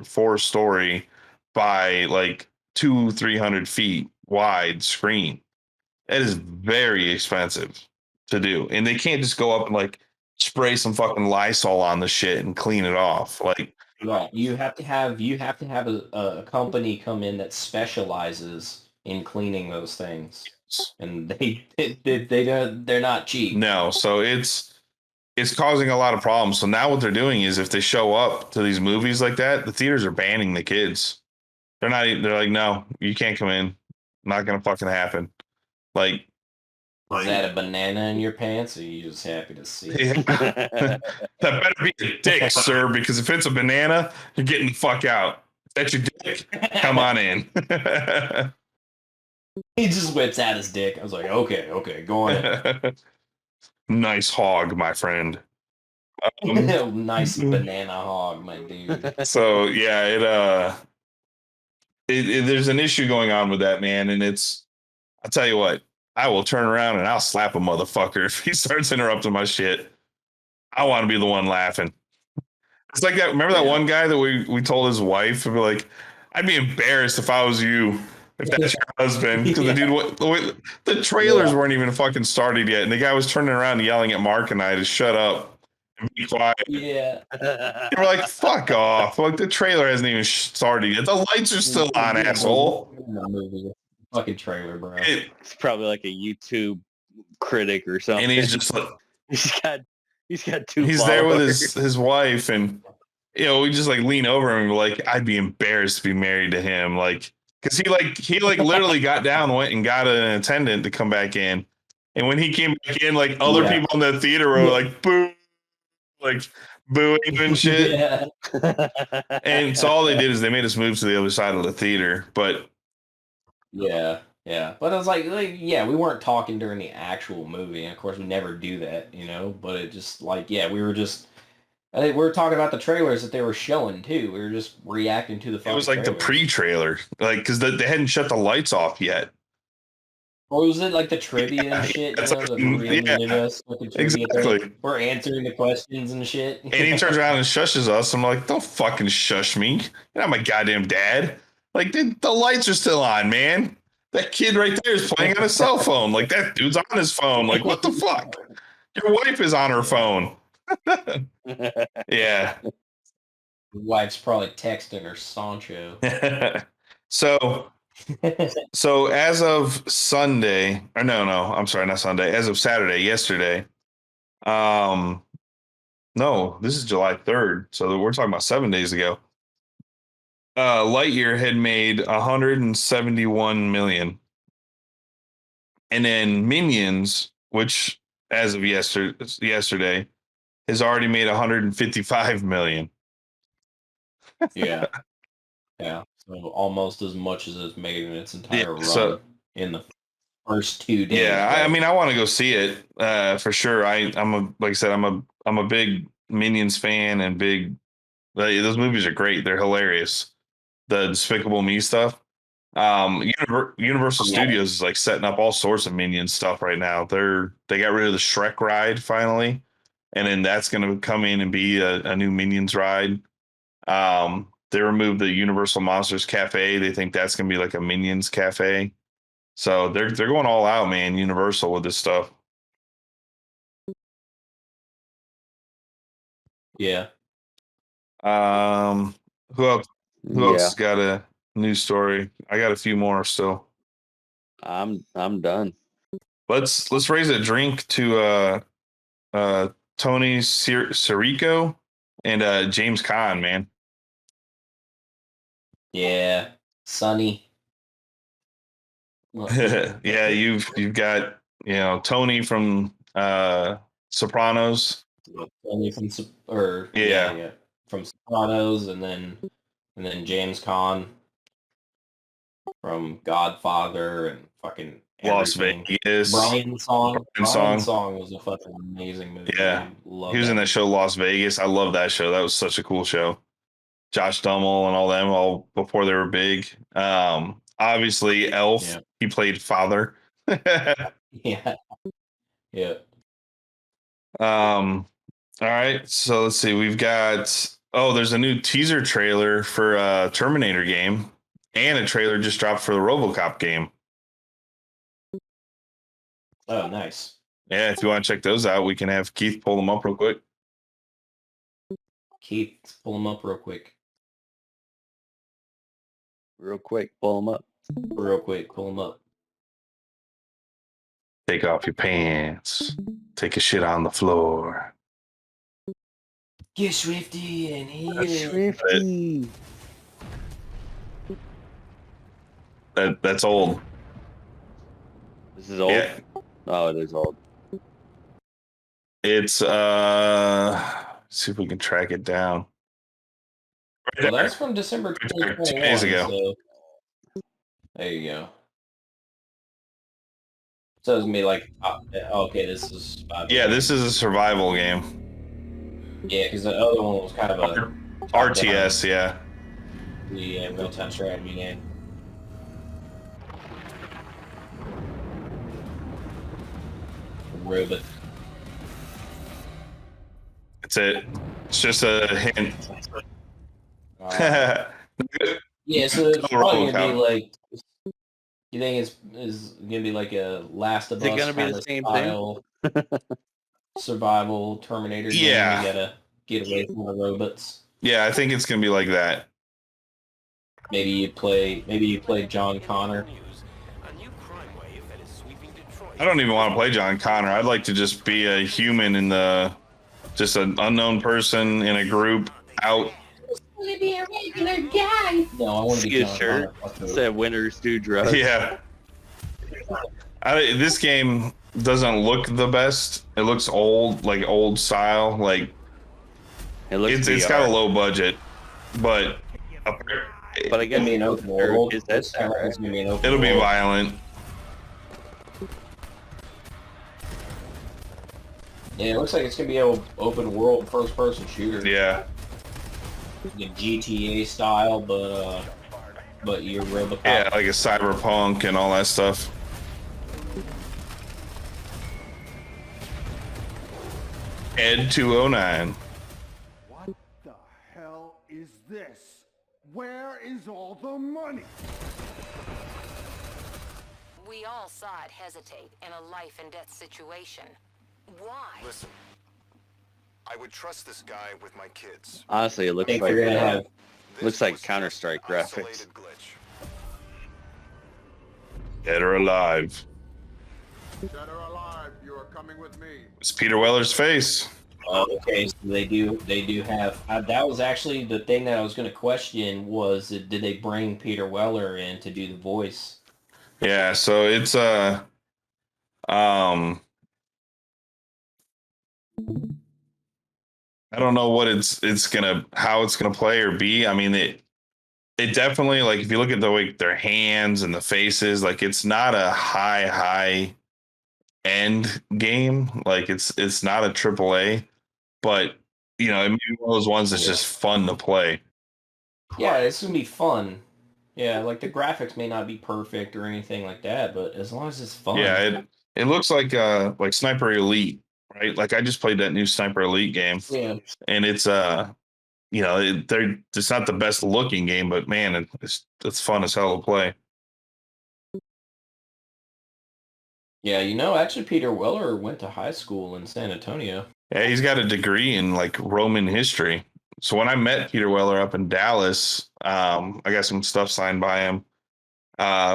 by like 200-300 feet wide screen. That is very expensive to do, and they can't just go up and like spray some fucking Lysol on the shit and clean it off. Like, right, you have to have a company come in that specializes in cleaning those things, and they're not cheap. No, so it's causing a lot of problems. So now what they're doing is if they show up to these movies like that, the theaters are banning the kids. They're like, no, you can't come in. Not gonna fucking happen. Like, is that a banana in your pants, or are you just happy to see it? That better be a dick, sir, because if it's a banana, you're getting the fuck out. If that's your dick, come on in. He just whips out his dick. I was like, okay, go on in. Nice hog, my friend. Nice banana hog, my dude. So yeah, there's an issue going on with that, man, and I'll tell you what, I will turn around and I'll slap a motherfucker if he starts interrupting my shit. I want to be the one laughing. It's like that. Remember that one guy that we told his wife to be like, I'd be embarrassed if I was you, if that's your husband, because the dude, the trailers weren't even fucking started yet, and the guy was turning around and yelling at Mark and I to shut up and be quiet. Yeah. And we're like, fuck off. Like, the trailer hasn't even started yet. The lights are still on, asshole. Fucking trailer, bro. It's probably like a YouTube critic or something. And he's just like, he's got two. He's followers. there with his wife, and we just like lean over him and we're like, I'd be embarrassed to be married to him, like, because he literally got down, went and got an attendant to come back in, and when he came back in, like, other people in the theater were like, boo, like booing and shit. Yeah. And so all they did is they made us move to the other side of the theater, but yeah. But I was like, we weren't talking during the actual movie, and of course we never do that, but it just like, we were just, I think we were talking about the trailers that they were showing too. We were just reacting to the fucking it was like trailer. the pre-trailer, like, because they hadn't shut the lights off yet. Or was it like the trivia and shit? Exactly. We're answering the questions and shit. And he turns around and shushes us. I'm like, don't fucking shush me. You're not my goddamn dad. Like, the lights are still on, man. That kid right there is playing on his cell phone. Like, that dude's on his phone. Like, what the fuck? Your wife is on her phone. Yeah. Your wife's probably texting her Sancho. So as of Sunday, or no, I'm sorry, not Sunday. As of Saturday, yesterday. No, this is July 3rd. So we're talking about 7 days ago. Lightyear had made 171 million. And then Minions, which as of yesterday has already made 155 million. Yeah. So almost as much as it's made in its entire run in the first 2 days. Yeah, I mean, I want to go see it for sure. I'm a big Minions fan and big Those movies are great. They're hilarious. The Despicable Me stuff. Universal Studios is like setting up all sorts of Minion stuff right now. They got rid of the Shrek ride finally, and then that's going to come in and be a new Minions ride. They removed the Universal Monsters Cafe. They think that's going to be like a Minions Cafe. So they're going all out, man. Universal with this stuff. Yeah. Who else? Who else has got a news story? I got a few more still. I'm done. Let's raise a drink to Tony Sirico and James Caan, man. Yeah. Sunny. Yeah, you've got Tony from Sopranos. Tony from from Sopranos, and then James Caan from Godfather and fucking Las everything. Vegas. Brian's song was a fucking amazing movie. Yeah, Love he was in that show Las Vegas. I love that show. That was such a cool show. Josh Duhamel and all them, all before they were big. Obviously Elf. Yeah. He played father. Yeah. Yeah. All right. So let's see. We've got there's a new teaser trailer for Terminator game, and a trailer just dropped for the RoboCop game. Oh, nice. Yeah, if you want to check those out, we can have Keith pull them up real quick. Keith, pull them up real quick. Real quick, pull them up. Real quick, pull them up. Take off your pants. Take a shit on the floor. Get Swifty in here. Swifty. That's old. This is old? Yeah. Oh, it is old. It's see if we can track it down. Well, that's from December 2021. 2 days ago. So there you go. So it's gonna be like, okay, this is. This is a survival game. Yeah, because the other one was kind of a RTS, yeah. The real-time strategy game. Robot. That's it. It's just a hint. Yeah, so it's probably gonna be like. You think it's gonna be like a Last of Us gonna be kind the of same style survival Terminator game? Yeah. You gotta get away from the robots. Yeah, I think it's gonna be like that. Maybe you play John Connor. I don't even want to play John Connor. I'd like to just be a human just an unknown person in a group out. I want to be a regular guy. No, I want to be John shirt. Connor. Said winners do drugs. Yeah. This game doesn't look the best. It looks old, like old style. Like it's got a low budget, but I guess an open world. It'll be violent. Yeah, it looks like it's gonna be an open world first person shooter. Yeah. The GTA style, but you're RoboCop. Yeah, like a cyberpunk and all that stuff. Ed 209. What the hell is this? Where is all the money? We all saw it hesitate in a life and death situation. Why? Listen, I would trust this guy with my kids. Honestly, it looks like Counter-Strike graphics. Dead or alive. Dead or alive, you are coming with me. It's Peter Weller's face. Oh, okay, so they do have. That was actually the thing that I was going to question was, did they bring Peter Weller in to do the voice? Yeah, so it's I don't know what how it's gonna play or be. I mean, it definitely, like, if you look at the way their hands and the faces, like, it's not a high end game. Like, it's not a AAA, but you know, it may be one of those ones that's just fun to play. Yeah, it's gonna be fun. Yeah, like the graphics may not be perfect or anything like that, but as long as it's fun. Yeah, it looks like Sniper Elite, right? Like I just played that new Sniper Elite game. Yeah. And it's you know, it's not the best looking game, but man, it's fun as hell to play. Yeah, you know, actually Peter Weller went to high school in San Antonio. Yeah, he's got a degree in like Roman history. So when I met Peter Weller up in Dallas, I got some stuff signed by him.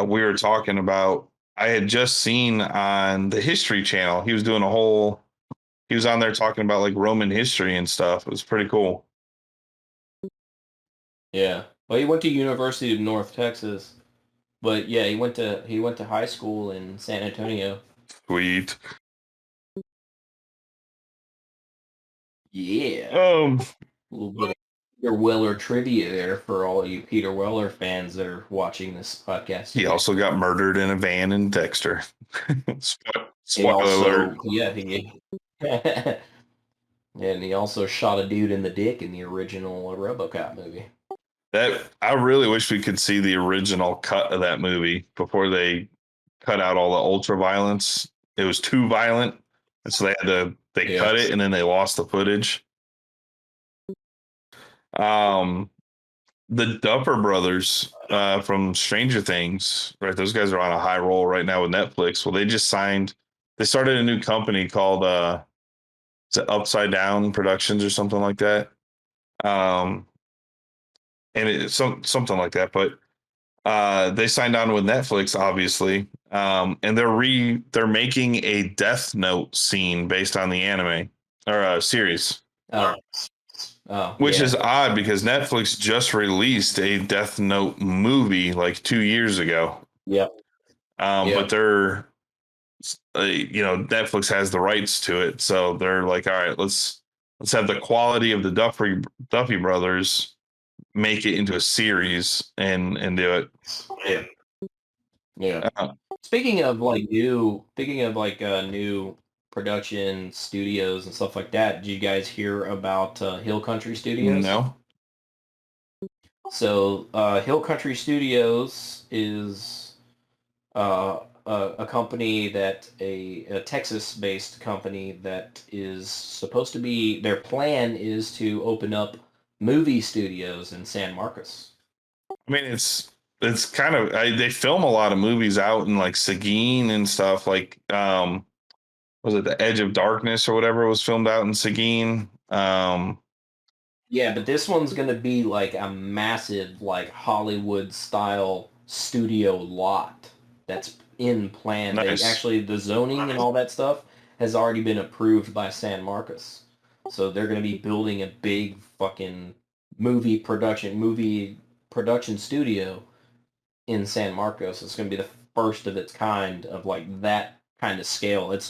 We were talking about, I had just seen on the History Channel, he was doing he was on there talking about like Roman history and stuff. It was pretty cool. Yeah. Well, he went to University of North Texas. But yeah, he went to high school in San Antonio. Sweet. Yeah. A little bit of Peter Weller trivia there for all you Peter Weller fans that are watching this podcast. He also got murdered in a van in Dexter. Spoiler alert. Yeah, and he also shot a dude in the dick in the original RoboCop movie. I really wish we could see the original cut of that movie before they cut out all the ultra violence. It was too violent, and so they cut it and then they lost the footage. The Duffer Brothers from Stranger Things, right? Those guys are on a high roll right now with Netflix. Well, they started a new company called is it Upside Down Productions or something like that. And it's something like that, but they signed on with Netflix, obviously, and they're making a Death Note scene based on the anime or series. Which is odd because Netflix just released a Death Note movie like 2 years ago. Yep. But they're, Netflix has the rights to it, so they're like, all right, let's have the quality of the Duffy Brothers make it into a series and do it. Yeah. Speaking of new production studios and stuff like that, did you guys hear about Hill Country Studios? No. So Hill Country Studios is a company a Texas-based company that is supposed to be, their plan is to open up movie studios in San Marcos. I mean, it's kind of, they film a lot of movies out in like Seguin and stuff. Like, was it The Edge of Darkness or whatever was filmed out in Seguin? Yeah, but this one's going to be like a massive, like Hollywood-style studio lot that's in plan. Nice. The zoning and all that stuff has already been approved by San Marcos. So they're going to be building a big fucking movie production studio in San Marcos. It's going to be the first of its kind of like that kind of scale. It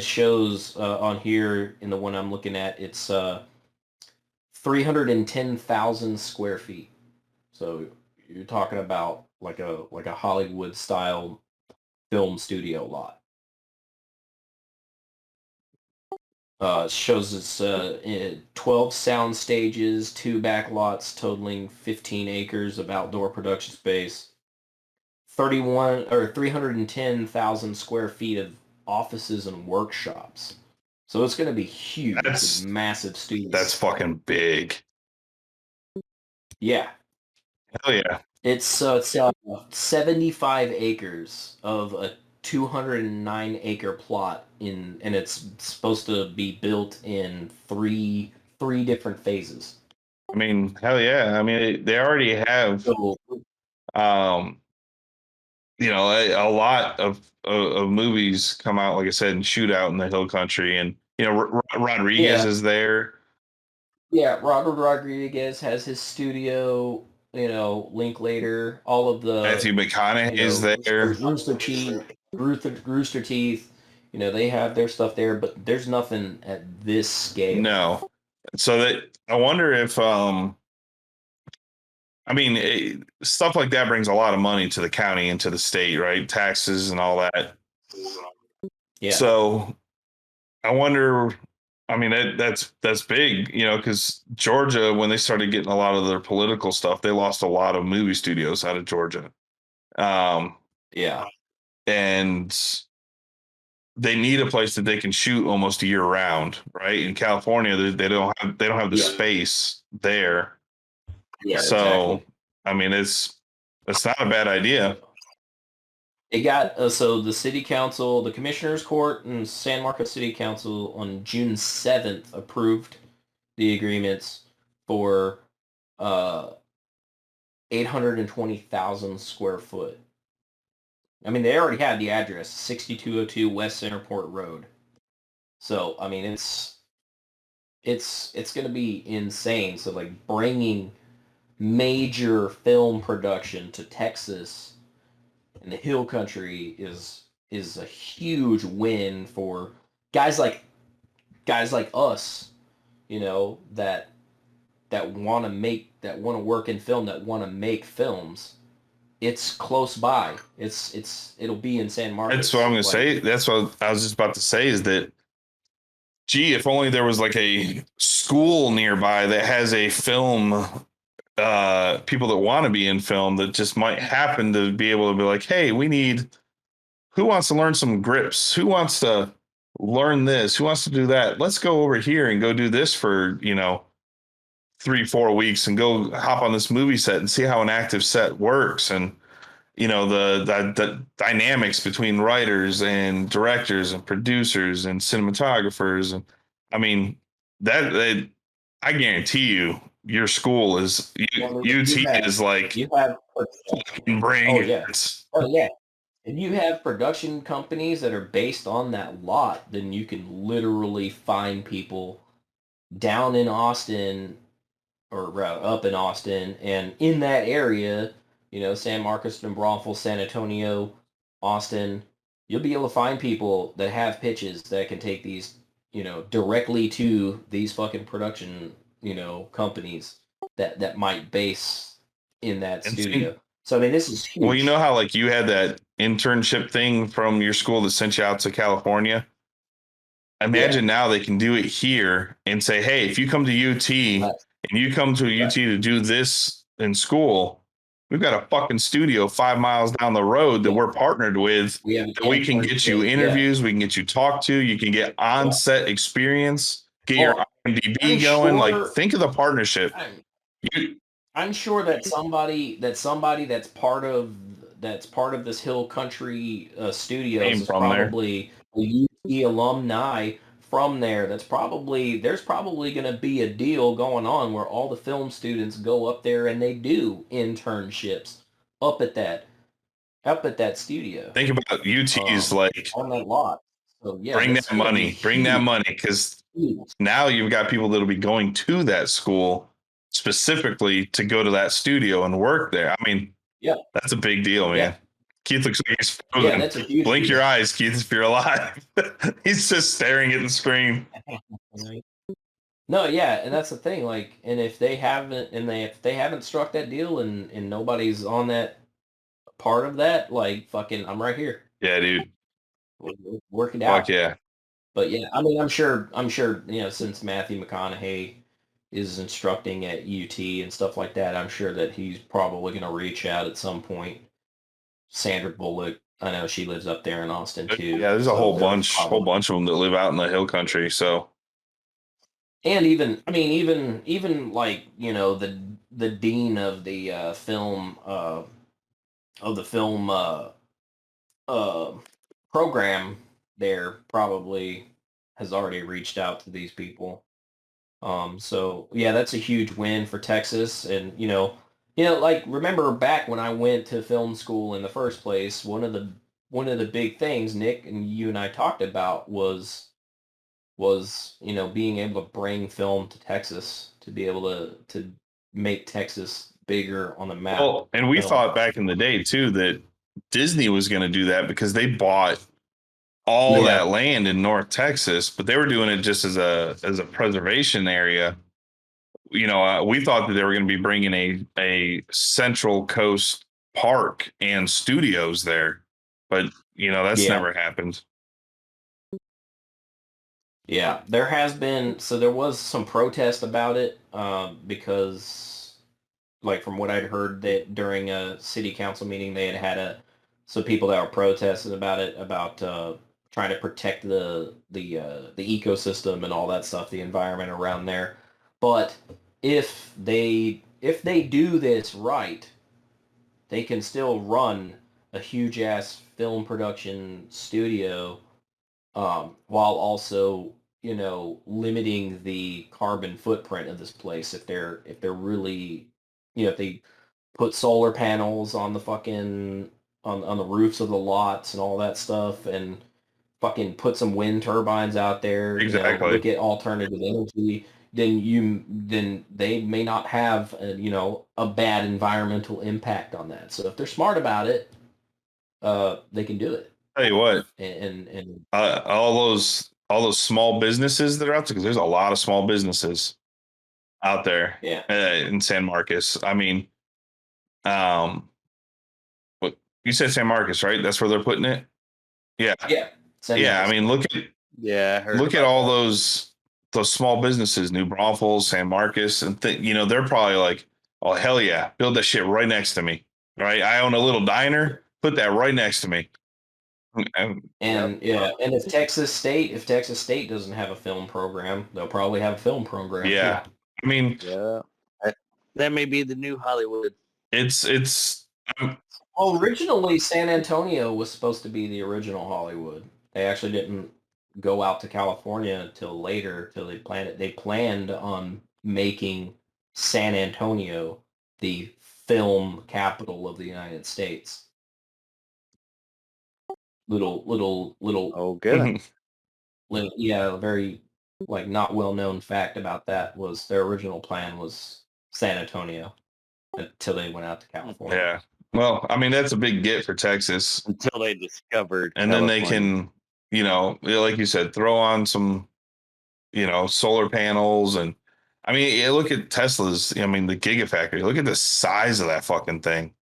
shows on here in the one I'm looking at, it's 310,000 square feet. So you're talking about like a Hollywood style film studio lot. Shows it's 12 sound stages, 2 back lots totaling 15 acres of outdoor production space, 310,000 square feet of offices and workshops. So it's going to be huge. It's a massive studio. That's fucking big. Yeah. Hell yeah. It's 75 acres of a 209 acre plot and it's supposed to be built in three different phases. I mean, hell yeah. I mean, they already have a lot of movies come out, like I said, and shoot out in the Hill Country, and Rodriguez is there. Yeah, Robert Rodriguez has his studio, Linklater, all of the Matthew McConaughey is there. Rooster Teeth, they have their stuff there, but there's nothing at this scale. No. So I wonder if stuff like that brings a lot of money to the county and to the state, right? Taxes and all that. Yeah. So I wonder I mean, that's big, because Georgia, when they started getting a lot of their political stuff, they lost a lot of movie studios out of Georgia. Yeah. And they need a place that they can shoot almost year round, right? In California, they don't have the space there. Yeah, so exactly. I mean, it's not a bad idea. It got so the city council, the commissioners court and San Marcos City Council on June 7th approved the agreements for 820,000 square foot. I mean, they already had the address, 6202 West Centerport Road. So, I mean, it's going to be insane. So, like, bringing major film production to Texas and the Hill Country is a huge win for guys like us, that want to work in film, that want to make films. It's close by. It'll be in San Marcos. That's what I'm going to say. That's what I was just about to say is that, gee, if only there was like a school nearby that has a film, people that want to be in film that just might happen to be able to be like, hey, who wants to learn some grips? Who wants to learn this? Who wants to do that? Let's go over here and go do this for, 3-4 weeks and go hop on this movie set and see how an active set works. And, the dynamics between writers and directors and producers and cinematographers. And I mean, I guarantee you, your school is UT is like, you have bring it. Oh yeah. And you have production companies that are based on that lot, then you can literally find people down in Austin or up in Austin and in that area, San Marcos and Braunfels, San Antonio, Austin, you'll be able to find people that have pitches that can take these, directly to these fucking production, companies that might base in that studio. So I mean, this is huge. Well, you know how like you had that internship thing from your school that sent you out to California? Imagine now they can do it here and say, hey, if you come to UT and you come to UT to do this in school, we've got a fucking studio 5 miles down the road that we're partnered with. We can get you interviews. We can get you talked to. You can get on-set experience, get your IMDb going. Like, think of the partnership. I'm sure that somebody that's part of this Hill Country studios is probably a UT alumni from there. There's probably going to be a deal going on where all the film students go up there and they do internships up at that studio. Think about UT's like on that lot. So yeah, bring that money, because now you've got people that'll be going to that school specifically to go to that studio and work there. I mean, that's a big deal, man. Yeah. Keith looks like he's frozen. Yeah, that's a huge Blink deal. Your eyes, Keith, if you're alive. He's just staring at the screen. No, yeah, and that's the thing. Like, and if they haven't struck that deal and nobody's on that part of that, like, fucking, I'm right here. Yeah, dude. We'll work it out. Fuck yeah. But yeah, I mean, I'm sure, since Matthew McConaughey is instructing at UT and stuff like that, I'm sure that he's probably going to reach out at some point. Sandra Bullock, I know she lives up there in Austin too. Yeah, there's a whole bunch of them that live out in the Hill Country. So, and even like the dean of the film program there probably has already reached out to these people. So yeah, that's a huge win for Texas, and like, remember back when I went to film school in the first place, one of the big things Nick and you and I talked about was being able to bring film to Texas, to be able to make Texas bigger on the map. Well, and we thought back in the day too that Disney was going to do that because they bought all that land in North Texas, but they were doing it just as a preservation area. We thought that they were going to be bringing a Central Coast park and studios there, but that's never happened. Yeah, there has been, so there was some protest about it because, like, from what I'd heard, that during a city council meeting, they had some people that were protesting about it, about trying to protect the ecosystem and all that stuff, the environment around there. But if they do this right, they can still run a huge ass film production studio, while also, limiting the carbon footprint of this place. If they're really, if they put solar panels on the fucking on the roofs of the lots and all that stuff, and fucking put some wind turbines out there, Exactly. look at alternative energy, then they may not have a bad environmental impact on that. So if they're smart about it, they can do it. Tell you what, And all those small businesses that are out there, because there's a lot of small businesses out there, yeah, in San Marcos. I mean, what you said, San Marcos, right? That's where they're putting it. Yeah, yeah, yeah. I mean, look at all that. those small businesses, New Braunfels, San Marcos, and they're probably like, oh hell yeah, build that shit right next to me, right? I own a little diner, put that right next to me. And yeah, and if Texas State doesn't have a film program, they'll probably have a film program too. Yeah, I mean, Yeah, that may be the new Hollywood. it's Well, originally San Antonio was supposed to be the original Hollywood. They actually didn't go out to California until later, till they planned it. They planned on making San Antonio the film capital of the United States. Little. Oh, good. Yeah, very, like, not well known fact about that was their original plan was San Antonio until they went out to California. yeah. Well, I mean, that's a big get for Texas, Until they discovered and then they California. can, like you said, throw on some, solar panels, and I mean, look at Tesla's. I mean, the Gigafactory. Look at the size of that fucking thing,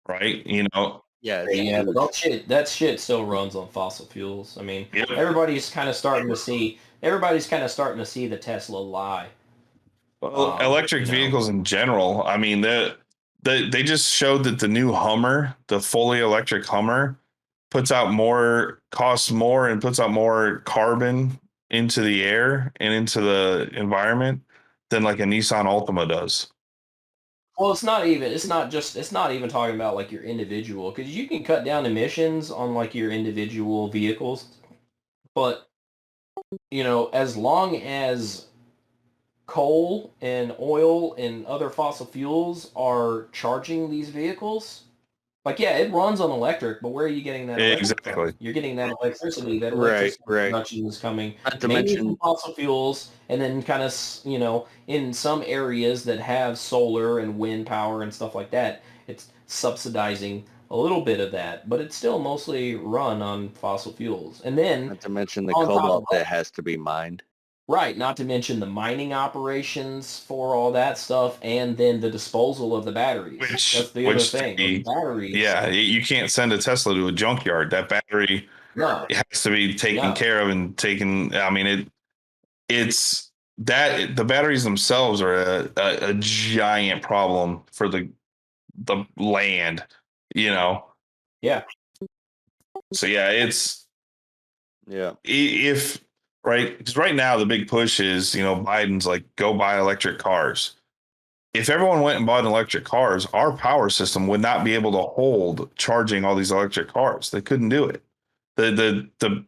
right? Yeah, Yeah, but that shit still runs on fossil fuels. I mean, Yep. everybody's kind of starting to see the Tesla lie. Well, electric vehicles in general. I mean, they just showed that the new Hummer, the fully electric Hummer, costs more, and puts out more carbon into the air and into the environment than like a Nissan Altima does. Well, it's not even talking about like your individual, because you can cut down emissions on like your individual vehicles, but as long as coal and oil and other fossil fuels are charging these vehicles, like, yeah, it runs on electric, but where are you getting that electric from? Exactly. You're getting that electricity. That Right, electricity right. production is coming Not to mainly mention- from fossil fuels, and then kind of, in some areas that have solar and wind power and stuff like that, it's subsidizing a little bit of that, but it's still mostly run on fossil fuels. And then, Not to mention the on top of cobalt that- that has to be mined. right, not to mention the mining operations for all that stuff, and then the disposal of the batteries. That's the other thing. The batteries. Yeah, you can't send a Tesla to a junkyard. That battery No. has to be taken No. care of and taken. I mean, it's that the batteries themselves are a giant problem for the land. Yeah. So yeah, if right, because right now the big push is Biden's like, go buy electric cars. If everyone went and bought electric cars, our power system would not be able to hold charging all these electric cars. They couldn't do it. The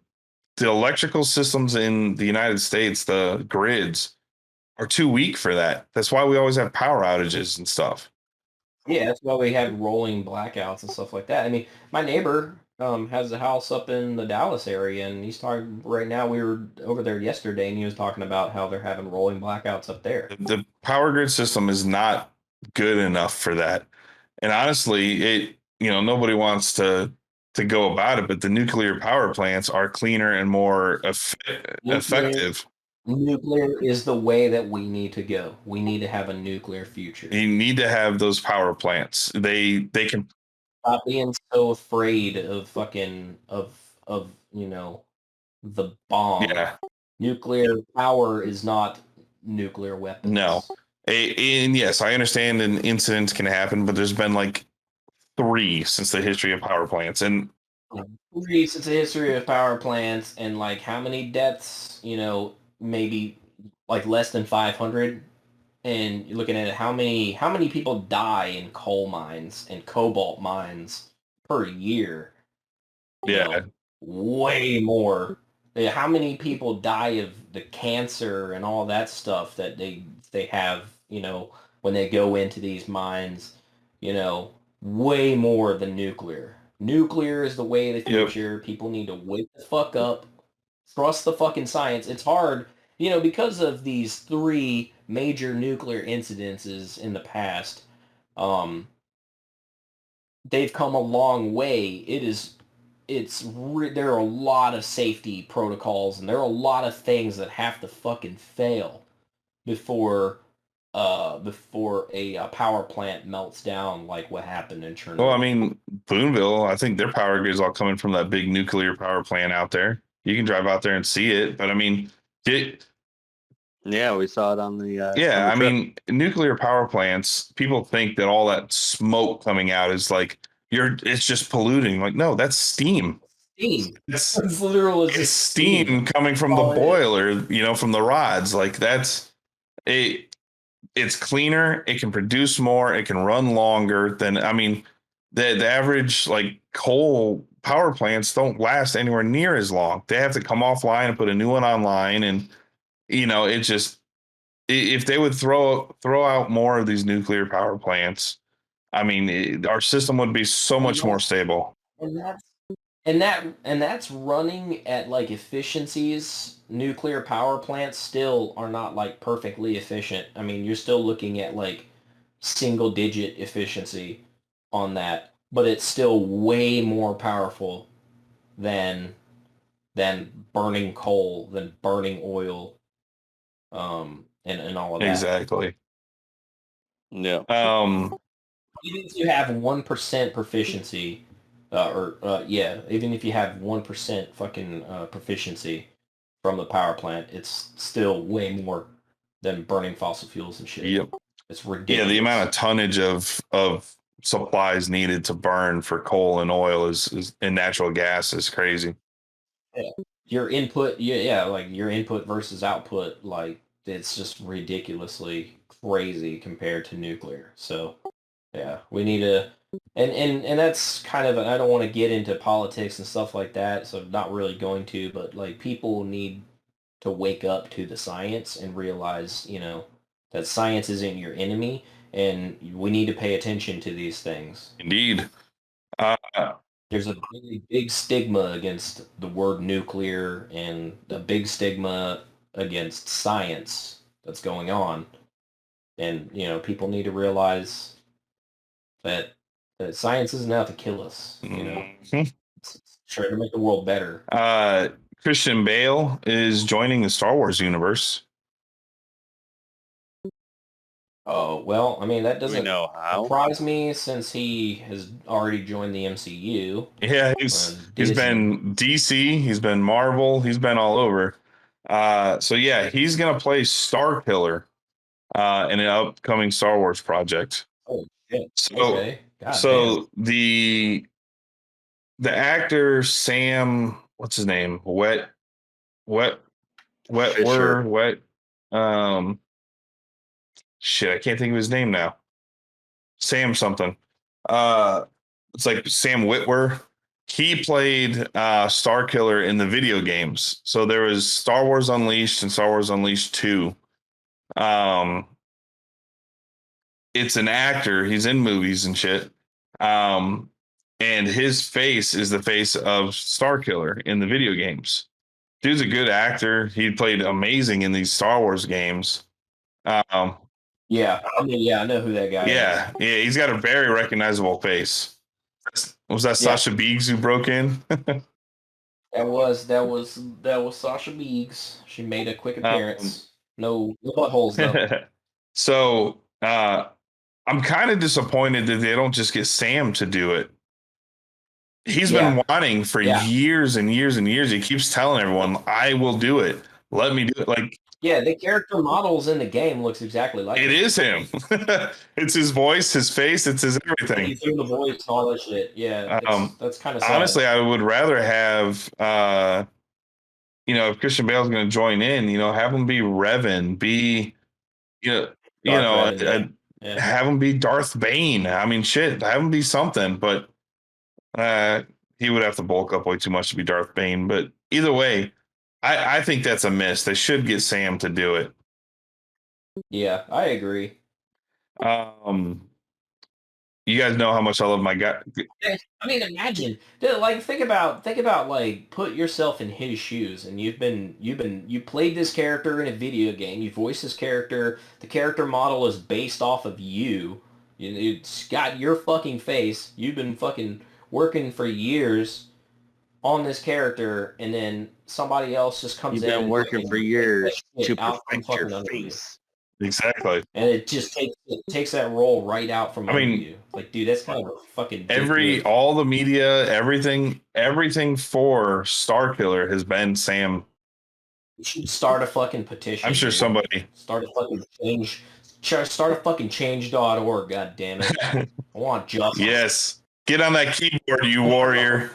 electrical systems in the United States, the grids, are too weak for that. That's why we always have power outages and stuff. Yeah, that's why we have rolling blackouts and stuff like that. I mean, my neighbor has a house up in the Dallas area, and he's talking right now. We were over there yesterday, and he was talking about how they're having rolling blackouts up there. The power grid system is not good enough for that. And honestly, nobody wants to go about it, but the nuclear power plants are cleaner and more effective. Nuclear is the way that we need to go. We need to have a nuclear future. You need to have those power plants. They can Stop being so afraid of fucking of the bomb. Yeah. Nuclear power is not nuclear weapons. No. And yes, I understand an incident can happen, but there's been like 3 since the history of power plants. And 3 since the history of power plants, and like how many deaths, maybe like less than 500. And you're looking at it, how many people die in coal mines and cobalt mines per year? Yeah. Way more. How many people die of the cancer and all that stuff that they have, when they go into these mines, way more than nuclear. Nuclear is the way of the future. People need to wake the fuck up. Trust the fucking science. It's hard, because of these 3 major nuclear incidences in the past. They've come a long way. There are a lot of safety protocols, and there are a lot of things that have to fucking fail before a power plant melts down, like what happened in Chernobyl. Well, I mean, Boonville, I think their power grid is all coming from that big nuclear power plant out there. You can drive out there and see it, but I mean, yeah, we saw it on the. Yeah, on the trip. mean, nuclear power plants. People think that all that smoke coming out is like it's just polluting. Like, no, that's steam. Steam. It's literal. It's steam coming from the boiler. From the rods. Like it's cleaner. It can produce more. It can run longer than. I mean, the average like coal power plants don't last anywhere near as long. They have to come offline and put a new one online, and it just. If they would throw out more of these nuclear power plants, I mean, our system would be so much more stable. And that's running at like efficiencies. Nuclear power plants still are not like perfectly efficient. I mean, you're still looking at like single digit efficiency on that, but it's still way more powerful than burning coal, than burning oil. And all of that. Exactly. Yeah. Even if you have 1% proficiency, even if you have 1% fucking proficiency from the power plant, it's still way more than burning fossil fuels and shit. Yep. It's ridiculous. Yeah, the amount of tonnage of supplies needed to burn for coal and oil is and natural gas is crazy. Yeah. Your input, like your input versus output, like it's just ridiculously crazy compared to nuclear. So yeah, we need to, and that's kind of, I don't want to get into politics and stuff like that, so I'm not really going to, but like people need to wake up to the science and realize, that science isn't your enemy, and we need to pay attention to these things. Indeed. There's a really big stigma against the word nuclear, and a big stigma against science that's going on. And, people need to realize that science isn't out to kill us, It's trying to make the world better. Christian Bale is joining the Star Wars universe. Oh, well, I mean, that doesn't know surprise me, since he has already joined the MCU. Yeah, he's been DC, he's been Marvel, he's been all over. So yeah, he's gonna play Starkiller in an upcoming Star Wars project. Oh shit. So Okay. the actor Sam, what's his name? Shit, I can't think of his name now. Sam something. It's like Sam Witwer. He played Starkiller in the video games. So there was Star Wars Unleashed and Star Wars Unleashed 2. It's an actor. He's in movies and shit. And his face is the face of Starkiller in the video games. Dude's a good actor. He played amazing in these Star Wars games. Yeah, I know who that guy is. Yeah, he's got a very recognizable face. Was that Sasha Biggs who broke in? That was Sasha Biggs. She made a quick appearance. No buttholes though. So I'm kind of disappointed that they don't just get Sam to do it. He's been wanting for years and years and years. He keeps telling everyone, "I will do it." Let me do it. Like, Yeah, the character models in the game looks exactly like it him. is him. It's his voice, his face, it's his everything. You threw the voice, all that shit. Yeah, that's kind of sad. Honestly, I would rather have, if Christian Bale's going to join in, have him be Revan, be, Revan, yeah. have him be Darth Bane. I mean, shit, have him be something, but he would have to bulk up way too much to be Darth Bane. But either way, I think that's a miss. They should get Sam to do it. Yeah, I agree. You guys know how much I love my guy. I mean, imagine, like, think about, like, put yourself in his shoes, and you played this character in a video game, you voiced this character, the character model is based off of you, it's got your fucking face, you've been fucking working for years on this character, and then somebody else just comes in. You've been working for years to perfect your face. face. Exactly. And it just takes that role right out from under you. Like, dude, that's kind of a fucking all the media, everything for Starkiller has been Sam. You should start a fucking petition. I'm sure somebody start a fucking change. Start a fucking change.org. God damn it! I want justice. Yes, get on that keyboard, you warrior.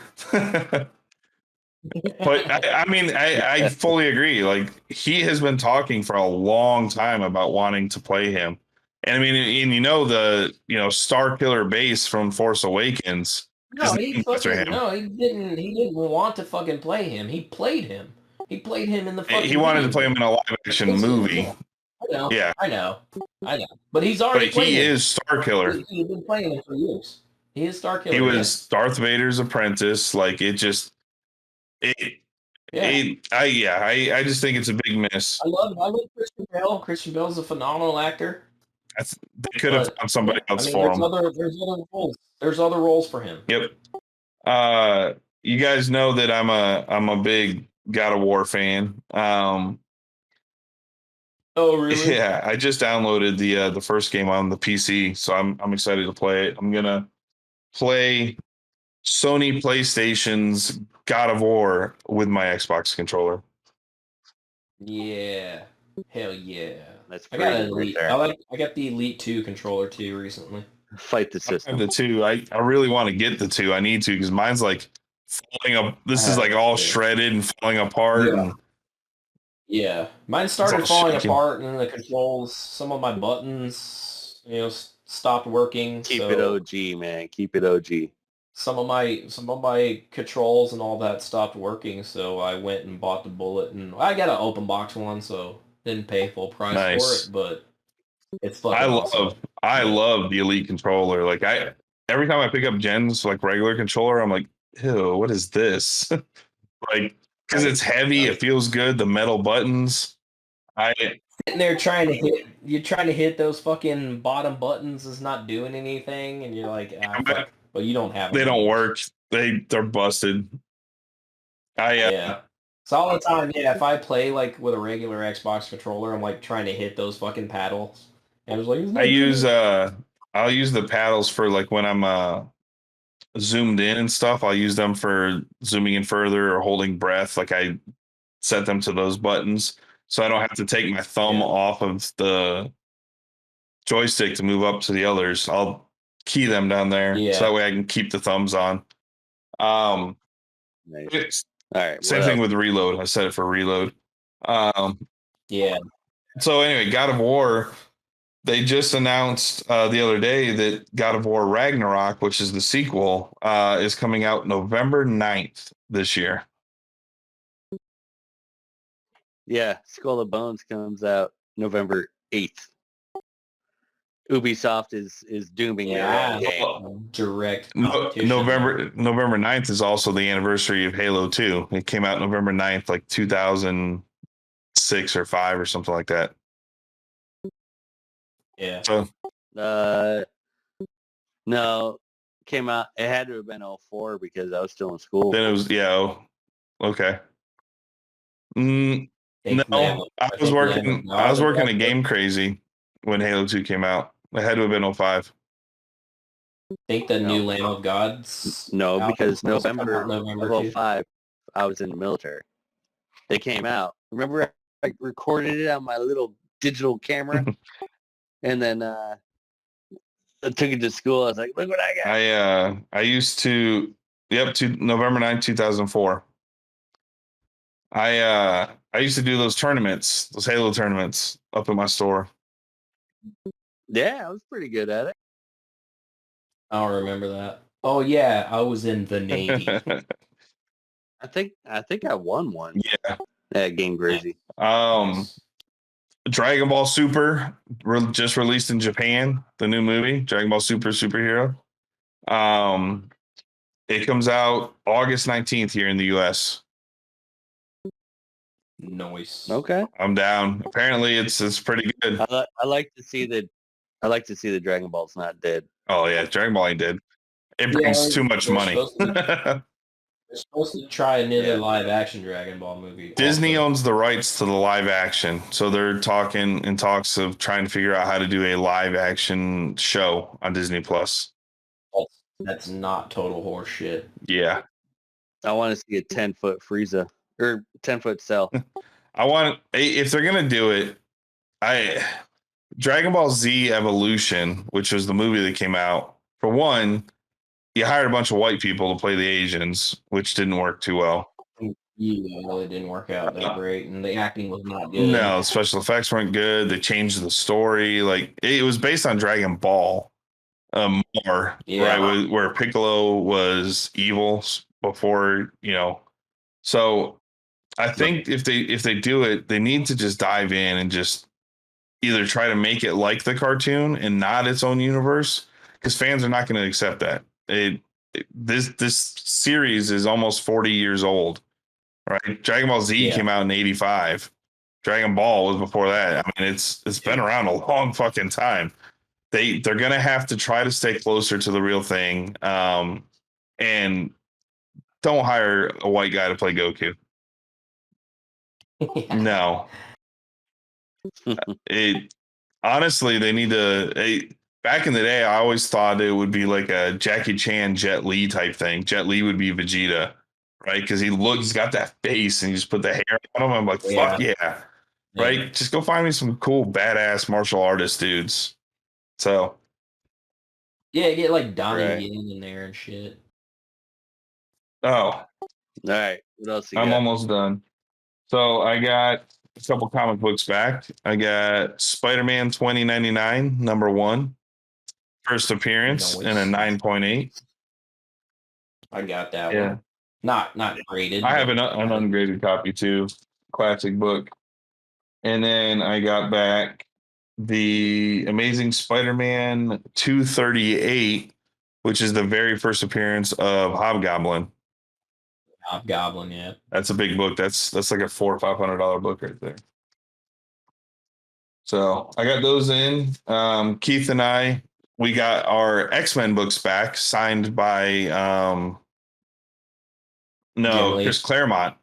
But I fully agree. Like, he has been talking for a long time about wanting to play him. And I mean, and the Starkiller base from Force Awakens. No, he didn't want to fucking play him. He played him. He played him in the fucking He wanted to play him in a live action movie. I know. Yeah. I know. But he's already But he is Starkiller. He's been playing him for years. He is Starkiller. He was Darth Vader's apprentice. Like, it just I just think it's a big miss. I love Christian Bale. Christian Bale's a phenomenal actor. They could have found somebody else for him. There's other roles. There's other roles for him. Yep. You guys know that I'm a big God of War fan. Oh, really? Yeah, I just downloaded the first game on the PC, so I'm excited to play it. I'm gonna play Sony PlayStation's God of War with my Xbox controller. Yeah. Hell yeah. That's I got pretty Elite. right there. I got the Elite 2 controller too recently. Fight the system. I have the 2. I really want to get the 2. I need to, because mine's like falling up. This is like all shredded and falling apart. Yeah. And Yeah. Mine started falling apart, and the controls, some of my buttons, stopped working. Keep it OG, man. Keep it OG. Some of my controls and all that stopped working, so I went and bought the Bullet, and I got an open box one, so didn't pay full price for it, but it's fucking awesome. I love the Elite controller. Like, every time I pick up Jen's like regular controller, I'm like, ew, what is this? Like, because it's heavy, it feels good. The metal buttons. Sitting there trying to hit those fucking bottom buttons is not doing anything, and you're like, fuck. But you don't have them. They don't work. They're busted. Yeah. So all the time, if I play like with a regular Xbox controller, I'm like trying to hit those fucking paddles. And I was like, I'll use the paddles for like when I'm zoomed in and stuff. I'll use them for zooming in further or holding breath. Like, I set them to those buttons, so I don't have to take my thumb off of the joystick to move up to the others. I'll key them down there, so that way I can keep the thumbs on. Nice. All right. Same thing with reload. I set it for reload. Yeah. So anyway, God of War, they just announced the other day that God of War Ragnarok, which is the sequel, is coming out November 9th this year. Yeah, Skull and Bones comes out November 8th. Ubisoft is dooming their own game. Direct November 9th is also the anniversary of Halo 2. It came out November 9th, like 2006 or 5 or something like that. Yeah. So, no, came out. It had to have been 04 because I was still in school. Then it was okay. No, I was working at Game Crazy when Halo 2 came out. It had to have been 05. Think the new Lamb of God's No, because November November of 05, I was in the military. They came out. Remember I recorded it on my little digital camera, and then I took it to school. I was like, "Look what I got!" I used to. Yep, to November 9th, 2004. I used to do those tournaments, those Halo tournaments, up in my store. Yeah, I was pretty good at it. I don't remember that. Oh yeah, I was in the Navy. I think I won one. Yeah, at Game Crazy. Dragon Ball Super just released in Japan. The new movie, Dragon Ball Super Superhero. It comes out August 19th here in the U.S. Noise. Okay, I'm down. Apparently, it's pretty good. I like to see the Dragon Ball's not dead. Oh yeah, Dragon Ball ain't dead. It brings too much money. They're supposed to try another live action Dragon Ball movie. Disney also. owns the rights to the live action, so they're talking in talks of trying to figure out how to do a live action show on Disney Plus. That's not total horse shit. Yeah, I want to see a 10-foot Frieza or 10-foot Cell. I want if they're gonna do it. Dragon Ball Z Evolution, which was the movie that came out. For one, you hired a bunch of white people to play the Asians, which didn't work too well. Yeah, well, it didn't work out that great, and the acting was not good. No, special effects weren't good. They changed the story. Like it was based on Dragon Ball, more right, where Piccolo was evil before, So I think if they do it, they need to just dive in and just either try to make it like the cartoon and not its own universe, because fans are not going to accept that. This series is almost 40 years old, right? Dragon Ball Z came out in 85. Dragon Ball was before that. I mean, it's been around a long fucking time. They're gonna have to try to stay closer to the real thing, and don't hire a white guy to play Goku. No. Honestly, they need to. Back in the day, I always thought it would be like a Jackie Chan, Jet Li type thing. Jet Li would be Vegeta, right? Because he's got that face, and you just put the hair on him. I'm like, fuck yeah, right? Just go find me some cool, badass martial artist dudes. So, yeah, get like Donnie Yen in there and shit. Oh, all right. What else? I'm almost done. So I got a couple comic books back. I got Spider-Man 2099 #1, first appearance, and a 9.8. I got that one. Not graded. I have an ungraded copy too. Classic book. And then I got back the Amazing Spider-Man 238, which is the very first appearance of Hobgoblin. Hobgoblin, yeah. That's a big book. That's like a $400 or $500 book right there. So I got those in. Keith and I, we got our X-Men books back, signed by Chris Claremont.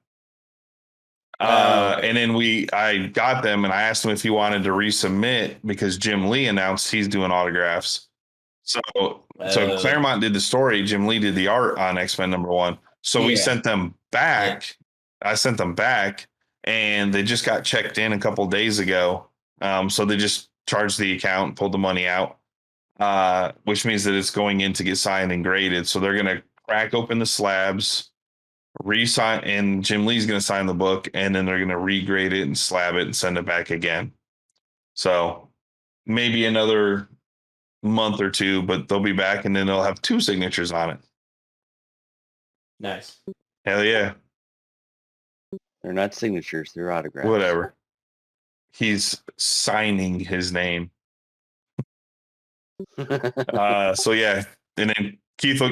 And then I got them, and I asked him if he wanted to resubmit because Jim Lee announced he's doing autographs. So Claremont did the story, Jim Lee did the art on X-Men #1. So we sent them back. Yeah. I sent them back, and they just got checked in a couple days ago. So they just charged the account, pulled the money out, which means that it's going in to get signed and graded. So they're going to crack open the slabs, re-sign, and Jim Lee's going to sign the book, and then they're going to regrade it and slab it and send it back again. So maybe another month or two, but they'll be back, and then they'll have 2 signatures on it. Nice. Hell yeah. They're not signatures, they're autographs. Whatever. He's signing his name. So yeah. And then Keith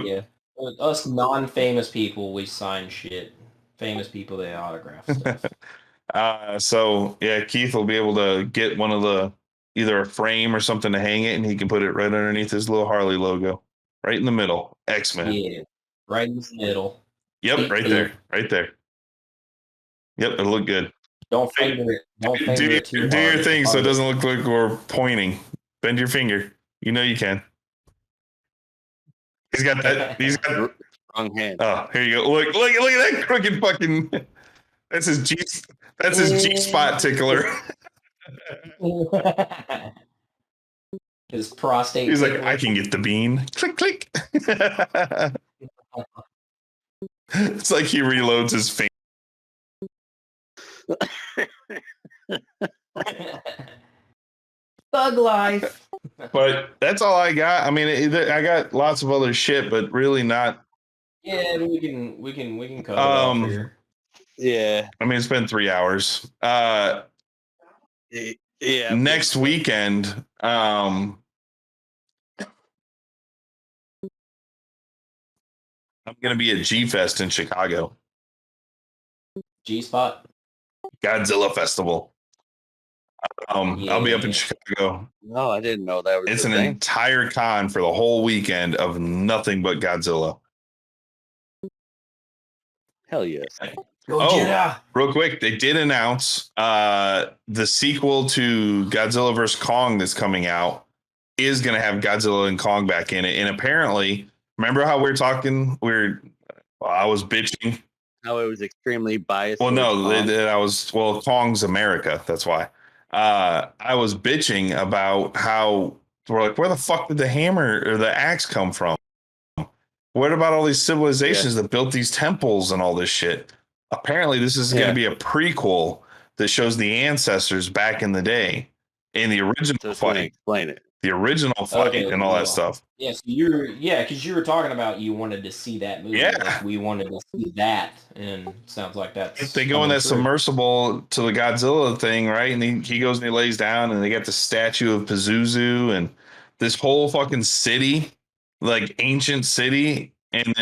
us non-famous people, we sign shit. Famous people, they autograph stuff. So yeah, Keith will be able to get one of the either a frame or something to hang it, and he can put it right underneath his little Harley logo. Right in the middle. X-Men. Yeah. Right in the middle. Yep, right there. Right there. Yep, it'll look good. Don't finger it. Don't finger it too hard. Do your thing so it doesn't look like we're pointing. Bend your finger. You know you can. He's got that. He's got wrong hand. Oh, here you go. Look at that crooked fucking. That's his G. That's his G-spot tickler. His prostate. He's like, tickler. I can get the bean. Click, click. It's like he reloads his finger. Thug life. But that's all I got. I mean, I got lots of other shit, but really not. Yeah, we can cut it off here. Yeah. I mean, it's been 3 hours. Yeah. Next weekend, I'm gonna be at G-Fest in Chicago. G-Spot? Godzilla Festival. I'll be up in Chicago. No, I didn't know that was It's a an thing. entire con for the whole weekend of nothing but Godzilla. Hell yes. Real quick, they did announce the sequel to Godzilla vs. Kong that's coming out is going to have Godzilla and Kong back in it. And apparently, remember how we were talking? I was bitching. How it was extremely biased. Well, no, Kong. Kong's America. That's why. I was bitching about how we're like, where the fuck did the hammer or the axe come from? What about all these civilizations that built these temples and all this shit? Apparently, this is going to be a prequel that shows the ancestors back in the day in the original fight. Explain it. The original fight and all that stuff. Yeah, so because you were talking about you wanted to see that movie. Yeah. Like we wanted to see that, and sounds like that's. If they go in that submersible to the Godzilla thing, right? And he goes and he lays down, and they got the statue of Pazuzu and this whole fucking city, like ancient city, and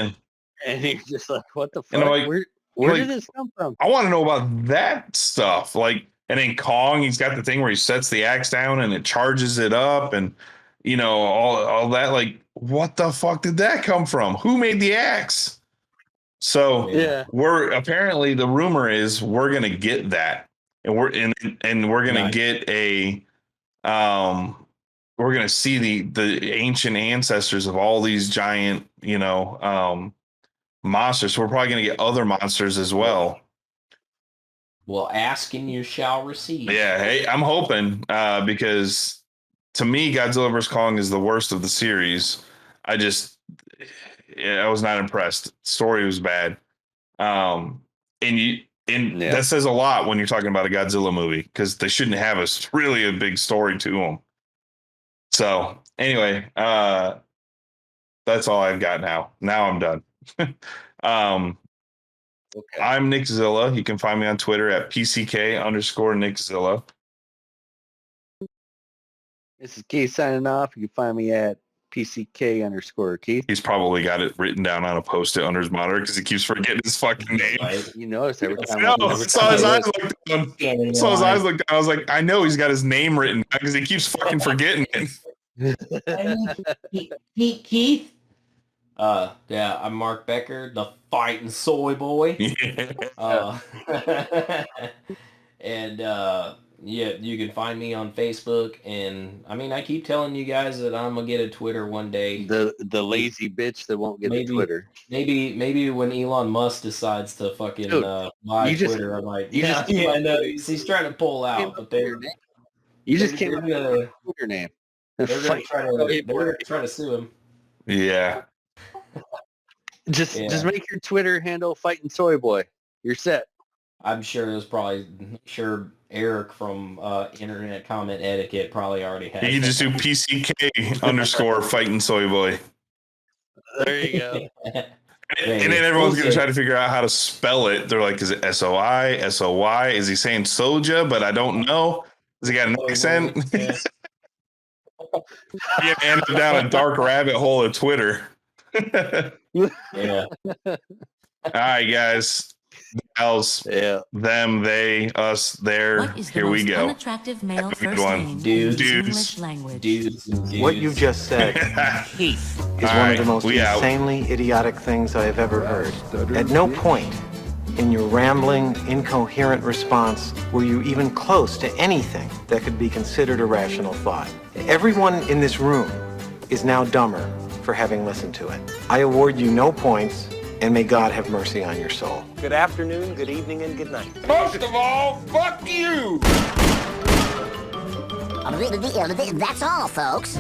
you're just like, what the fuck? And I'm like, Where did this come from? I want to know about that stuff. Like, and then Kong, he's got the thing where he sets the axe down and it charges it up, and all that. Like, what the fuck did that come from? Who made the axe? So we're apparently, the rumor is we're gonna get that, and we're gonna get a we're gonna see the ancient ancestors of all these giant monsters. So we're probably gonna get other monsters as well. Well, ask and you shall receive. Yeah, hey, I'm hoping because to me, Godzilla vs. Kong is the worst of the series. I was not impressed. Story was bad. That says a lot when you're talking about a Godzilla movie, because they shouldn't have really a big story to them. So anyway, that's all I've got now. Now I'm done. Okay. I'm Nick Zilla. You can find me on Twitter at PCK_NickZilla. This is Keith signing off. You can find me at PCK_Keith. He's probably got it written down on a post-it under his monitor because he keeps forgetting his fucking name. You notice every time. Saw his eyes look down. I was like, I know he's got his name written down because he keeps fucking forgetting it. Keith. Yeah, I'm Mark Becker, the fighting soy boy. And you can find me on Facebook, and I mean, I keep telling you guys that I'm gonna get a Twitter one day. The lazy bitch that won't get a Twitter. Maybe when Elon Musk decides to fucking buy Twitter, I might. I know he's trying to pull out, but you just came up with a Twitter name. They're gonna try to sue him. Yeah. Just make your Twitter handle Fighting Soy Boy. You're set. I'm sure Eric from Internet Comment Etiquette probably already has. You can just do PCK_Fighting Soy Boy. There you go. And then everyone's going to try to figure out how to spell it. They're like, is it SOI, SOY? Is he saying soja? But I don't know. Has he got an accent? You end up down a dark rabbit hole of Twitter. Yeah. All right, guys. Else, them, they, us, there. Here we go. Unattractive male Have a good first one. name Dudes. in English language. What you just said, Heath, is one of the most insanely idiotic things I have ever heard. At no point in your rambling, incoherent response were you even close to anything that could be considered a rational thought. Everyone in this room is now dumber for having listened to it. I award you no points and may God have mercy on your soul. Good afternoon, good evening, and good night. Most of all, fuck you! That's all, folks.